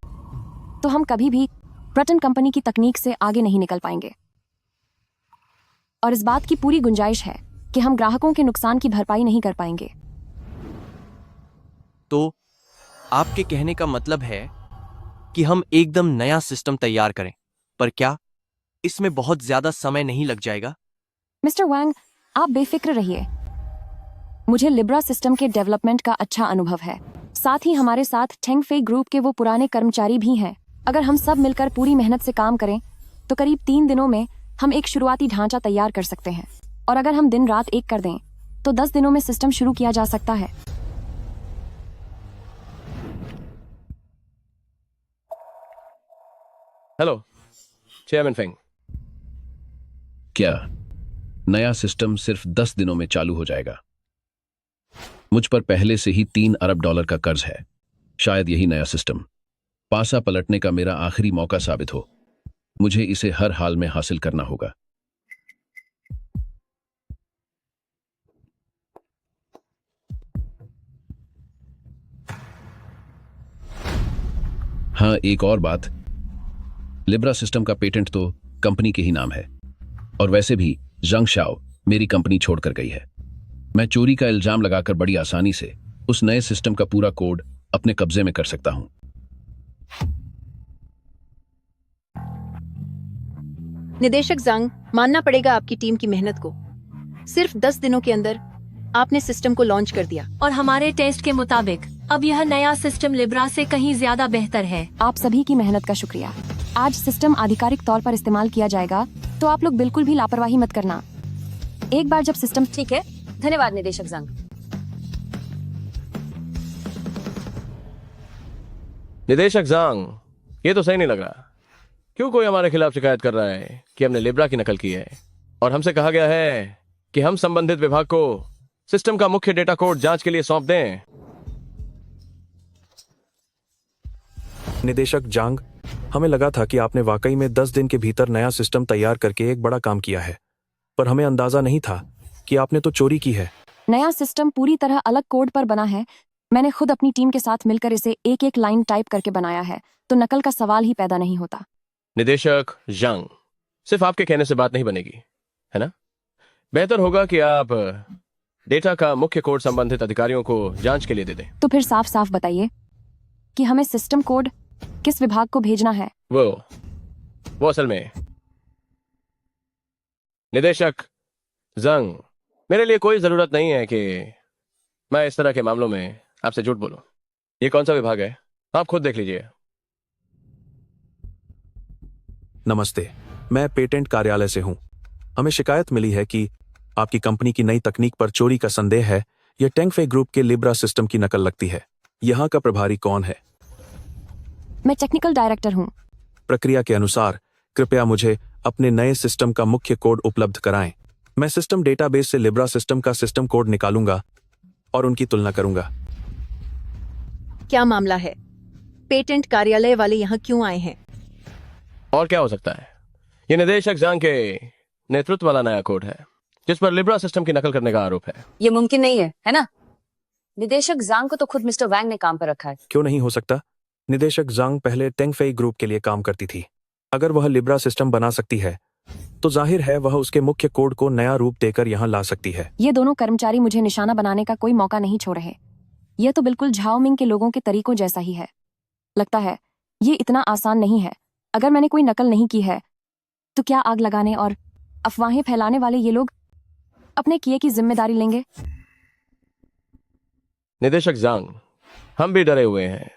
Speaker 2: तो हम कभी भी प्रटन कंपनी की तकनीक से आगे नहीं निकल पाएंगे। और इस बात की पूरी गुंजाइश है कि हम ग्राहकों के नुकसान की भरपाई नहीं कर पाएंगे।
Speaker 3: तो आपके कहने का मतलब है कि हम एकदम नया सिस्टम तैयार करें, पर क्या इसमें बहुत ज्यादा समय नहीं लग जाएगा?
Speaker 2: मिस्टर वैंग, आप बेफिक्र रहिए। मुझे लिब्रा सिस्टम के डेवलपमेंट का अच्छा अनुभव है। साथ ही हमारे साथ टेंगफेई ग्रुप के वो पुराने कर्मचारी भी हैं। अगर हम सब मिलकर पूरी मेहनत से काम करें तो करीब 3 दिनों में हम एक शुरुआती ढांचा तैयार कर सकते हैं। और अगर हम दिन रात एक कर दें तो 10 दिनों में सिस्टम शुरू किया जा सकता है।
Speaker 15: Hello chairman Feng.
Speaker 8: क्या नया सिस्टम सिर्फ 10 दिनों में चालू हो जाएगा? मुझ पर पहले से ही $3 अरब का कर्ज है। शायद यही नया सिस्टम पासा पलटने का मेरा आखिरी मौका साबित हो। मुझे इसे हर हाल में हासिल करना होगा। हाँ, एक और बात, लिब्रा सिस्टम का पेटेंट तो कंपनी के ही नाम है, और वैसे भी जंग शाओ मेरी कंपनी छोड़कर गई है। मैं चोरी का इल्जाम लगाकर बड़ी आसानी से उस नए सिस्टम का पूरा कोड अपने कब्जे में कर सकता हूं।
Speaker 17: निदेशक जांग, मानना पड़ेगा आपकी टीम की मेहनत को। सिर्फ 10 दिनों के अंदर आपने सिस्टम को लॉन्च कर दिया।
Speaker 18: और हमारे टेस्ट के मुताबिक अब यह नया सिस्टम लिब्रा से कहीं ज्यादा बेहतर है।
Speaker 2: आप सभी की मेहनत का शुक्रिया। आज सिस्टम आधिकारिक तौर पर इस्तेमाल किया जाएगा, तो आप लोग बिल्कुल भी लापरवाही मत करना। एक बार जब सिस्टम
Speaker 16: ठीक है, धन्यवाद निदेशक जांग।
Speaker 15: निदेशक जांग, ये तो सही नहीं लग रहा। क्यों कोई हमारे खिलाफ शिकायत कर रहा है कि हमने लिब्रा की नकल की है, और हमसे कहा गया है कि हम संबंधित विभाग को सिस्टम का मुख्य डेटा कोड जांच के लिए सौंप दें।
Speaker 19: निदेशक जांग, हमें लगा था कि आपने वाकई में 10 दिन के भीतर नया सिस्टम तैयार करके एक बड़ा काम किया है, पर हमें अंदाजा नहीं था कि आपने तो चोरी की है।
Speaker 2: नया सिस्टम पूरी तरह अलग कोड पर बना है। मैंने खुद अपनी टीम के साथ मिलकर इसे एक एक लाइन टाइप करके बनाया है, तो नकल का सवाल ही पैदा नहीं होता।
Speaker 15: निदेशक जंग, सिर्फ आपके कहने से बात नहीं बनेगी, है ना? बेहतर होगा कि आप डेटा का मुख्य कोड संबंधित अधिकारियों को जांच के लिए दे दें।
Speaker 2: तो फिर साफ साफ बताइए कि हमें सिस्टम कोड किस विभाग को भेजना है।
Speaker 15: वो असल में निदेशक जंग, मेरे लिए कोई जरूरत नहीं है कि मैं इस तरह के मामलों में आपसे झूठ बोलूं। ये कौन सा विभाग है, आप खुद देख लीजिए।
Speaker 19: नमस्ते, मैं पेटेंट कार्यालय से हूं। हमें शिकायत मिली है कि आपकी कंपनी की नई तकनीक पर चोरी का संदेह है। यह टेंगफे ग्रुप के लिब्रा सिस्टम की नकल लगती है। यहां का प्रभारी कौन है?
Speaker 2: मैं टेक्निकल डायरेक्टर हूं।
Speaker 19: प्रक्रिया के अनुसार कृपया मुझे अपने नए सिस्टम का मुख्य कोड उपलब्ध कराएं। मैं सिस्टम डेटाबेस से लिब्रा सिस्टम का सिस्टम कोड निकालूंगा और उनकी तुलना करूंगा।
Speaker 17: क्या मामला है? पेटेंट कार्यालय वाले यहाँ क्यों आए हैं?
Speaker 15: और क्या हो सकता है? ये निदेशक जंग के नेतृत्व वाला नया कोड है जिस पर लिब्रा सिस्टम की नकल करने का आरोप है।
Speaker 16: ये मुमकिन नहीं है ना? निदेशक जांग को तो खुद मिस्टर वैंग ने काम पर रखा है।
Speaker 19: क्यों नहीं हो सकता? निदेशक जांग पहले टेंगफेई ग्रुप के लिए काम करती थी। अगर वह लिब्रा सिस्टम बना सकती है तो जाहिर है वह उसके मुख्य कोड को नया रूप देकर यहाँ ला सकती है।
Speaker 2: ये दोनों कर्मचारी मुझे निशाना बनाने का कोई मौका नहीं छोड़ रहे। यह तो बिल्कुल झाओ मिंग के लोगों के तरीकों जैसा ही है। लगता है ये इतना आसान नहीं है। अगर मैंने कोई नकल नहीं की है तो क्या आग लगाने और अफवाहें फैलाने वाले ये लोग अपने किए की जिम्मेदारी लेंगे?
Speaker 15: निदेशक जांग, हम भी डरे हुए हैं।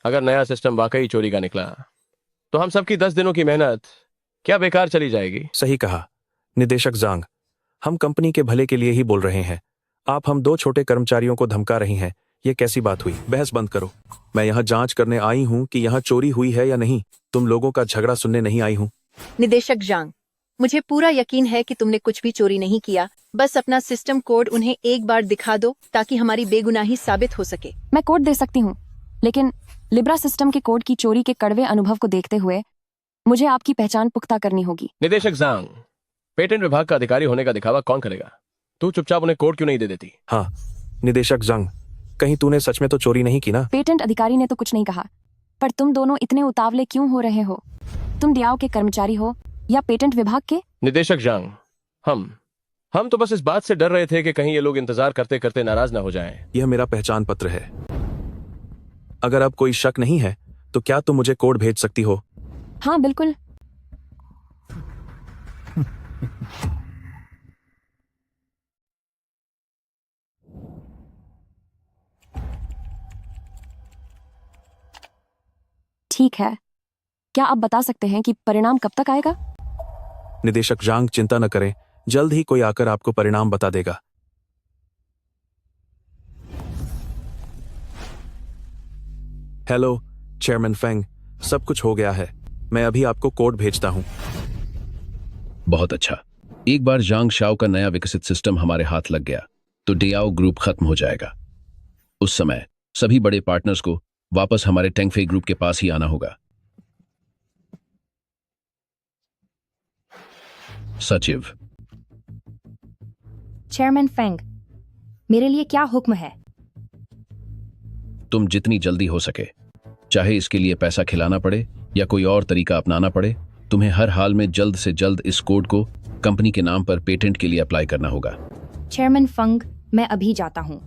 Speaker 15: अगर नया सिस्टम वाकई चोरी का निकला तो हम सबकी 10 दिनों की मेहनत क्या बेकार चली जाएगी?
Speaker 19: सही कहा निदेशक जांग, हम कंपनी के भले के लिए ही बोल रहे हैं। आप हम 2 छोटे कर्मचारियों को धमका रही हैं। ये कैसी बात हुई? बहस बंद करो। मैं यहाँ जांच करने आई हूँ कि यहाँ चोरी हुई है या नहीं। तुम लोगों का झगड़ा सुनने नहीं आई हूँ।
Speaker 17: निदेशक जांग, मुझे पूरा यकीन है कि तुमने कुछ भी चोरी नहीं किया। बस अपना सिस्टम कोड उन्हें एक बार दिखा दो ताकि हमारी बेगुनाही साबित हो सके।
Speaker 2: मैं कोड दे सकती हूँ, लेकिन लिब्रा सिस्टम के कोड की चोरी के कड़वे अनुभव को देखते हुए मुझे आपकी पहचान पुख्ता करनी होगी।
Speaker 15: निदेशक जांग, पेटेंट विभाग का अधिकारी होने का दिखावा कौन करेगा? तू चुपचाप उन्हें कोड क्यों नहीं दे देती?
Speaker 19: हाँ निदेशक जांग, कहीं तूने सच में तो चोरी नहीं की ना?
Speaker 2: पेटेंट अधिकारी ने तो कुछ नहीं कहा, पर तुम दोनों इतने उतावले क्यों हो रहे हो? तुम डियाओ के कर्मचारी हो या पेटेंट विभाग के?
Speaker 15: निदेशक जांग, हम तो बस इस बात से डर रहे थे कि कहीं ये लोग इंतजार करते करते नाराज ना हो जाएं।
Speaker 19: यह मेरा पहचान पत्र है। अगर अब कोई शक नहीं है तो क्या तुम मुझे कोड भेज सकती हो?
Speaker 2: हाँ बिल्कुल। ठीक है, क्या आप बता सकते हैं कि परिणाम कब तक आएगा?
Speaker 19: निदेशक जांग, चिंता न करें, जल्द ही कोई आकर आपको परिणाम बता देगा। हेलो चेयरमैन फेंग, सब कुछ हो गया है। मैं अभी आपको कोड भेजता हूँ।
Speaker 8: बहुत अच्छा। एक बार जांग शाओ का नया विकसित सिस्टम हमारे हाथ लग गया तो डियाओ ग्रुप खत्म हो जाएगा। उस समय सभी बड़े पार्टनर्स को वापस हमारे टेंगफे ग्रुप के पास ही आना होगा। सचिव।
Speaker 13: चेयरमैन फेंग, मेरे लिए क्या हुक्म है?
Speaker 8: तुम जितनी जल्दी हो सके, चाहे इसके लिए पैसा खिलाना पड़े या कोई और तरीका अपनाना पड़े, तुम्हें हर हाल में जल्द से जल्द इस कोड को कंपनी के नाम पर पेटेंट के लिए अप्लाई करना होगा।
Speaker 13: चेयरमैन फंग, मैं अभी जाता हूँ।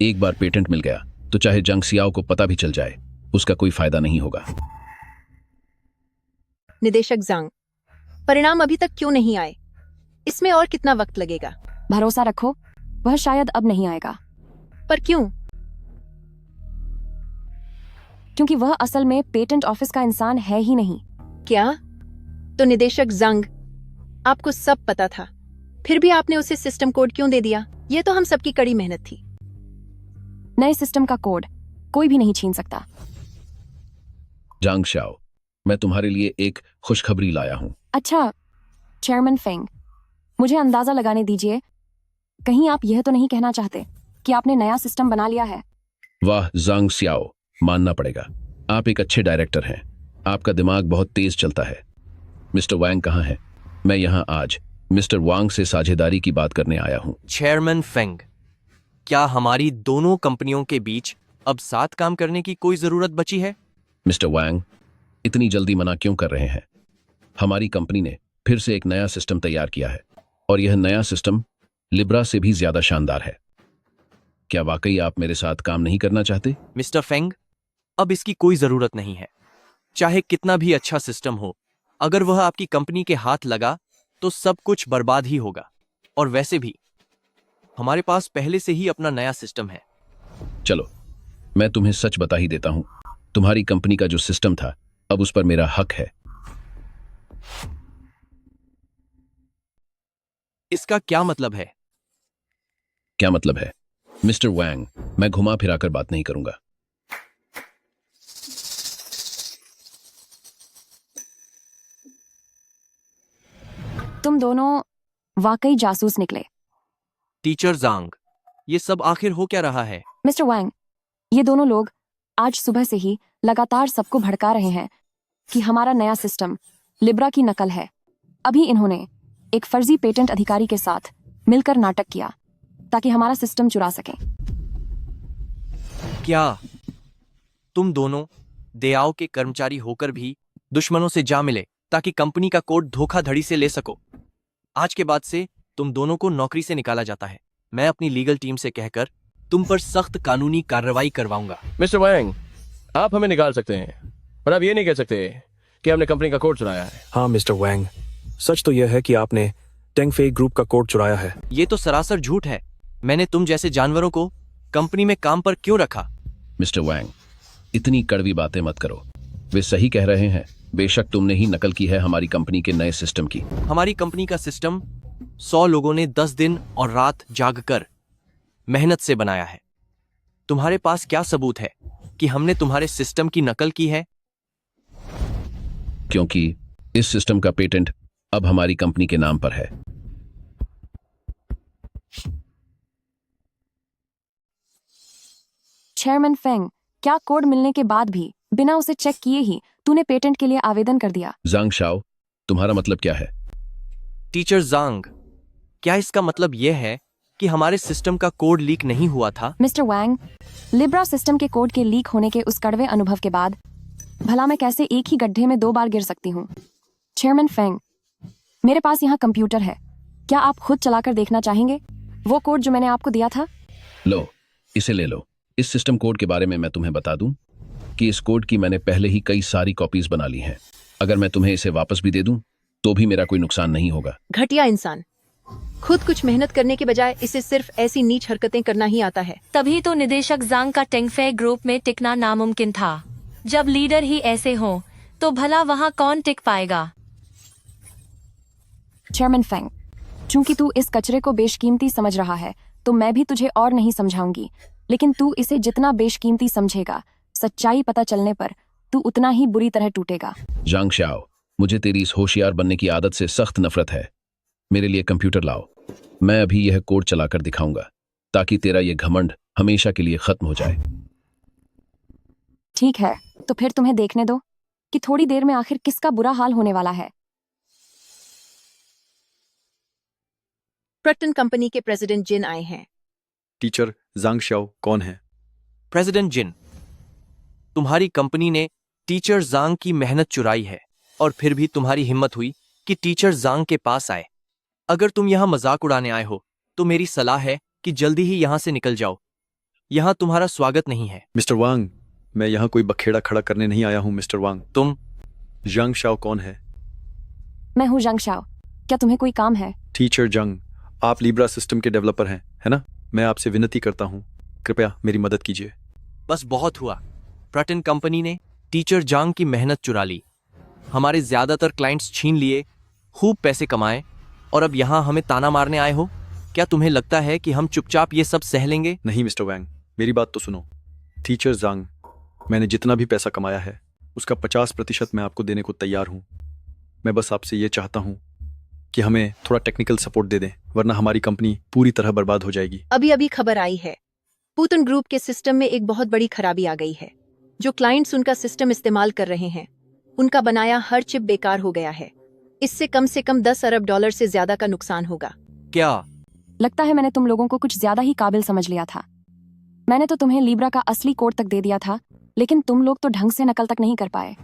Speaker 8: एक बार पेटेंट मिल गया तो चाहे जंग सियाओ को पता भी चल जाए, उसका कोई फायदा नहीं होगा।
Speaker 17: निदेशक जांग, परिणाम अभी तक क्यों नहीं आए? इसमें और कितना वक्त लगेगा?
Speaker 2: भरोसा रखो, वह शायद अब नहीं आएगा।
Speaker 17: पर क्यों?
Speaker 2: क्योंकि वह असल में पेटेंट ऑफिस का इंसान है ही नहीं।
Speaker 17: क्या? तो निदेशक जंग, आपको सब पता था, फिर भी आपने उसे सिस्टम कोड क्यों दे दिया? ये तो हम सबकी कड़ी मेहनत थी।
Speaker 2: नए सिस्टम का कोड कोई भी नहीं छीन सकता।
Speaker 8: जांग शाओ, मैं तुम्हारे लिए एक खुशखबरी लाया हूं।
Speaker 2: अच्छा चेयरमैन फेंग, मुझे अंदाजा लगाने दीजिए, कहीं आप यह तो नहीं कहना चाहते कि आपने नया सिस्टम बना लिया है?
Speaker 8: वाह जांग सियाओ, मानना पड़ेगा, आप एक अच्छे डायरेक्टर हैं। आपका दिमाग बहुत तेज चलता है। मिस्टर वांग कहाँ है? मैं यहाँ आज मिस्टर वांग से साझेदारी की बात करने आया हूँ।
Speaker 3: चेयरमैन फेंग, क्या हमारी दोनों कंपनियों के बीच अब साथ काम करने की कोई जरूरत बची है?
Speaker 8: मिस्टर वांग, इतनी जल्दी मना क्यों कर रहे हैं? हमारी कंपनी ने फिर से एक नया सिस्टम तैयार किया है और यह नया सिस्टम लिब्रा से भी ज्यादा शानदार है। क्या वाकई आप मेरे साथ काम नहीं करना चाहते?
Speaker 3: मिस्टर फेंग, अब इसकी कोई जरूरत नहीं है। चाहे कितना भी अच्छा सिस्टम हो, अगर वह आपकी कंपनी के हाथ लगा तो सब कुछ बर्बाद ही होगा। और वैसे भी हमारे पास पहले से ही अपना नया सिस्टम है।
Speaker 8: चलो, मैं तुम्हें सच बता ही देता हूं, तुम्हारी कंपनी का जो सिस्टम था, अब उस पर मेरा हक है।
Speaker 3: इसका क्या मतलब है?
Speaker 8: क्या मतलब है? मिस्टर वांग, मैं घुमा फिराकर बात नहीं करूंगा।
Speaker 2: तुम दोनों वाकई जासूस निकले।
Speaker 3: टीचर जांग, ये सब आखिर हो क्या रहा है?
Speaker 2: मिस्टर वांग, ये दोनों लोग आज सुबह से ही लगातार सबको भड़का रहे हैं कि हमारा नया सिस्टम लिब्रा की नकल है। अभी इन्होंने एक फर्जी पेटेंट अधिकारी के साथ मिलकर नाटक किया ताकि हमारा सिस्टम चुरा सकें।
Speaker 3: क्या तुम दोनों देयाओ के कर्मचारी होकर भी दुश्मनों से जा मिले ताकि कंपनी का कोड धोखाधड़ी से ले सको? आज के बाद से तुम दोनों को नौकरी से निकाला जाता है। मैं अपनी लीगल टीम से कहकर तुम पर सख्त कानूनी कार्रवाई करवाऊंगा।
Speaker 15: मिस्टर वांग, आप हमें निकाल सकते हैं, पर आप ये नहीं कह सकते कि हमने कंपनी का कोड चुराया है।
Speaker 19: हाँ मिस्टर वांग, सच तो यह है कि आपने टेंगफे ग्रुप का कोड चुराया है।
Speaker 3: ये तो सरासर झूठ है। मैंने तुम जैसे जानवरों को कंपनी में काम पर क्यों रखा?
Speaker 8: मिस्टर वांग, इतनी कड़वी बातें मत करो, वे सही कह रहे हैं। बेशक तुमने ही नकल की है हमारी कंपनी के नए सिस्टम की।
Speaker 3: हमारी कंपनी का सिस्टम 100 लोगों ने 10 दिन और रात जागकर मेहनत से बनाया है। तुम्हारे पास क्या सबूत है कि हमने तुम्हारे सिस्टम की नकल की है?
Speaker 8: क्योंकि इस सिस्टम का पेटेंट अब हमारी कंपनी के नाम पर है।
Speaker 2: चेयरमैन फेंग, क्या कोड मिलने के बाद भी बिना उसे चेक किए ही तूने पेटेंट के लिए आवेदन कर दिया?
Speaker 8: जांग शाओ, तुम्हारा मतलब क्या है?
Speaker 3: टीचर जांग, क्या इसका मतलब यह है कि हमारे सिस्टम का कोड लीक नहीं हुआ था?
Speaker 2: मिस्टर वांग, लिब्रा सिस्टम के कोड के लीक होने के उस कड़वे अनुभव के बाद भला मैं कैसे एक ही गड्ढे में 2 बार गिर सकती हूँ? चेयरमैन फेंग, मेरे पास यहाँ कंप्यूटर है, क्या आप खुद चलाकर देखना चाहेंगे वो कोड जो मैंने आपको दिया था?
Speaker 8: लो, इसे ले लो। इस सिस्टम कोड के बारे में मैं तुम्हें बता दूं कि इस कोड की मैंने पहले ही कई सारी कॉपीज बना ली हैं। अगर मैं तुम्हें इसे वापस भी दे दूं तो भी मेरा कोई नुकसान नहीं होगा।
Speaker 17: घटिया इंसान, खुद कुछ मेहनत करने के बजाय इसे सिर्फ ऐसी नीच हरकतें करना ही आता है।
Speaker 18: तभी तो निदेशक जांग का टेंगफे ग्रुप में टिकना नामुमकिन था। जब लीडर ही ऐसे हो तो भला वहाँ कौन टिक पाएगा?
Speaker 2: चेयरमैन फेंग, चूंकि तू इस कचरे को बेशकीमती समझ रहा है तो मैं भी तुझे और नहीं समझाऊंगी, लेकिन तू इसे जितना बेशकीमती समझेगा, सच्चाई पता चलने पर तू उतना ही बुरी तरह टूटेगा।
Speaker 8: जांग शाओ, मुझे तेरी इस होशियार बनने की आदत से सख्त नफरत है। मेरे लिए कंप्यूटर लाओ। मैं अभी यह कोड चलाकर दिखाऊंगा ताकि तेरा यह घमंड हमेशा के लिए खत्म हो जाए।
Speaker 2: ठीक है, तो फिर तुम्हें देखने दो कि थोड़ी देर में आखिर किसका बुरा हाल होने वाला है।
Speaker 17: प्रटन कंपनी के प्रेसिडेंट जिन आए हैं।
Speaker 19: टीचर जांग शाओ कौन है?
Speaker 3: प्रेसिडेंट जिन, तुम्हारी कंपनी ने टीचर जांग की मेहनत चुराई है और फिर भी तुम्हारी हिम्मत हुई कि टीचर जांग के पास आए। अगर तुम यहां मजाक उड़ाने आए हो तो मेरी सलाह है कि जल्दी ही यहां से निकल जाओ। यहां तुम्हारा स्वागत नहीं है।
Speaker 19: मिस्टर वांग, मैं यहाँ कोई बखेड़ा खड़ा करने नहीं आया हूँ। मिस्टर वांग,
Speaker 3: तुम?
Speaker 19: जांग शाओ कौन है?
Speaker 2: मैं हूँ जंग शाओ। क्या तुम्हें कोई काम है?
Speaker 19: टीचर जंग, आप लिब्रा सिस्टम के डेवलपर हैं, है ना? मैं आपसे विनती करता हूँ, कृपया मेरी मदद कीजिए।
Speaker 3: बस बहुत हुआ। प्रटन कंपनी ने टीचर जांग की मेहनत चुरा ली, हमारे ज्यादातर क्लाइंट्स छीन लिए, खूब पैसे कमाए और अब यहां हमें ताना मारने आए हो। क्या तुम्हें लगता है कि हम चुपचाप ये सब सह लेंगे?
Speaker 19: नहीं मिस्टर वैंग, मेरी बात तो सुनो। टीचर जांग, मैंने जितना भी पैसा कमाया है उसका 50% मैं आपको देने को तैयार हूँ। मैं बस आपसे ये चाहता हूँ कि हमें थोड़ा टेक्निकल सपोर्ट दे दें, वरना हमारी कंपनी पूरी तरह बर्बाद हो जाएगी।
Speaker 17: अभी अभी खबर आई है, पूतन ग्रुप के सिस्टम में एक बहुत बड़ी खराबी आ गई है। जो क्लाइंट्स उनका सिस्टम इस्तेमाल कर रहे हैं, उनका बनाया हर चिप बेकार हो गया है। इससे कम $10 अरब से ज्यादा का नुकसान होगा।
Speaker 3: क्या?
Speaker 2: लगता है मैंने तुम लोगों को कुछ ज्यादा ही काबिल समझ लिया था। मैंने तो तुम्हें लीब्रा का असली कोड तक दे दिया था, लेकिन तुम लोग तो ढंग से नकल तक नहीं कर पाए।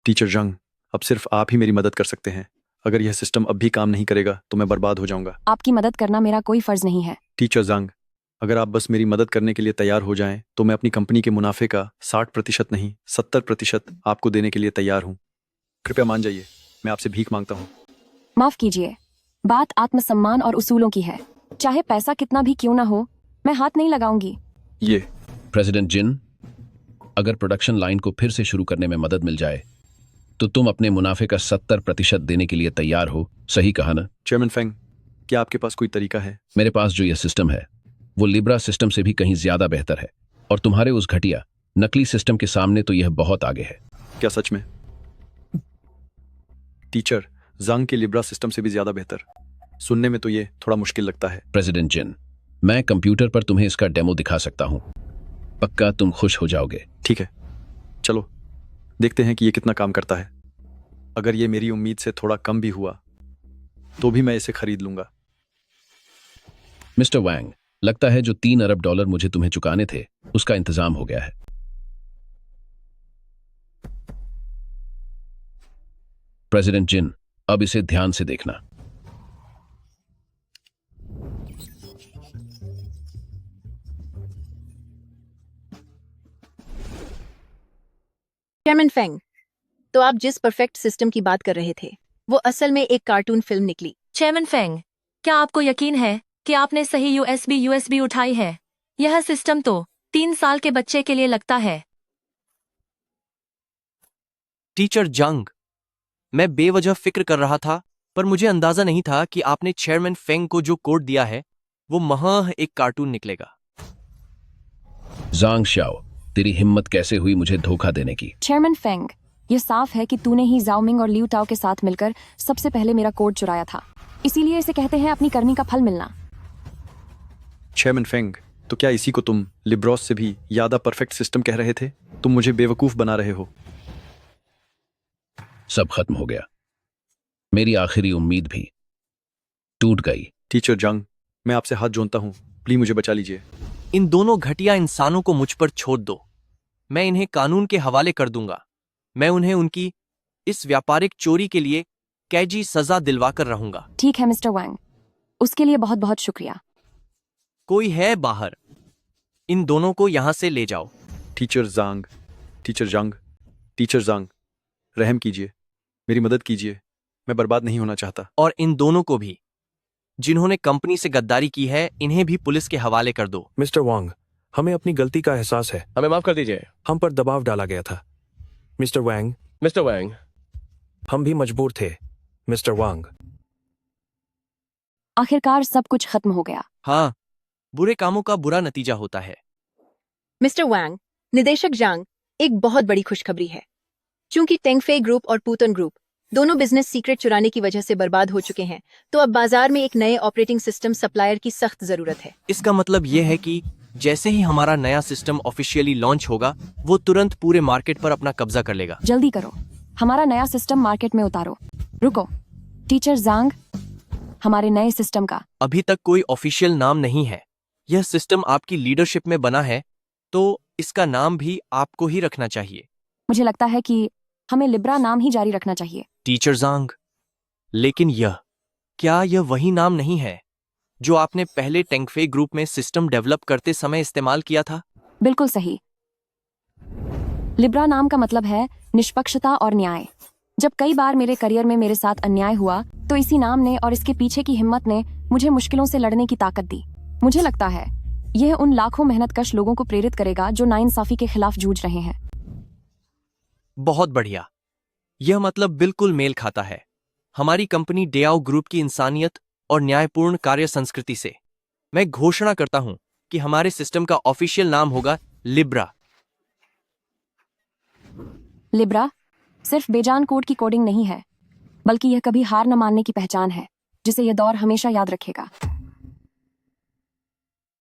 Speaker 19: टीचर जंग, अब सिर्फ आप ही मेरी मदद कर सकते हैं। अगर यह सिस्टम अब भी काम नहीं करेगा तो मैं बर्बाद हो जाऊंगा।
Speaker 2: आपकी मदद करना मेरा कोई फर्ज नहीं है।
Speaker 19: टीचर जंग, अगर आप बस मेरी मदद करने के लिए तैयार हो जाएं तो मैं अपनी कंपनी के मुनाफे का 60% नहीं 70% आपको देने के लिए तैयार हूं। कृपया मान जाइए, मैं आपसे भीख मांगता हूं।
Speaker 2: माफ कीजिए, बात आत्मसम्मान और उसूलों की है। चाहे पैसा कितना भी क्यों ना हो, मैं हाथ नहीं लगाऊंगी।
Speaker 19: ये
Speaker 8: प्रेसिडेंट जिन, अगर प्रोडक्शन लाइन को फिर से शुरू करने में मदद मिल जाए तो तुम अपने मुनाफे का 70% देने के लिए तैयार हो, सही कहा ना?
Speaker 19: चेयरमैन फेंग, क्या आपके पास कोई तरीका है?
Speaker 8: मेरे पास जो यह सिस्टम है वो लिब्रा सिस्टम से भी कहीं ज्यादा बेहतर है और तुम्हारे उस घटिया नकली सिस्टम के सामने तो यह बहुत आगे है।
Speaker 19: क्या सच में? टीचर, जांग के लिब्रा सिस्टम से भी ज्यादा बेहतर? सुनने में तो ये थोड़ा मुश्किल लगता है।
Speaker 8: प्रेसिडेंट जिन, मैं कंप्यूटर पर तुम्हें इसका डेमो दिखा सकता हूं, पक्का तुम खुश हो जाओगे।
Speaker 19: ठीक है, चलो देखते हैं कि ये कितना काम करता है। अगर ये मेरी उम्मीद से थोड़ा कम भी हुआ तो भी मैं इसे खरीद लूंगा।
Speaker 8: मिस्टर वैंग, लगता है जो $3 अरब मुझे तुम्हें चुकाने थे उसका इंतजाम हो गया है। प्रेसिडेंट जिन, अब इसे ध्यान से देखना।
Speaker 17: चेयरमैन फेंग, तो आप जिस परफेक्ट सिस्टम की बात कर रहे थे वो असल में एक कार्टून फिल्म निकली।
Speaker 18: चेयरमैन फेंग, क्या आपको यकीन है कि आपने सही यूएसबी उठाई है? यह सिस्टम तो 3 साल के बच्चे के लिए लगता है।
Speaker 3: टीचर जंग, मैं बेवजह फिक्र कर रहा था, पर मुझे अंदाजा नहीं था कि आपने चेयरमैन फेंग को जो कोड दिया है वो महज एक कार्टून निकलेगा।
Speaker 8: जांग शाओ, तेरी हिम्मत कैसे हुई मुझे धोखा देने की?
Speaker 2: चेयरमैन फेंग, ये साफ है कि तूने ही जाओमिंग और लियू टाओ के साथ मिलकर सबसे पहले मेरा कोड चुराया था। इसीलिए इसे कहते हैं अपनी करनी का फल मिलना।
Speaker 19: चेयरमैन फेंग, तो क्या इसी को तुम लिब्रॉस से भी ज्यादा परफेक्ट सिस्टम कह रहे थे? तुम मुझे बेवकूफ बना रहे हो।
Speaker 8: सब खत्म हो गया, मेरी आखिरी उम्मीद भी टूट गई।
Speaker 19: टीचर जंग, मैं आपसे हाथ जोड़ता हूँ, प्लीज मुझे बचा लीजिए।
Speaker 3: इन दोनों घटिया इंसानों को मुझ पर छोड़ दो, मैं इन्हें कानून के हवाले कर दूंगा। मैं उन्हें उनकी इस व्यापारिक चोरी के लिए कैदी सजा दिलवाकर रहूंगा।
Speaker 2: ठीक है मिस्टर वैंग, उसके लिए बहुत बहुत शुक्रिया।
Speaker 3: कोई है बाहर? इन दोनों को यहां से ले जाओ।
Speaker 19: टीचर जांग, टीचर जंग, टीचर जांग, रहम कीजिए, मेरी मदद कीजिए, मैं बर्बाद नहीं होना चाहता।
Speaker 3: और इन दोनों को भी, जिन्होंने कंपनी से गद्दारी की है, इन्हें भी पुलिस के हवाले कर दो।
Speaker 19: मिस्टर वांग, हमें अपनी गलती का एहसास है।
Speaker 15: हमें माफ कर दीजिए।
Speaker 19: हम पर दबाव डाला गया था। मिस्टर वैंग, हम भी मजबूर थे। मिस्टर वांग,
Speaker 2: आखिरकार सब कुछ खत्म हो गया।
Speaker 3: हाँ, बुरे कामों का बुरा नतीजा होता है।
Speaker 17: मिस्टर वैंग, निदेशक जांग, एक बहुत बड़ी खुशखबरी है। चूंकि टेंगफे ग्रुप और पूतन ग्रुप दोनों बिजनेस सीक्रेट चुराने की वजह से बर्बाद हो चुके हैं, तो अब बाजार में एक नए ऑपरेटिंग सिस्टम सप्लायर की सख्त जरूरत है।
Speaker 3: इसका मतलब यह है कि जैसे ही हमारा नया सिस्टम ऑफिशियली लॉन्च होगा, वो तुरंत पूरे मार्केट पर अपना कब्जा कर लेगा।
Speaker 2: जल्दी करो, हमारा नया सिस्टम मार्केट में उतारो। रुको, टीचर जांग, हमारे नए सिस्टम का
Speaker 3: अभी तक कोई ऑफिशियल नाम नहीं है। यह सिस्टम आपकी लीडरशिप में बना है, तो इसका नाम भी आपको ही रखना चाहिए।
Speaker 2: मुझे लगता है कि हमें लिब्रा नाम ही जारी रखना चाहिए।
Speaker 3: टीचर जांग, लेकिन क्या यह वही नाम नहीं है जो आपने पहले टेंगफे ग्रुप में सिस्टम डेवलप करते समय इस्तेमाल किया था?
Speaker 2: बिल्कुल सही। लिब्रा नाम का मतलब है निष्पक्षता और न्याय। जब कई बार मेरे करियर में मेरे साथ अन्याय हुआ, तो इसी नाम ने और इसके पीछे की हिम्मत ने मुझे मुश्किलों से लड़ने की ताकत दी। मुझे लगता है यह उन लाखों मेहनतकश लोगों को प्रेरित करेगा जो नाइंसाफी के खिलाफ जूझ रहे हैं।
Speaker 3: बहुत बढ़िया, यह मतलब बिल्कुल मेल खाता है हमारी कंपनी डेआओ ग्रुप की इंसानियत और न्यायपूर्ण कार्य संस्कृति से। मैं घोषणा करता हूं कि हमारे सिस्टम का ऑफिशियल नाम होगा लिब्रा।
Speaker 2: लिब्रा सिर्फ बेजान कोड की कोडिंग नहीं है, बल्कि यह कभी हार न मानने की पहचान है, जिसे यह दौर हमेशा याद रखेगा।